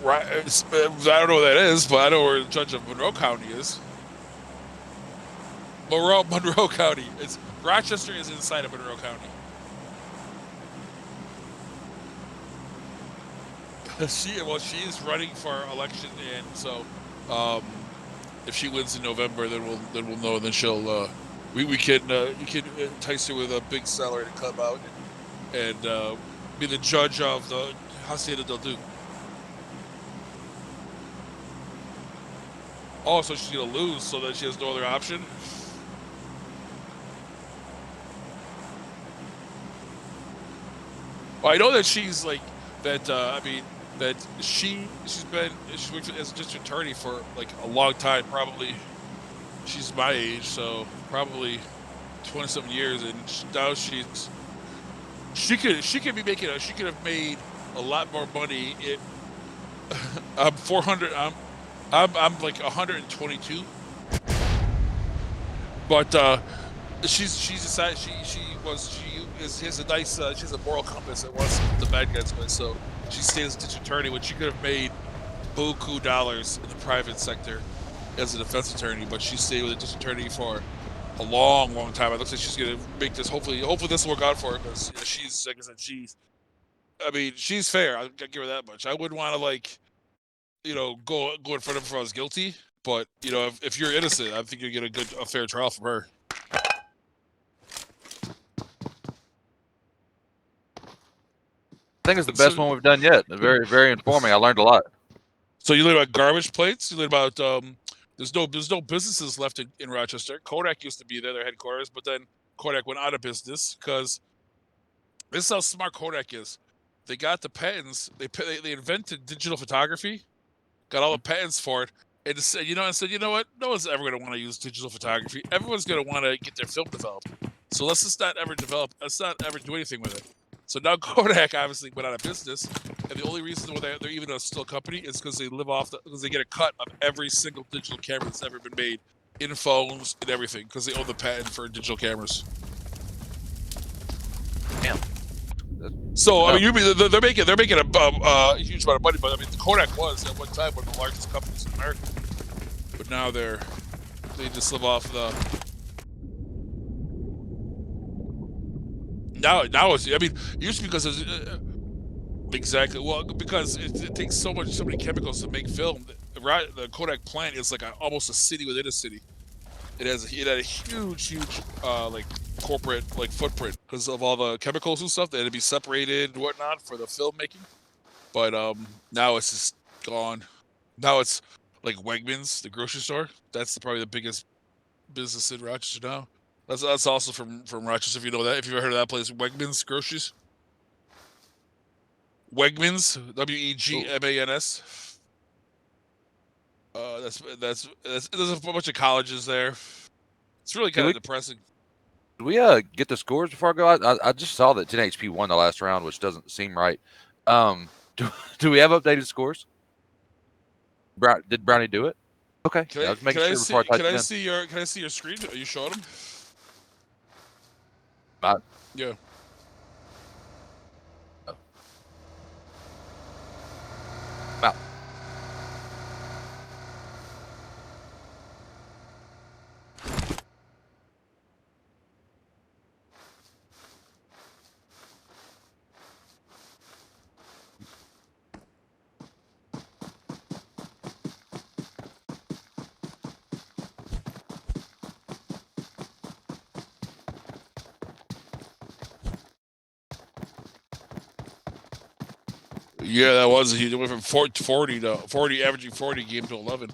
Right, I don't know what that is, but I know where the judge of Monroe County is. Monroe County. Rochester is inside of Monroe County. She is running for election, and so if she wins in November, then we'll know. And then we can entice her with a big salary to come out and be the judge of the Hacienda del Duke. Oh, so she's gonna lose, so that she has no other option. Well, I know that she's like that. I mean, that she's worked as a district attorney for like a long time. Probably she's my age, so probably 20-something years, and now she could be making she could have made a lot more money. I'm 400. I'm like 122, but she's decided she has a nice she has a moral compass that wants the bad guys way. So she stays as district attorney when she could have made buku dollars in the private sector as a defense attorney, but she stayed with a district attorney for a long, long time. It looks like she's gonna make this. Hopefully this will work out for her because she's, like I said, she's fair. I'll give her that much. I wouldn't want to go in front of her if I was guilty, but if you're innocent, I think you get a fair trial from her. I think it's the best one we've done yet. Very, very informing. I learned a lot. So you learned about garbage plates. You learned about there's no businesses left in Rochester. Kodak used to be there, their headquarters, but then Kodak went out of business because this is how smart Kodak is. They got the patents. They invented digital photography, got all the patents for it, and said, you know what? No one's ever going to want to use digital photography. Everyone's going to want to get their film developed. So let's just not ever develop. Let's not ever do anything with it. So now Kodak obviously went out of business, and the only reason why they're even a still company is because they because they get a cut of every single digital camera that's ever been made in phones and everything because they own the patent for digital cameras. Damn. So I mean, they're making a huge amount of money, but I mean, Kodak was at one time one of the largest companies in America, but now they just live off the. Now it's. I mean, it used to be because it was, exactly because it takes so many chemicals to make film. The Kodak plant is like almost a city within a city. It had a huge like corporate like footprint because of all the chemicals and stuff that had to be separated and whatnot for the filmmaking. But now it's just gone. Now it's like Wegmans, the grocery store. That's probably the biggest business in Rochester now. That's also from Rochester. If you know that, if you've ever heard of that place, Wegmans groceries. Wegmans, Wegmans. There's a bunch of colleges there. It's really kind of depressing. Did we get the scores before I go? I just saw that 10 HP won the last round, which doesn't seem right. Do we have updated scores? Did Brownie do it? Okay. I was making sure before I typed it in. Can I see your screen? Are you showing them? Yeah. Oh. Wow. Yeah, that was he went from 40 to 40, averaging 40 game to 11.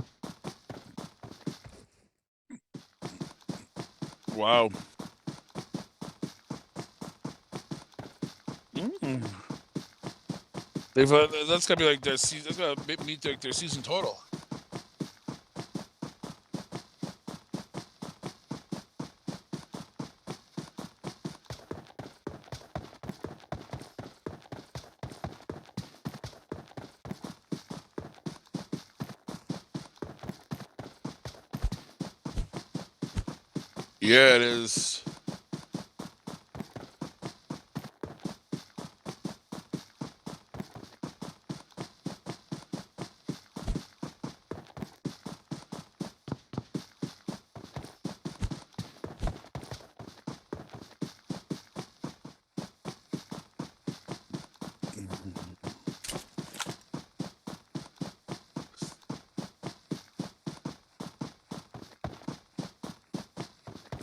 Wow. That's gotta be like their season. That's gotta meet their season total. Yeah, it is.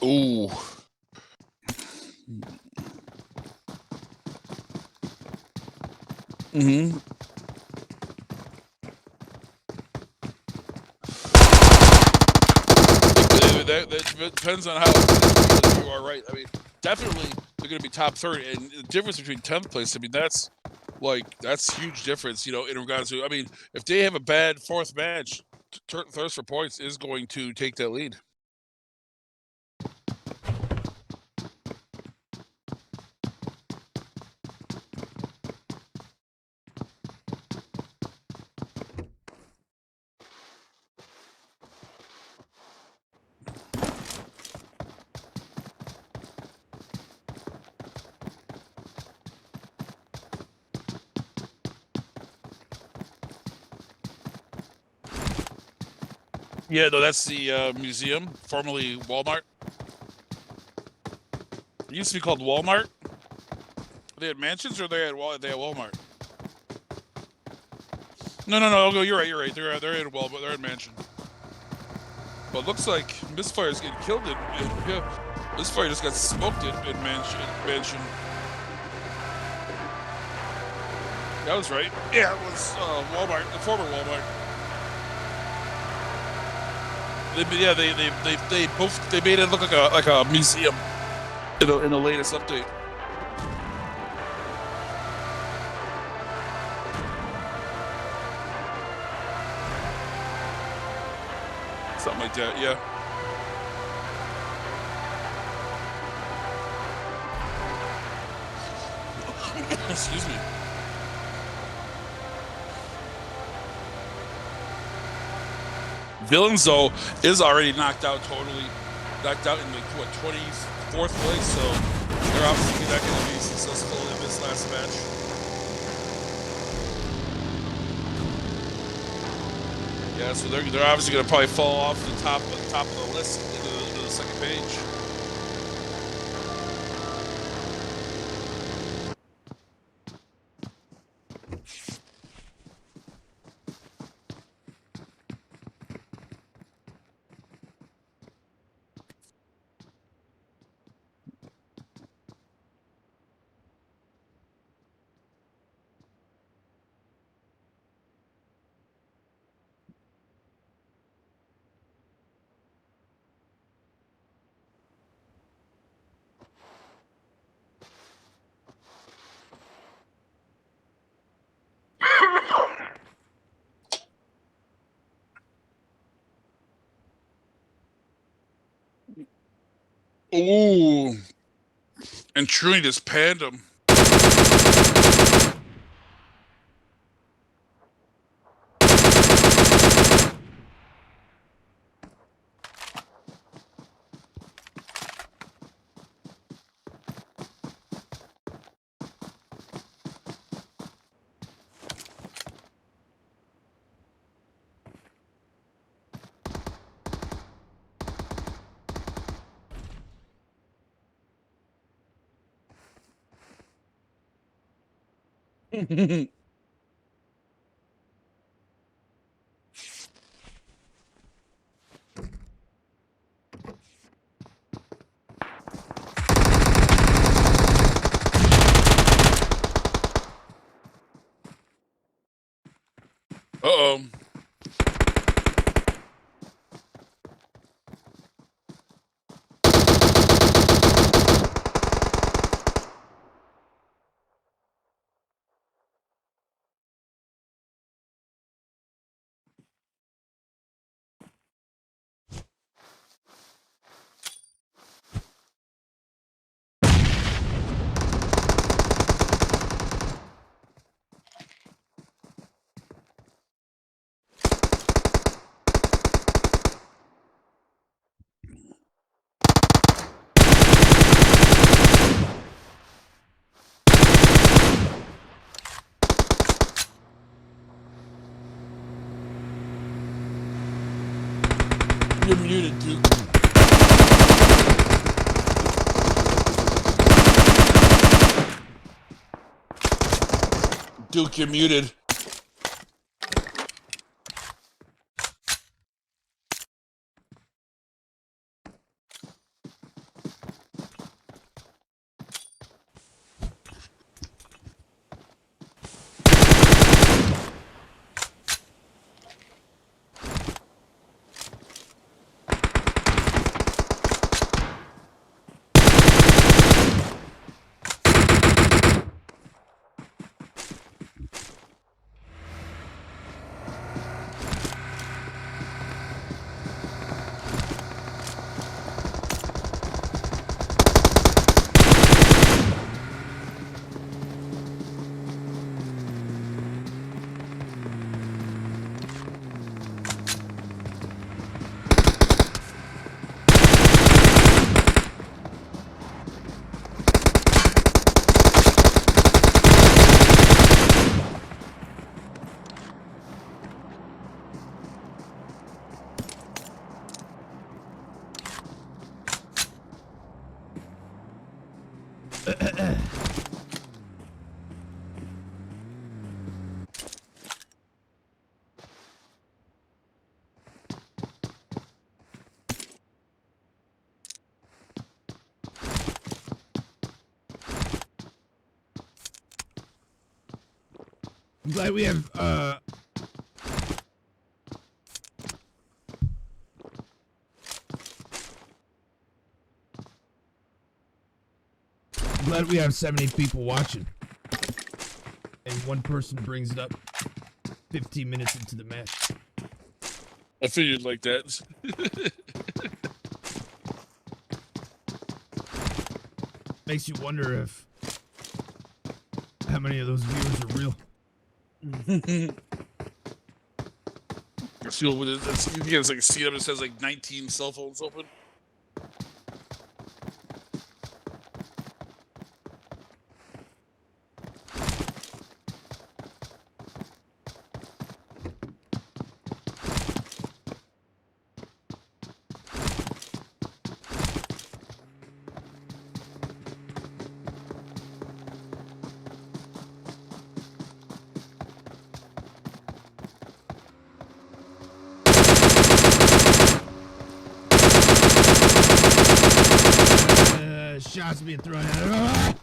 Ooh. Mm-hmm. That depends on how you are, right? I mean, definitely they're going to be top 30, and the difference between 10th place, I mean, that's huge difference, in regards to. I mean, if they have a bad fourth match, Thirst for Points is going to take that lead. Yeah, no, that's the museum, formerly Walmart. It used to be called Walmart. They had mansions, or they had Walmart. No. You're right. They're in Walmart. They're in mansion. But it looks like Misfire's getting killed Misfire just got smoked in mansion. That was right. Yeah, it was Walmart, the former Walmart. They made it look like a museum in the latest update. Something like that, yeah. Excuse me. Villains, though, is already knocked out totally. Knocked out in 24th place, so they're obviously not going to be successful in this last match. Yeah, so they're obviously going to probably fall off the top of the list into the second page. Ooh. And Truly just panned him. Uh-oh. You're muted, Duke. Duke, you're muted. I'm glad we have, I'm glad we have 70 people watching. And one person brings it up 15 minutes into the match. I figured like that. Makes you wonder if how many of those viewers are real. I feel with it. You can like see them. It says like 19 cell phones open. Shots being thrown at her.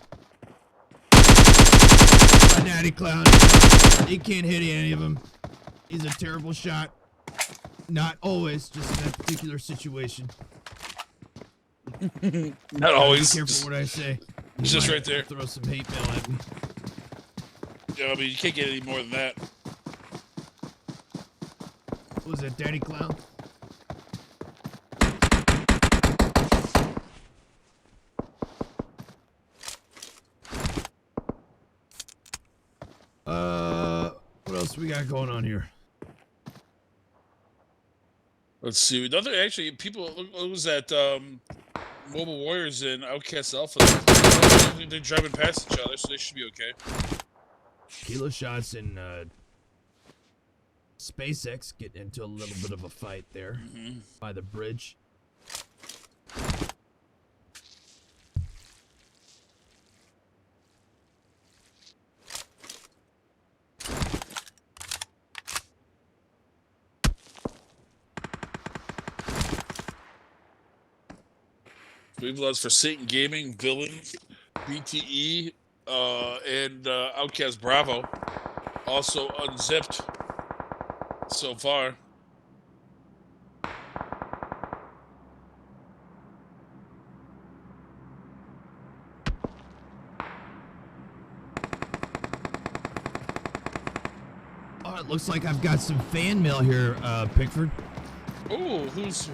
Natty clown. He can't hit any of them. He's a terrible shot. Not always, just in that particular situation. Not always. Be careful what I say. It's just right there. Throw some hate mail at me. Yeah, I mean, you can't get any more than that. What was that, Daddy Clown? What else we got going on here? Let's see. Another actually, people. What was that? Mobile Warriors and OUTcast Alpha. They're driving past each other, so they should be okay. Kilo Shots and SpaceX get into a little bit of a fight there by the bridge. We've lost for Satan Gaming, Villains, BTE, and OUTcast Bravo. Also unzipped so far. Oh, it looks like I've got some fan mail here, Pickford. Ooh, who's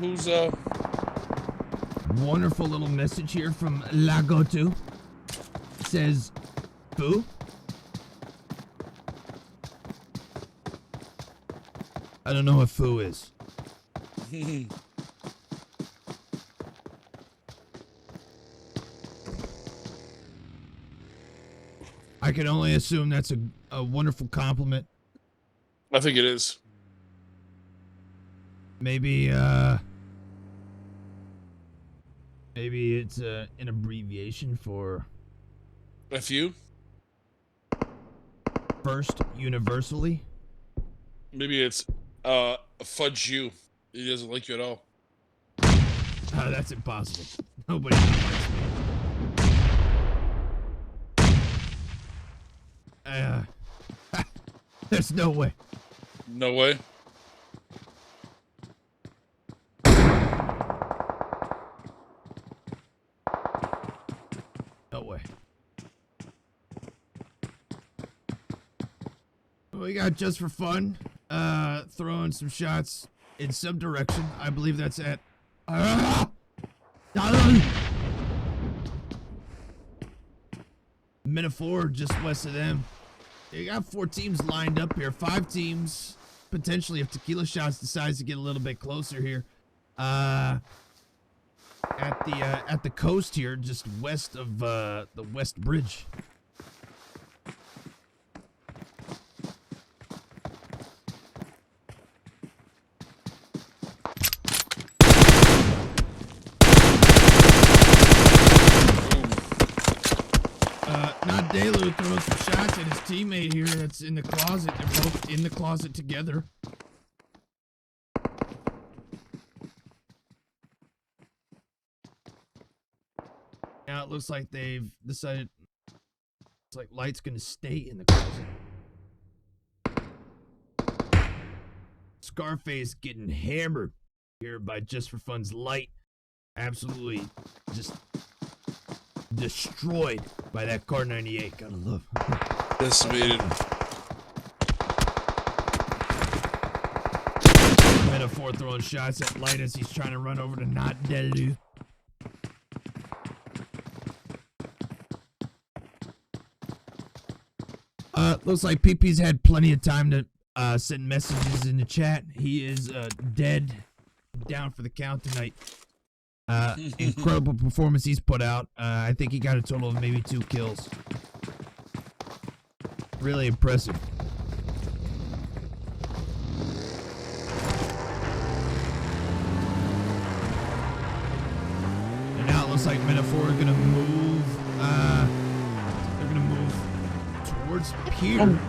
Wonderful little message here from Lagotu. It says, Boo? I don't know what Foo is. I can only assume that's a wonderful compliment. I think it is. Maybe it's an abbreviation for FU? First Universally? Maybe it's fudge you. He doesn't like you at all. That's impossible. Nobody likes me. There's no way. No way. No way. We got just for fun, throwing some shots in some direction. I believe that's at Metaphor, just west of them. You got 4 teams lined up here. 5 teams, potentially, if Tequila Shots decides to get a little bit closer here. At the coast here, just west of the West Bridge. Delu throws some shots at his teammate here that's in the closet. They're both in the closet together. Now it looks like they've decided it's like Light's gonna stay in the closet. Scarface getting hammered here by Just for Fun's Light. Absolutely just destroyed by that Car 98. Gotta love. Decimated. Metaphor throwing shots at Light as he's trying to run over to not Delu. Looks like PP's had plenty of time to send messages in the chat. He is dead, down for the count tonight. Incredible performance he's put out. I think he got a total of maybe 2 kills. Really impressive. And now it looks like Metaphor are gonna move. They're gonna move towards Pier.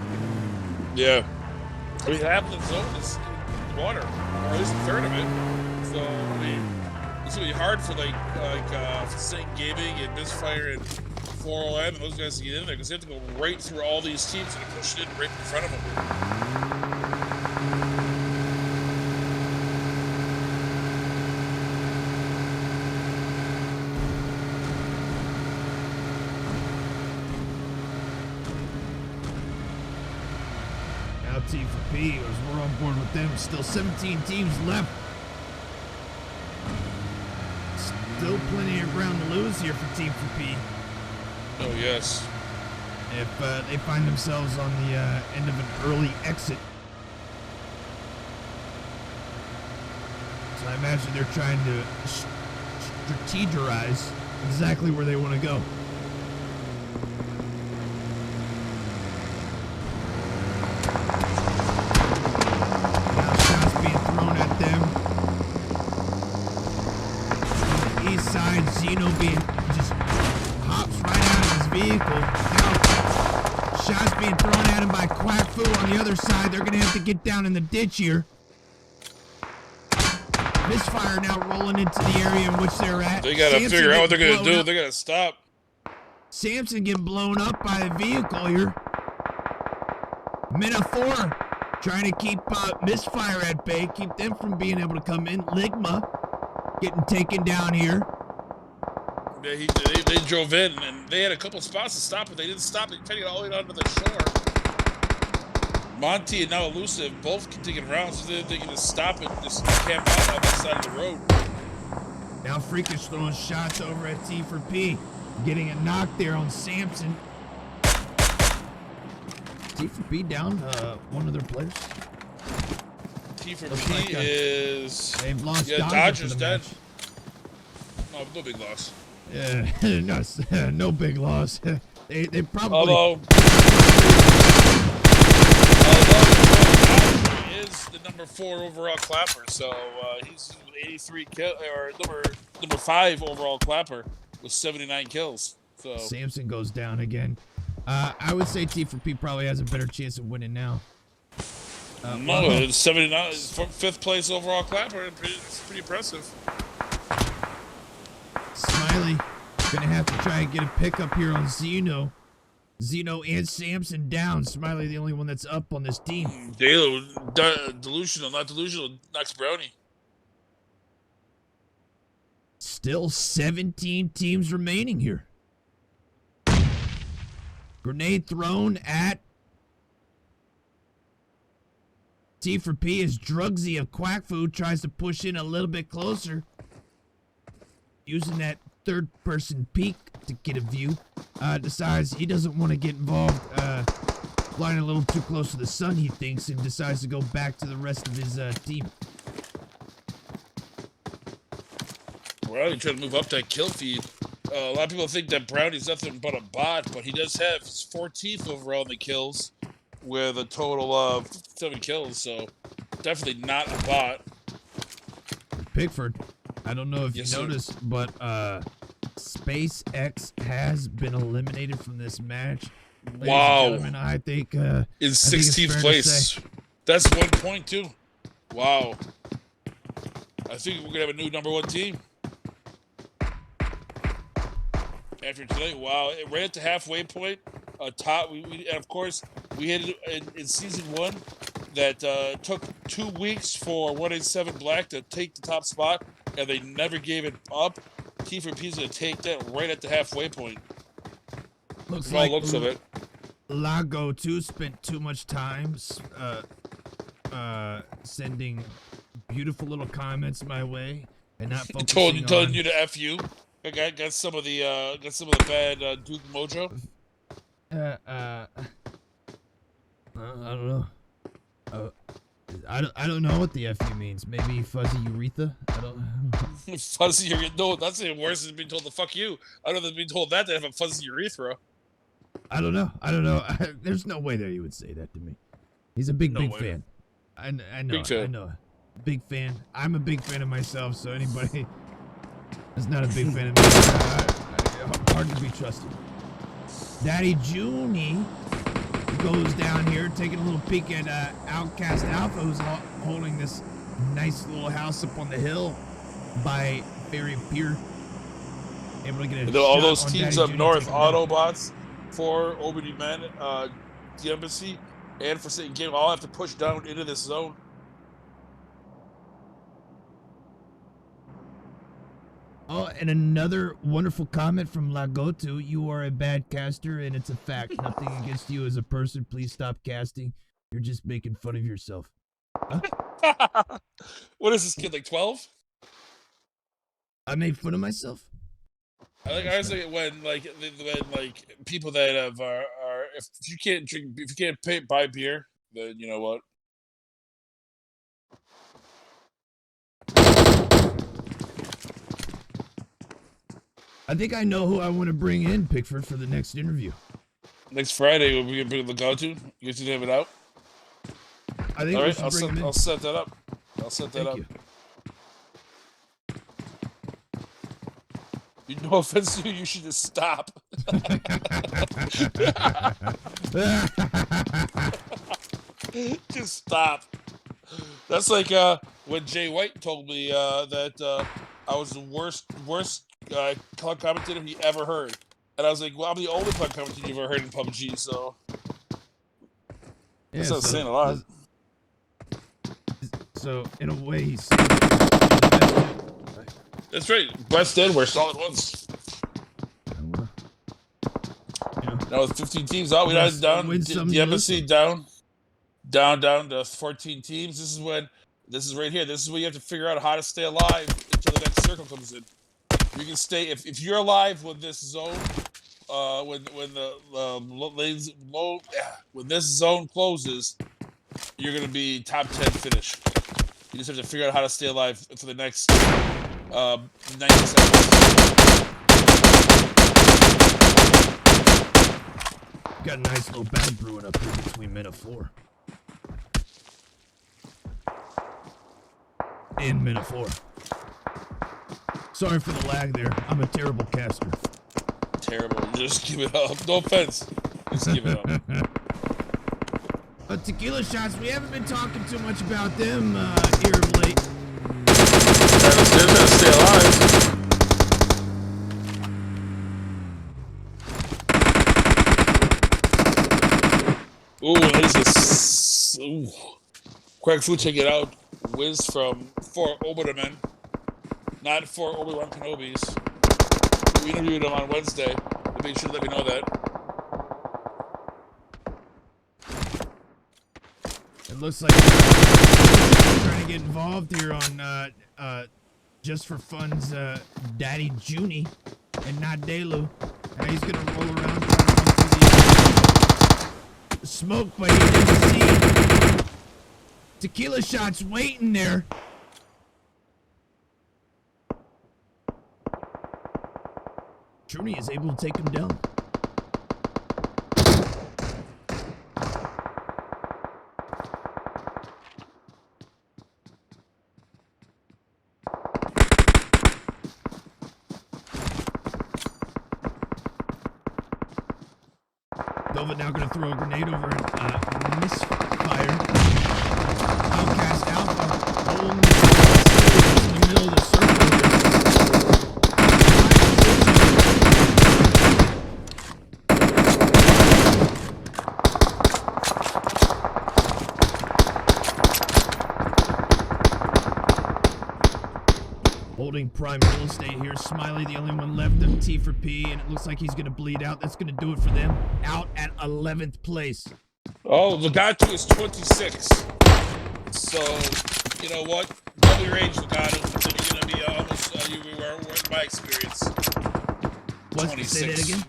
Yeah. I mean, half the zone is water, or at least a third of it. So, I mean, it's gonna be hard for like St. Gaming and Misfire and 4OM and those guys to get in there because they have to go right through all these teams and push it in right in front of them. Now T for P, as we're on board with them. Still 17 teams left. Still plenty of ground to lose here for Team for P. Oh, yes. If they find themselves on the end of an early exit. So I imagine they're trying to strategize exactly where they want to go. Now shots being thrown at them. On the east side, Zeno being just hops right out of his vehicle. Now, shots being thrown at him by Quack Fu on the other side. They're going to have to get down in the ditch here. Misfire now rolling into the area in which they're at. They gotta figure out what they're gonna do. They gotta stop. Samson getting blown up by a vehicle here. Metaphor trying to keep Misfire at bay, keep them from being able to come in. Ligma getting taken down here. Yeah, they drove in, and they had a couple spots to stop, but they didn't stop. They tried to get all the way down to the shore. Monty and now Elusive both can take it around, so they can just stop and just camp out on the side of the road. Now Freakish throwing shots over at T for P. Getting a knock there on Samson. T for P down one of their players. T for Looks P like, is... they've lost Dodger's for the dead. match. No big loss. Yeah, no big loss. They probably... Although is the number 4 overall clapper, so he's 83 kill or number 5 overall clapper with 79 kills. So Samson goes down again. I would say T for P probably has a better chance of winning now. no, it's 79, 5th place overall clapper. It's pretty impressive. Smiley gonna have to try and get a pickup here on Zeno. Zeno and Samson down. Smiley the only one that's up on this team. Delusional, not delusional. Knocks Brownie. Still 17 teams remaining here. Grenade thrown at T for P as Drugsy of Quack Food tries to push in a little bit closer. Using that third-person peek to get a view. Decides he doesn't want to get involved. Flying a little too close to the sun, he thinks, and decides to go back to the rest of his team. Well, he tried to move up that kill feed. A lot of people think that Brownie's nothing but a bot, but he does have his 14th overall in the kills with a total of 7 kills, so definitely not a bot. Pickford, I don't know if Yes, you noticed, but SpaceX has been eliminated from this match. Ladies Wow. and gentlemen, I think In it's 16th fair to place. say- That's 1 point too. Wow. I think we're gonna have a new number 1 team after tonight. Wow, right at the halfway point. Top. And of course we had it in season 1 that took 2 weeks for 187 Black to take the top spot, and they never gave it up. T4P's gonna take that right at the halfway point. Looks From all like looks of it. Lago 2 spent too much time sending beautiful little comments my way and not focusing Telling on... you to F you. I got some of the bad Duke mojo. I don't know. I don't know what the FU means. Maybe fuzzy urethra? I don't... Fuzzy urethra? No, that's even worse than being told to fuck you. I'd rather be told that than have a fuzzy urethra. I don't know. There's no way that he would say that to me. He's a big fan. I know. Big fan. I know. Big fan. I'm a big fan of myself, so anybody that's not a big fan of me, hard to be trusted. Daddy Junie goes down here, taking a little peek at OUTcast Alpha, who's holding this nice little house up on the hill by Ferry Pier. Able to get All shot those on teams Daddy up Junie north, taking down. Autobots, for Obedy Men, the Embassy, and for Satan Game, all have to push down into this zone. Oh, and another wonderful comment from Lagotu. You are a bad caster, and it's a fact. Nothing against you as a person. Please stop casting. You're just making fun of yourself. Huh? What is this kid, like 12? I made fun of myself. I was like when people that have are if you can't buy beer, then you know what. I think I know who I want to bring in, Pickford, for the next interview. Next Friday we'll be able to go to. You guys have it out. I think all we right, should bring him in. I'll set that up. Thank you. No offense to you, you should just stop. Just stop. That's like when Jay White told me that I was the worst cloud commentator he ever heard. And I was like, well, I'm the only cloud commentator you've ever heard in PUBG, so... That's not saying a lot. So, in a way, he's... That's right. Best dead, we're solid ones. Now with 15 teams out, we got down. The Embassy down to 14 teams. This is right here. This is where you have to figure out how to stay alive until the next circle comes in. You can stay if you're alive with this zone. When this zone closes, you're gonna be top 10 finish. You just have to figure out how to stay alive for the next 90 seconds. Got a nice little battle brewing up here between Meta 4 and Meta 4. Sorry for the lag there. I'm a terrible caster. Terrible. Just give it up. No offense. Just give it up. Tequila shots. We haven't been talking too much about them here of late. They're gonna stay alive. Ooh, there's this. Ooh. Craig Fu, check it out. Wiz from 4 Oberman. Not 4 Obi-Wan Kenobis. We interviewed him on Wednesday. They should let me know that. It looks like trying to get involved here on Just for Fun's Daddy Junie and not Delu. Now he's gonna roll around trying to run through the smoke, but he didn't see Tequila shots waiting there. Junie is able to take him down. Nova now going to throw a grenade over and misfire. Outcast Alpha holding in the middle of the circle here. Holding prime real estate here. Smiley, the only one left of T for P, and it looks like he's going to bleed out. That's going to do it for them. Out at 11th place. Oh, Legato is 26. So, you know what? Double your age, Legato. You're going to be almost, you were in my experience. What? 26. Say that again?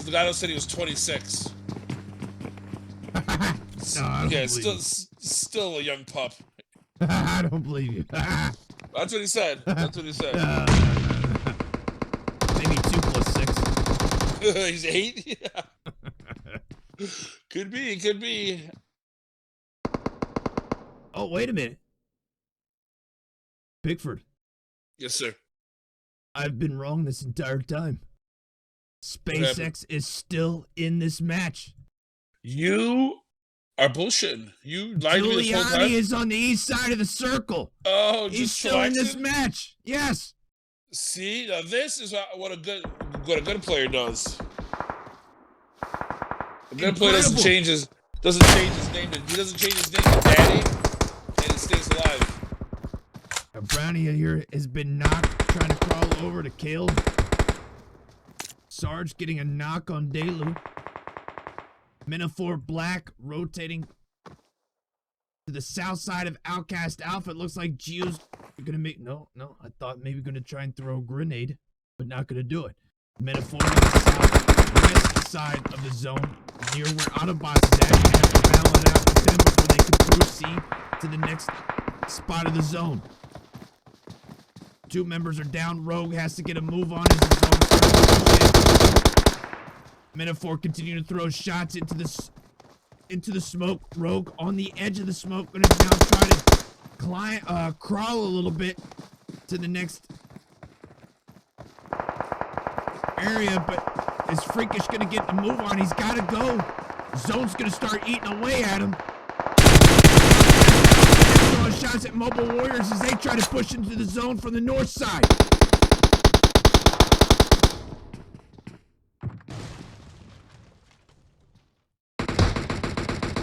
Legato said he was 26. No, I don't still a young pup. I don't believe you. That's what he said. That's what he said. Maybe 2 plus 6. He's 8? Yeah. Could be. Oh, wait a minute. Pickford. Yes, sir. I've been wrong this entire time. SpaceX is still in this match. You are bullshitting. You lied to me this whole time. Giuliani is on the east side of the circle. Oh, he's still in this match. Yes. See, now this is what a good player does. A good player doesn't change his name. He doesn't change his name to Daddy, and it stays alive. A Brownie here has been knocked, trying to crawl over to kill. Sarge getting a knock on Delu. Metaphor Black rotating to the south side of Outcast Alpha. It looks like Gio's gonna make no. I thought maybe gonna try and throw a grenade, but not gonna do it. Metaphor to the southwest side of the zone, near where Autobots is at. You have to battle it out with them before they can proceed to the next spot of the zone. 2 members are down. Rogue has to get a move on as the zone starts. Metaphor continuing to throw shots into the smoke. Rogue on the edge of the smoke, gonna now try to crawl a little bit to the next area, but is Freakish gonna get the move on? He's gotta go. Zone's gonna start eating away at him. Throwing shots at Mobile Warriors as they try to push into the zone from the north side.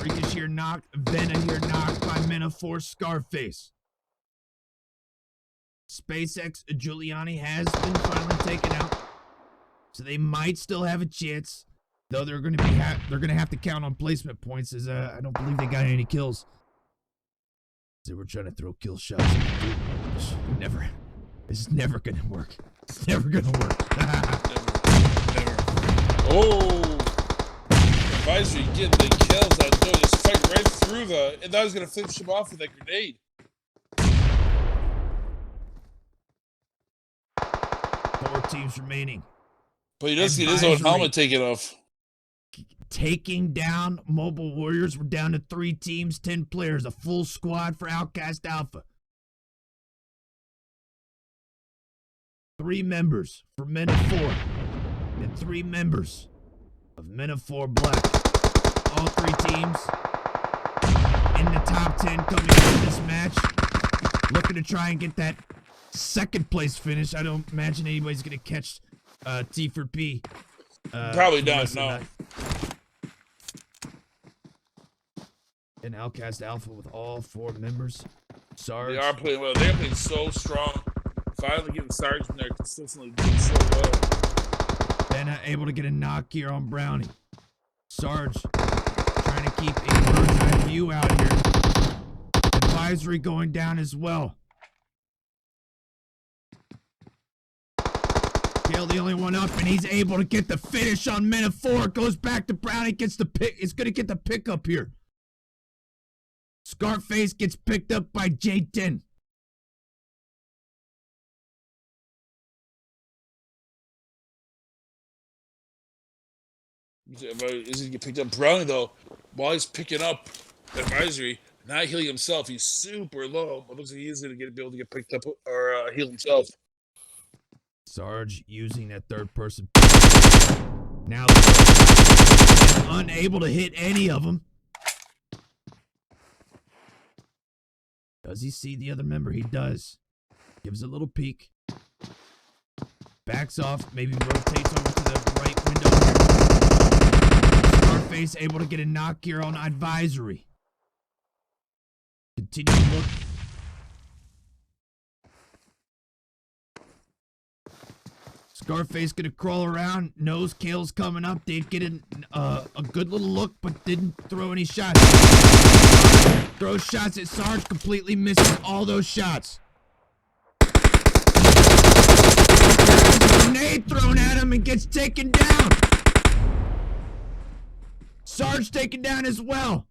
Freakish here knocked. Vena here knocked by Metaphor Scarface. SpaceX Giuliani has been finally taken out, so they might still have a chance. Though they're going to have to count on placement points, as I don't believe they got any kills. They were trying to throw kill shots. Never. It's never going to work. It's never going to work. Never. Oh. Advisory getting the kills out there. Just fight right through and that was going to finish him off with that grenade. 4 teams remaining. But he does get his own helmet taken off. Taking down Mobile Warriors. We're down to 3 teams, 10 players, a full squad for Outcast Alpha. 3 members for Men of 4, and 3 members of Men of 4 Black. All 3 teams in the top 10 coming into this match, looking to try and get that 2nd place finish. I don't imagine anybody's going to catch T for P. Probably not, no. And Outcast Alpha with all 4 members. Sarge. They are playing well. They're playing so strong. Finally getting Sarge in there consistently doing so well. Bena able to get a knock here on Brownie. Sarge trying to keep a bird's eye view out here. Advisory going down as well. Gale the only one up, and he's able to get the finish on Men of 4. Goes back to Brownie, gets the pick. It's going to get the pickup here. Scarface gets picked up by J10. Is he going to get picked up? Brownie, though, while he's picking up Advisory, not healing himself. He's super low, but looks like he is going to be able to get picked up or heal himself. Sarge using that 3rd person. Now unable to hit any of them. Does he see the other member? He does. Gives a little peek. Backs off, maybe rotates over to the right window. Scarface able to get a knock here on advisory. Continue to look. Scarface gonna crawl around. Knows Kale's coming up. Did get a good little look, but didn't throw any shots. Throws shots at Sarge, completely misses all those shots. Grenade thrown at him and gets taken down. Sarge taken down as well.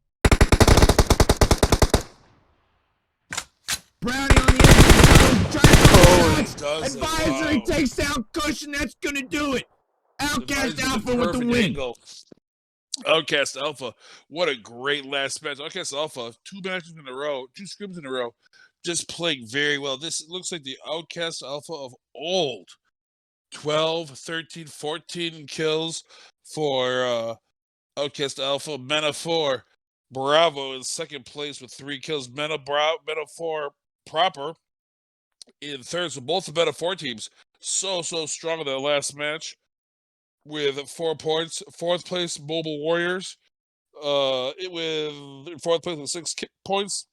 Brownie on the edge. Trying to throw shots. Advisory takes down Cushion. That's gonna do it. Outcast Alpha with the win. Angle. OUTcast Alpha, what a great last match. OUTcast Alpha, 2 matches in a row, 2 scrims in a row, just playing very well. This looks like the OUTcast Alpha of old. 12, 13, 14 kills for OUTcast Alpha. Mena 4, Bravo in second place with 3 kills. Mena 4 proper in third. So both the Mena 4 teams so strong in that last match with 4 points. Fourth place, Mobile Warriors. With fourth place with 6 points.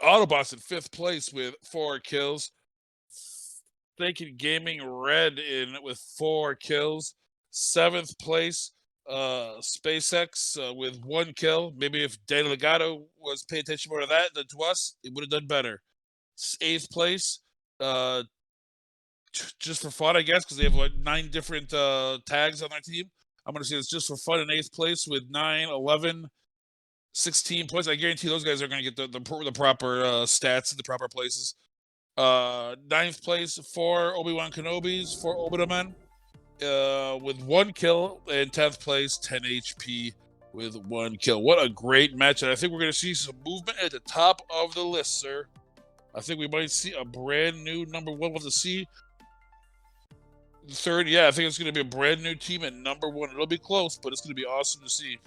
Autobots in 5th place with 4 kills. Thinking Gaming Red in with 4 kills. 7th place, SpaceX with 1 kill. Maybe if Dana Legato was paying attention more to that than to us, it would have done better. 8th place, just for fun, I guess, because they have like 9 different tags on their team. I'm going to say it's just for fun in 8th place with 9, 11, 16 points. I guarantee those guys are going to get the proper stats in the proper places. 9th place, 4 Obi-Wan Kenobis, 4 Obidomen with 1 kill. And 10th place, 10 HP with 1 kill. What a great match. And I think we're going to see some movement at the top of the list, sir. I think we might see a brand new number 1. We'll have to see. Third, yeah, I think it's going to be a brand new team at number 1. It'll be close, but it's going to be awesome to see.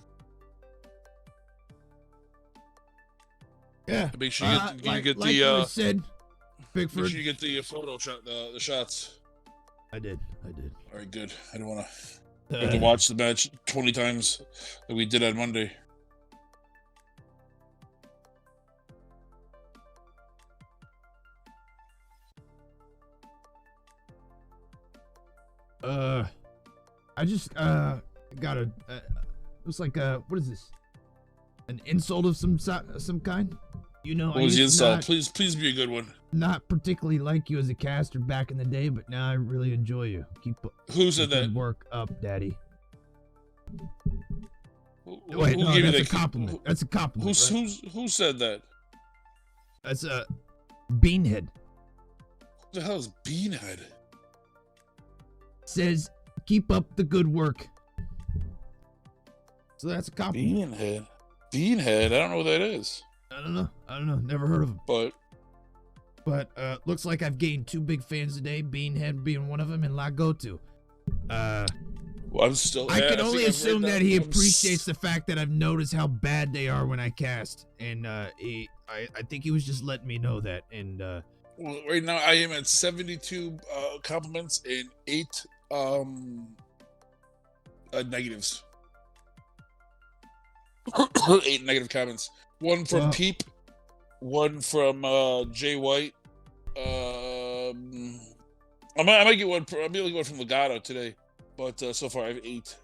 Yeah. Make sure you get like the said, Pickford. Make sure you get the photo shot, the shots. I did. All right, good. I don't want to have to watch the match 20 times that we did on Monday. I just got a looks like what is this? An insult of some kind? You know, what was the insult? Please be a good one. Not particularly like you as a caster back in the day, but now I really enjoy you. Keep Who said that? Work up, Daddy. Wait, no, that's a compliment. That's a compliment. Who said that? That's a Beanhead. What the hell is Beanhead? Says keep up the good work. So that's a compliment. Beanhead. I don't know what that is. I don't know. Never heard of him. But looks like I've gained 2 big fans today. Beanhead being one of them, and Lagotu. Well, I'm still. I can only assume that he appreciates the fact that I've noticed how bad they are when I cast, and I think he was just letting me know that. And well, right now I am at 72 compliments and 8 negatives. 8 negative comments. 1 from Peep, 1 from Jay White. I might get one. I might get one from Legato today, but so far I have 8.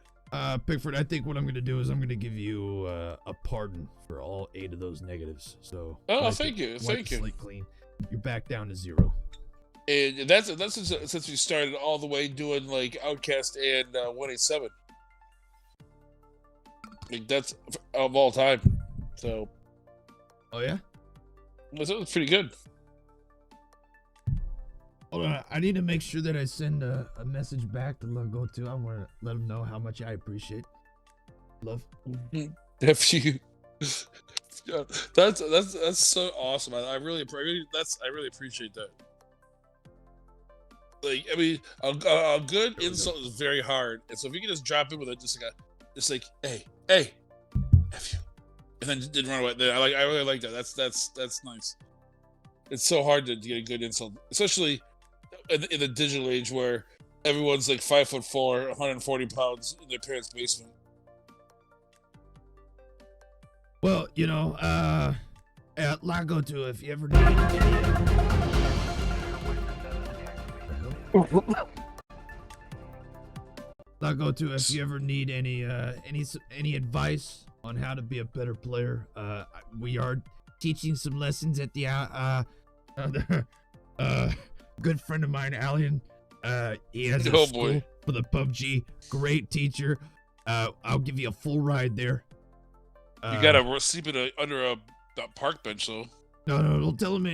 Pickford, I think what I'm gonna do is I'm gonna give you a pardon for all 8 of those negatives. So thank you. Slate clean. You're back down to 0. And that's since we started all the way doing like OUTcast and 187. Like that's of all time. So. Oh yeah. That was pretty good. Hold on, I need to make sure that I send a message back to Lagotu. I want to let him know how much I appreciate. Love. If you. That's so awesome. I really appreciate that. Like, I mean, a good insult is very hard, and so if you can just drop in with it, just like, hey, F you, and then didn't run away. I really like that. That's nice. It's so hard to get a good insult, especially in the digital age where everyone's like 5'4", 140 pounds in their parents' basement. Well, Lago too, if you ever need Lago too, if you ever need any advice on how to be a better player, we are teaching some lessons at the good friend of mine, Alien. He has a school for the PUBG. Great teacher. I'll give you a full ride there. You gotta sleep under a park bench, though. No, don't tell him.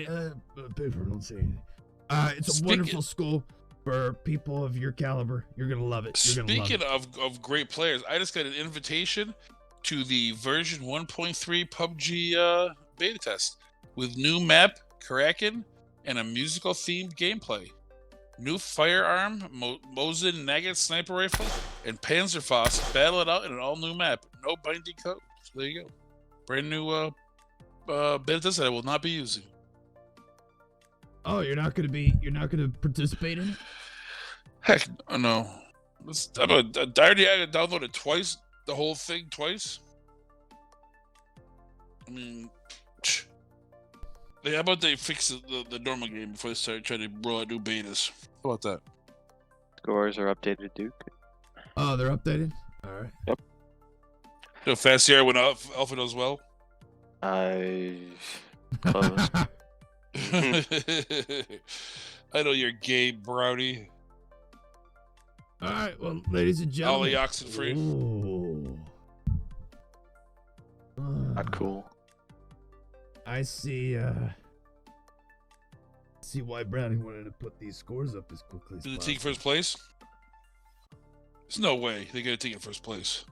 Pickford, don't say anything. It's a wonderful school for people of your caliber. You're gonna love it. Speaking of great players, I just got an invitation to the version 1.3 PUBG beta test with new map, Kraken, and a musical themed gameplay. New firearm, Mosin Nagant sniper rifle, and Panzerfaust battle it out in an all new map. No binding code. So there you go. Brand new beta test that I will not be using. Oh, you're not gonna participate in it? Heck, no. I already downloaded twice, the whole thing twice. I mean, how about they fix the normal game before they start trying to roll out new betas? How about that? Scores are updated, Duke. Oh, they're updated? All right. Yep. You know, fast year when Alpha does well? Close. I know you're gay, Brownie. All right, well, ladies and gentlemen. Ollie oxen free. Not cool. I see why Brownie wanted to put these scores up as quickly as Did possible. they take first place? There's no way they're gonna take it first place.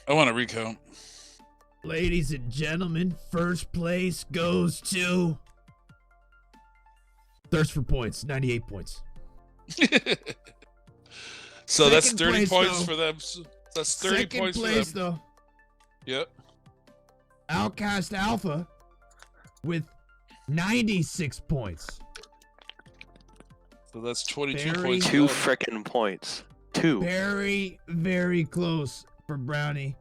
I want to recount. Ladies and gentlemen, first place goes to Thirst for Points, 98 points. So that's Second 30 place, points though. for them. That's 30 Second points place, for them. though. Yep. OUTcast Alpha with 96 points. So that's 22 Very points. 2 for them. frickin' points. 2. Very, very close for Brownie.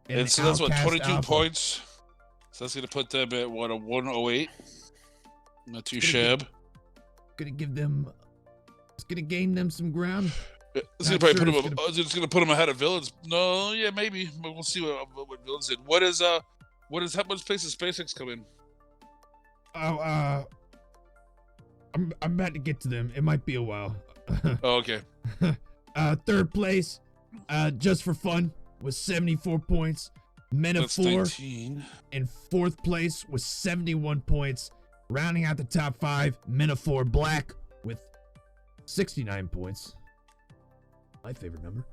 And so that's what, OUTcast 22 Alpha. points. So that's gonna put them at what, a 108. Not too shabby. It's gonna gain them some ground. It's Not gonna probably sure put it's them. It's gonna put them ahead of Villains. No, yeah, maybe. But we'll see what Villains did. How much place does SpaceX come in? Oh, I'm about to get to them. It might be a while. Oh, okay. Third place, just for fun, was 74 points. Men of That's 4 19. in fourth place with 71 points. Rounding out the top 5, Men of 4 Black with 69 points. My favorite number.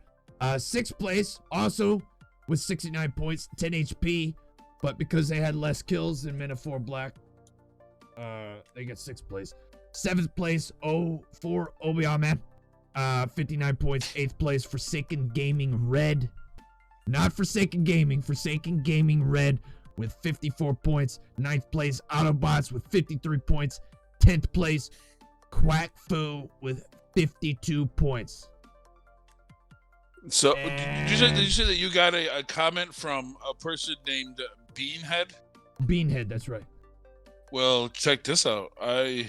Sixth place, also with 69 points, 10 HP. But because they had less kills than Men of 4 Black, they get 6th place. 7th place, for Obion Man, 59 points. 8th place, Forsaken Gaming Red. Not Forsaken Gaming, Forsaken Gaming Red with 54 points. 9th place, Autobots with 53 points. 10th place, Quack Fu with 52 points. So, did you say that you got a comment from a person named Beanhead? Beanhead, that's right. Well, check this out. It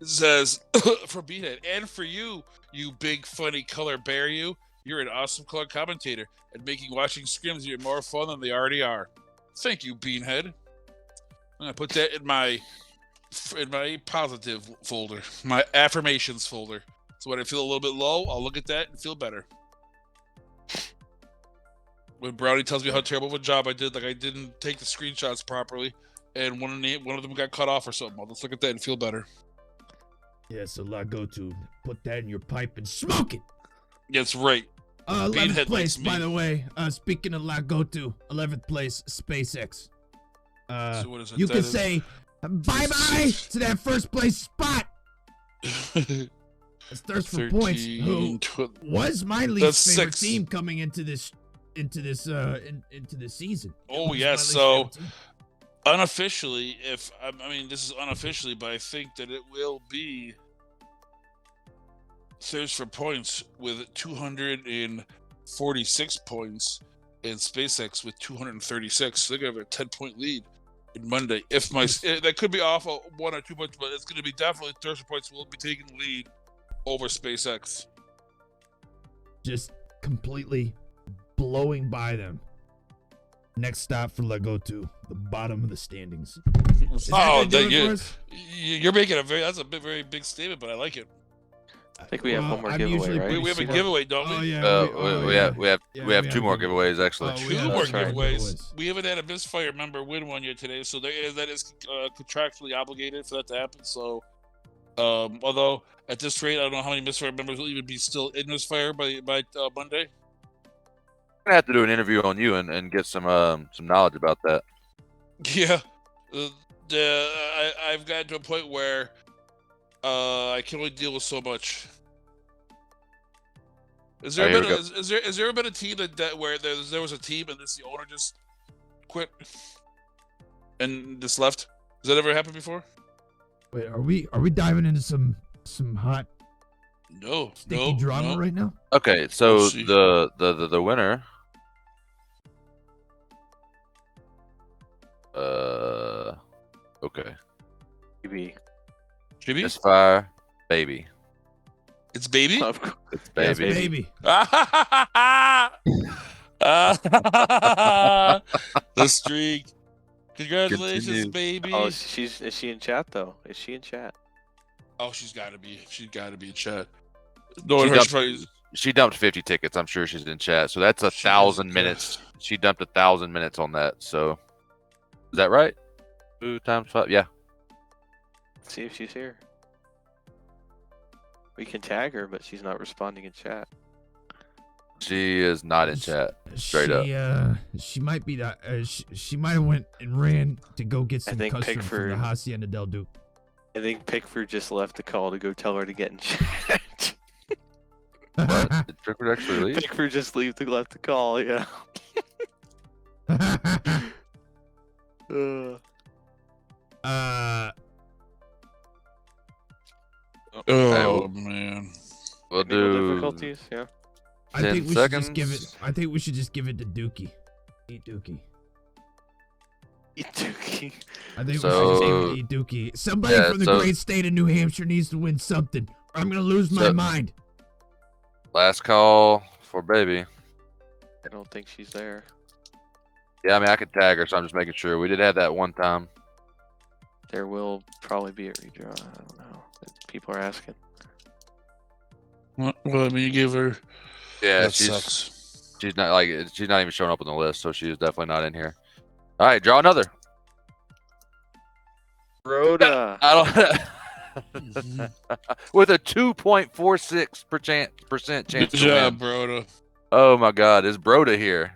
says, for Beanhead, and for you, you big funny color bear you're an awesome color commentator and making watching scrims even more fun than they already are. Thank you, Beanhead. I'm gonna put that in my positive folder, my affirmations folder. So when I feel a little bit low, I'll look at that and feel better. When Brownie tells me how terrible of a job I did, like I didn't take the screenshots properly, and one of them got cut off or something, I'll just look at that and feel better. Yeah, so go to put that in your pipe and smoke it. That's right. 11th place, by the way. Speaking of go to 11th place, SpaceX. So what is it? You That could is- say Bye-bye to that first place spot. It's Thirst for Points, who was my least favorite team coming into this season. Oh yes, so unofficially, this is unofficially, but I think that it will be Thirst for Points with 246 points and SpaceX with 236. So they're gonna have a 10-point lead in Monday. That could be off 1 or 2 points, but it's gonna be definitely Thirst for Points will be taking the lead over SpaceX. Just completely blowing by them. Next stop for Legotu, the bottom of the standings. You're making that's a very big statement, but I like it. I think we have one more giveaway, right? We have a giveaway, don't we? We have 2 more giveaways actually. Two more giveaways. We haven't had a Misfire member win one yet today, so that is contractually obligated for that to happen. So, although at this rate, I don't know how many Misfire members will even be still in Misfire by Monday. I'm gonna have to do an interview on you and get some knowledge about that. Yeah, I've gotten to a point where I can only deal with so much. Is there been a team that where there was a team and the owner just quit and just left? Has that ever happened before? Wait, are we diving into some hot sticky drama right now? Okay, so the winner. Okay. Chibi. Misfire, baby. It's baby? It's baby. Yes, baby. The streak. Congratulations, baby. Oh, is she in chat though? Is she in chat? Oh, she's got to be. She's got to be in chat. She dumped 50 tickets. I'm sure she's in chat. So that's 1,000 minutes. She dumped 1,000 minutes on that. So is that right? 2 times 5. Yeah. Let's see if she's here. We can tag her, but she's not responding in chat. She is not in chat. Straight up. She might be that. She might have went and ran to go get some custard from Pickford, the Hacienda del Duke. I think Pickford just left the call to go tell her to get in chat. What? Did Pickford actually leave? Pickford just left the call. Yeah. Oh man. We'll do difficulties. Yeah. I think we should just give it. I think we should just give it to Dookie. Eat Dookie. Eat Dookie. I think we should just give it to Eat Dookie. Somebody from the great state of New Hampshire needs to win something, or I'm gonna lose my mind. Last call for baby. I don't think she's there. Yeah, I mean I could tag her, so I'm just making sure. We did have that one time. There will probably be a redraw. I don't know. People are asking. Well, I mean, you give her. Yeah, that she's sucks. she's not even showing up on the list, so she is definitely not in here. All right, draw another. Rhoda. I don't. With a 2.46% chance. Good job, Broda. Oh my God, is Broda here?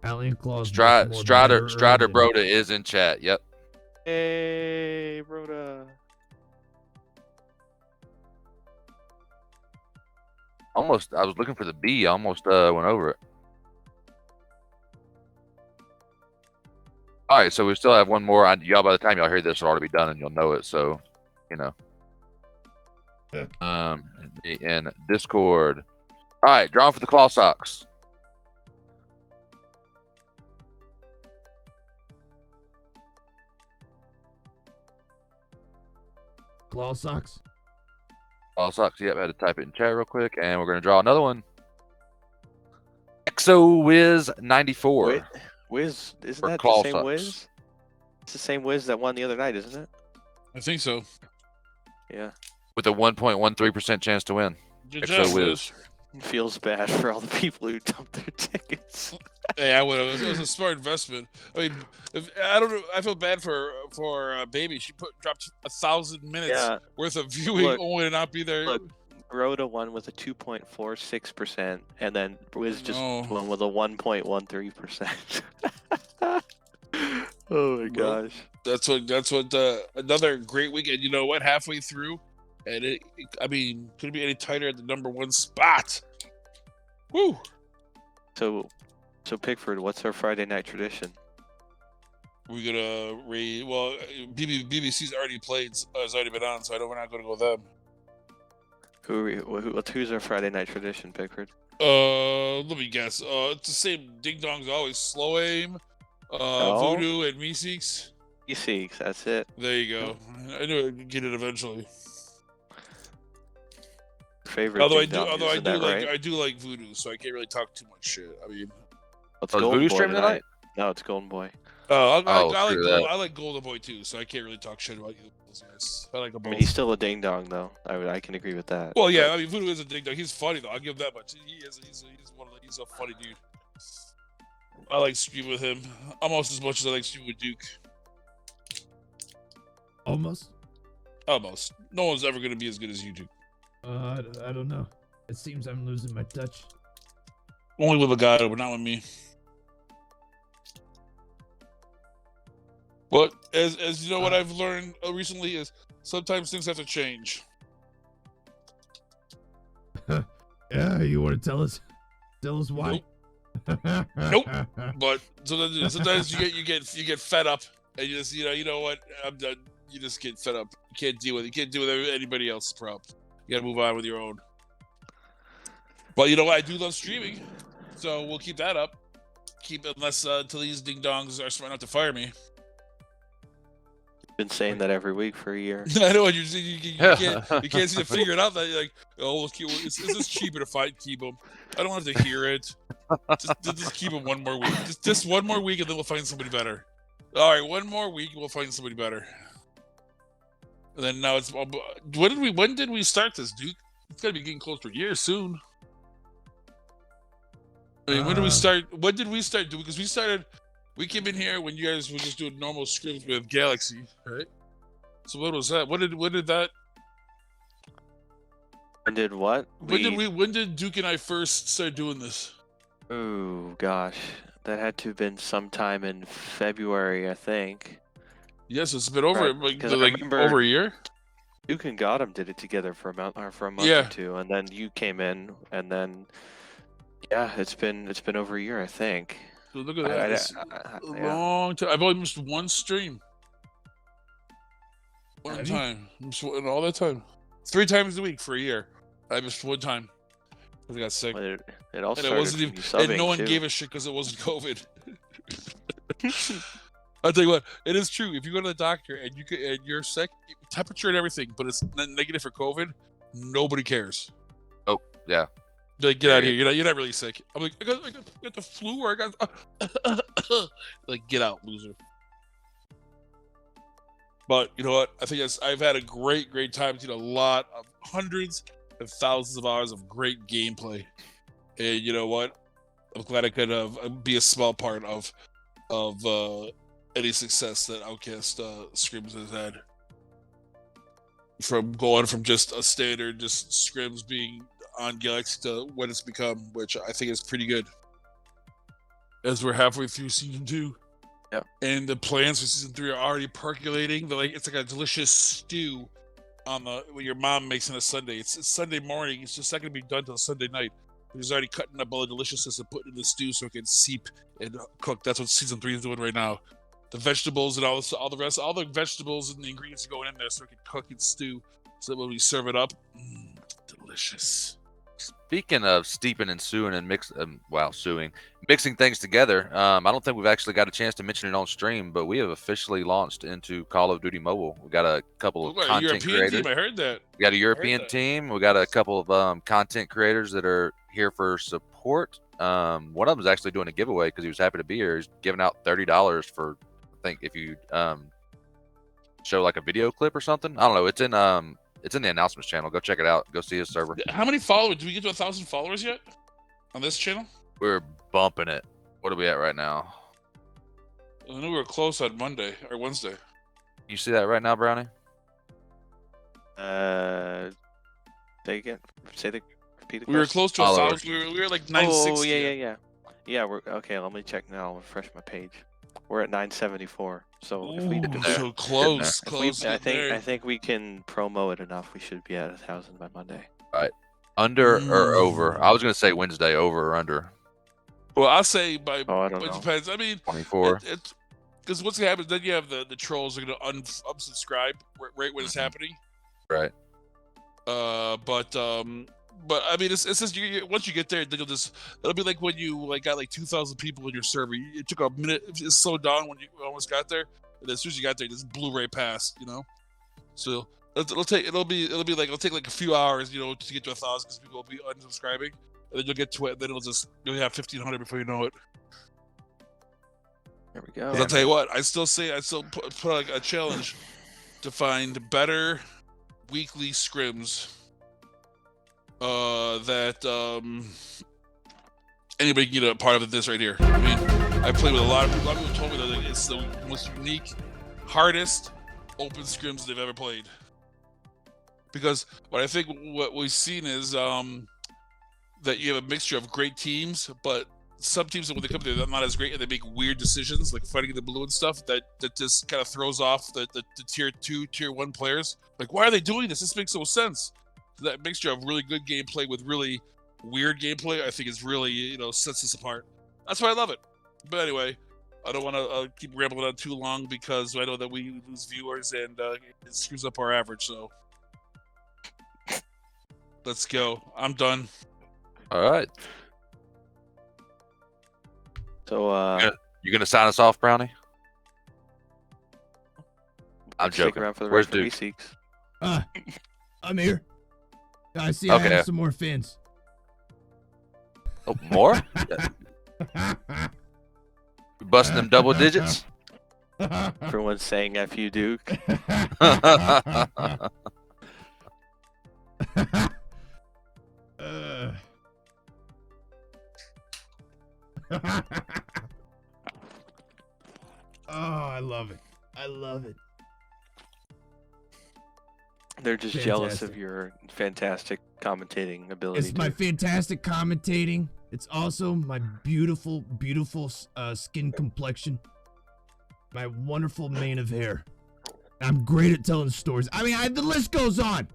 Alien Claws. Strider Broda is in chat. Yep. Hey, Rhoda. Almost. I was looking for the B. I almost went over it. All right, so we still have one more. Y'all, by the time y'all hear this, it'll already be done, and you'll know it. So, you know. In Discord. All right, drawing for the claw socks. Claw socks. Claw socks. Yep, I had to type it in chat real quick, and we're gonna draw another one. Exo Wiz 94. Wait, Wiz, isn't that claw the same socks. Wiz? It's the same Wiz that won the other night, isn't it? I think so. Yeah. With a 1.13% chance to win. Good Exo job, Wiz. Feels bad for all the people who dumped their tickets. Hey, I would have. It was a smart investment. I mean, I don't know. I feel bad for Baby. She dropped 1,000 minutes worth of viewing only to not be there. Look, Rhoda one with a 2.46%, and then Wiz just no. one with a 1.13%. Oh my Bro, gosh. That's what another great weekend. You know what? Halfway through, and I mean, couldn't be any tighter at the number 1 spot. Woo! So Pickford, what's our Friday night tradition? We're gonna read. Well, BBC's already played. Has already been on, so we're not gonna go with them. Who's our Friday night tradition, Pickford? Let me guess. It's the same ding dongs always. Slow aim, Voodoo, and Meeseeks. Meeseeks, that's it. There you go. I knew I'd get it eventually. Favorite Although ding dong, I isn't that right? I do like Voodoo, so I can't really talk too much shit. I mean, It's Oh, is Golden Voodoo Boy streaming tonight. tonight? No, it's Golden Boy. I like Golden Boy too, so I can't really talk shit about either of those guys. I like them I both. mean, he's still a ding dong though. I can agree with that. Well, yeah, I mean, Voodoo is a ding dong. He's funny though. I'll give that much. He's a funny dude. I like streaming with him almost as much as I like streaming with Duke. Almost. No one's ever gonna be as good as you do. I don't know. It seems I'm losing my touch. Only with a guy, but not with me. But as you know, what I've learned recently is sometimes things have to change. Yeah, you want to tell us why? Nope. But sometimes you get fed up, and you just you know what, I'm done. You just get fed up. You can't deal with anybody else's problems. You gotta move on with your own. But you know what? I do love streaming, so we'll keep that up. Unless until these ding dongs are smart enough to fire me. Been saying that every week for a year. I know you can't seem to figure it out. That you're like, oh, is this cheaper if I keep them? I don't have to hear it. Just keep them one more week. Just one more week, and then we'll find somebody better. All right, one more week, we'll find somebody better. And then now it's when did we start this, Duke? It's got to be getting close to a year soon. I mean, when did we start? When did we start doing? Because we came in here when you guys were just doing normal scrims with Galaxy, right? So what was that? When did that? When did what? When did Duke and I first start doing this? Oh gosh, that had to have been sometime in February, I think. Yes, it's been over over a year. Duke and Gotham did it together for a month or two, and then you came in, and then yeah, it's been over a year, I think. So look at that. It's a long time. I've only missed one stream. One time. And all that time. 3 times a week for a year. I missed one time. I got sick. It all started wasn't even, and no one gave a shit because it wasn't COVID. I'll tell you what, it is true. If you go to the doctor and you're sick, temperature and everything, but it's negative for COVID, nobody cares. Oh, yeah. Like, get out of here. You're not really sick. I'm like, I got the flu, or I got like, get out, loser. But you know what? I think I've had a great time. Seen a lot of hundreds of thousands of hours of great gameplay, and you know what? I'm glad I could be a small part of any success that OUTcast Scrims has had. From going from just a standard, just Scrims being on Galaxy to what it's become, which I think is pretty good. As we're halfway through season 2. Yep. And the plans for season 3 are already percolating. It's like a delicious stew when your mom makes on a Sunday. It's Sunday morning. It's just not going to be done till Sunday night. She's already cutting up all the deliciousness and putting in the stew so it can seep and cook. That's what season 3 is doing right now. The vegetables and all the rest, all the vegetables and the ingredients are going in there so it can cook and stew. So that when we serve it up, delicious. Speaking of steeping and stewing and mixing things together, I don't think we've actually got a chance to mention it on stream, but we have officially launched into Call of Duty Mobile. We got a couple of content creators. Team, I heard that. We got a European team. We got a couple of content creators that are here for support. One of them is actually doing a giveaway because he was happy to be here. He's giving out $30 for, I think, if you show like a video clip or something. I don't know. It's in the announcements channel. Go check it out. Go see his server. How many followers? Did we get to 1,000 followers yet on this channel? We're bumping it. What are we at right now? I know we were close on Monday or Wednesday. You see that right now, Brownie? Say again. Repeat the We were question. close to 1,000. We were like 960. Oh, yeah. Yeah, we're okay. Let me check now. I'll refresh my page. We're at 974. So if we so close. I think we can promo it enough. We should be at 1,000 by Monday. All right. Under or over? I was gonna say Wednesday, over or under. Well, I'll say by. I don't it know. depends. I mean, 24. Because what's gonna happen? Then you have the trolls are gonna unsubscribe right when it's happening. Right. But I mean, it's just once you get there, it'll be like when you got 2,000 people in your server. It took a minute. It slowed down when you almost got there, and as soon as you got there, it just blew right past. So it'll take like a few hours, to get to 1,000 because people will be unsubscribing, and then you'll get to it. And then you'll have 1,500 before you know it. There we go. I'll tell you what. I still put like a challenge to find better weekly scrims that anybody can get a part of this right here. I mean, I played with a lot of people. A lot of people told me that it's the most unique, hardest open scrims they've ever played. Because what we've seen is that you have a mixture of great teams, but some teams when they come there, they're not as great, and they make weird decisions, like fighting in the blue and stuff. That just kind of throws off the tier 2, tier 1 players. Like, why are they doing this? This makes no sense. So that mixture of really good gameplay with really weird gameplay, I think, is really sets this apart. That's why I love it. But anyway, I don't want to keep rambling on too long because I know that we lose viewers and it screws up our average. So let's go. I'm done. All right. So you gonna sign us off, Brownie? I'm stick joking. around for the Where's rest of Duke? Meeseeks. I'm here. I see. I have some more fans. Oh, more? Busting them double digits? Everyone's saying F you, Duke. Oh, I love it. I love it. They're just jealous of your fantastic commentating ability. It's my fantastic commentating. It's also my beautiful, beautiful skin complexion. My wonderful mane of hair. I'm great at telling stories. I mean, the list goes on.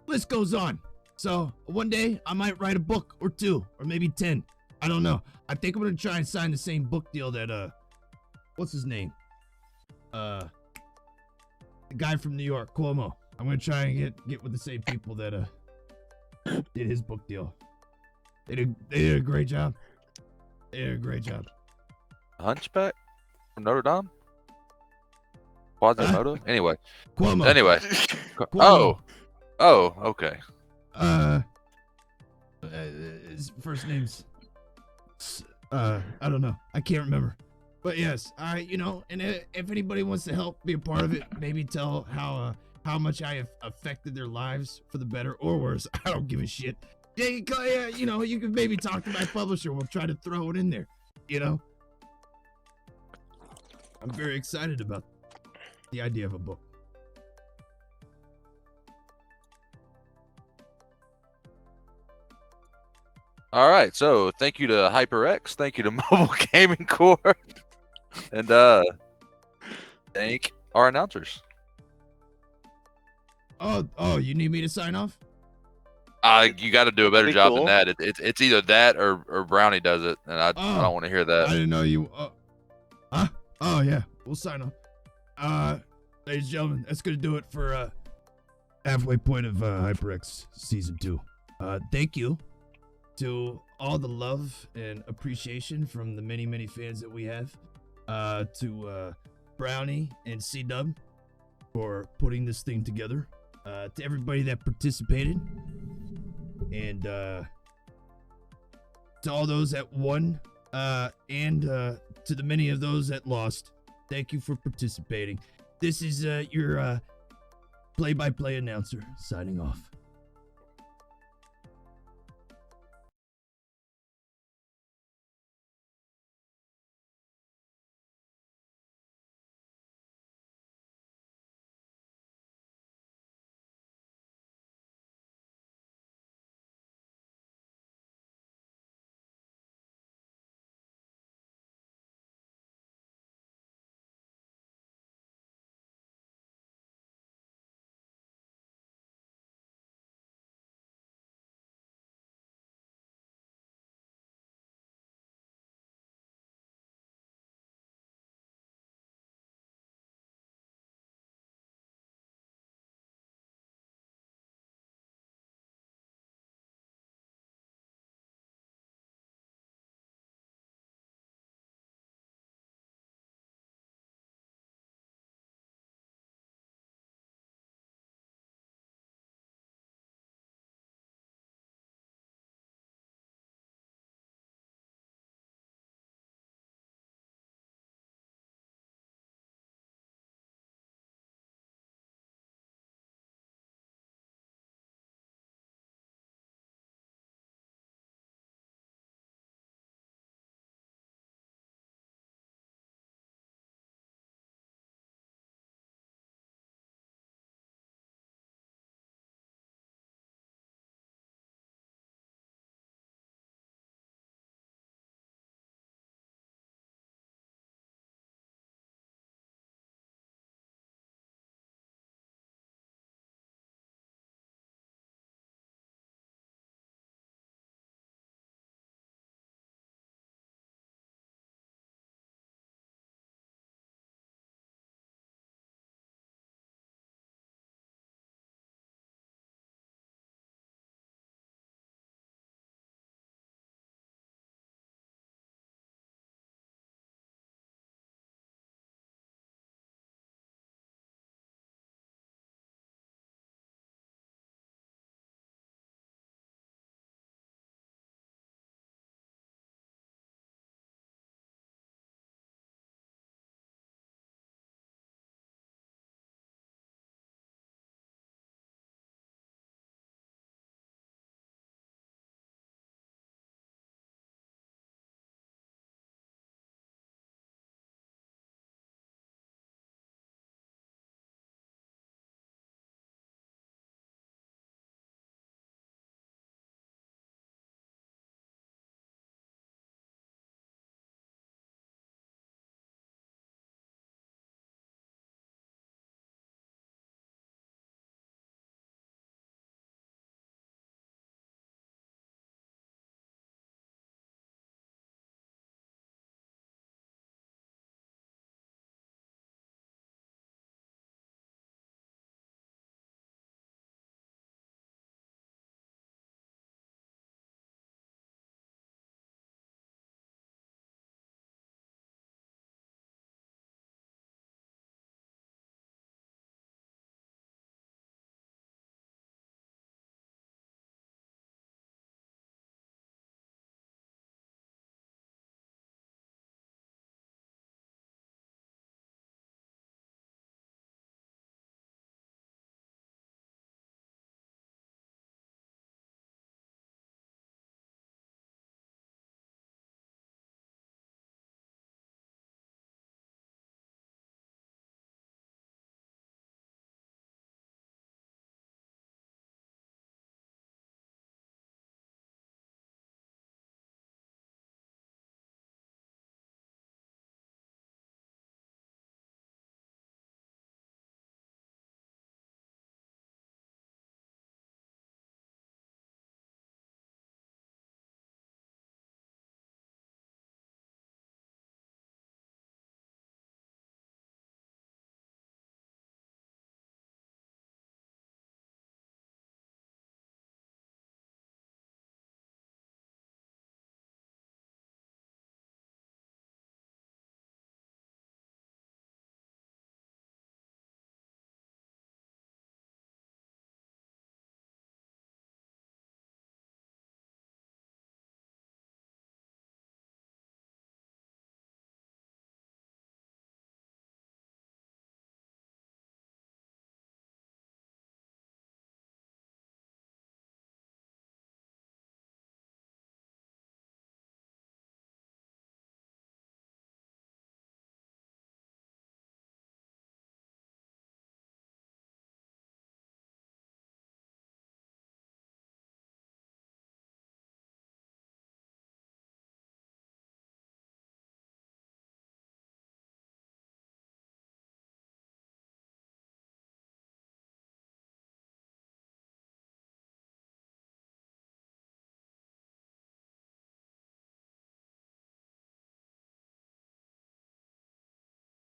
List goes on. So one day I might write a book or 2 or maybe 10. I don't know. I think I'm gonna try and sign the same book deal that what's his name? The guy from New York, Cuomo. I'm gonna try and get with the same people that did his book deal. They did a great job. They did a great job. Hunchback from Notre Dame? Quasimodo? Anyway. Cuomo. Anyway. Cuomo. Oh, okay. His first name's I don't know. I can't remember. But yes, and if anybody wants to help be a part of it, maybe tell how much I have affected their lives for the better or worse. I don't give a shit. Yeah, you can maybe talk to my publisher. We'll try to throw it in there. I'm very excited about the idea of a book. All right, so thank you to HyperX, thank you to Mobile Gaming Core, and thank our announcers. Oh, you need me to sign off? You got to do a better job than that. It's either that or Brownie does it, and I don't want to hear that. I didn't know you. Oh yeah, we'll sign off. Ladies and gentlemen, that's gonna do it for halfway point of HyperX Season 2. Thank you to all the love and appreciation from the many, many fans that we have. To Brownie and C-Dub for putting this thing together. To everybody that participated. And to all those that won. And to the many of those that lost. Thank you for participating. This is your play-by-play announcer signing off.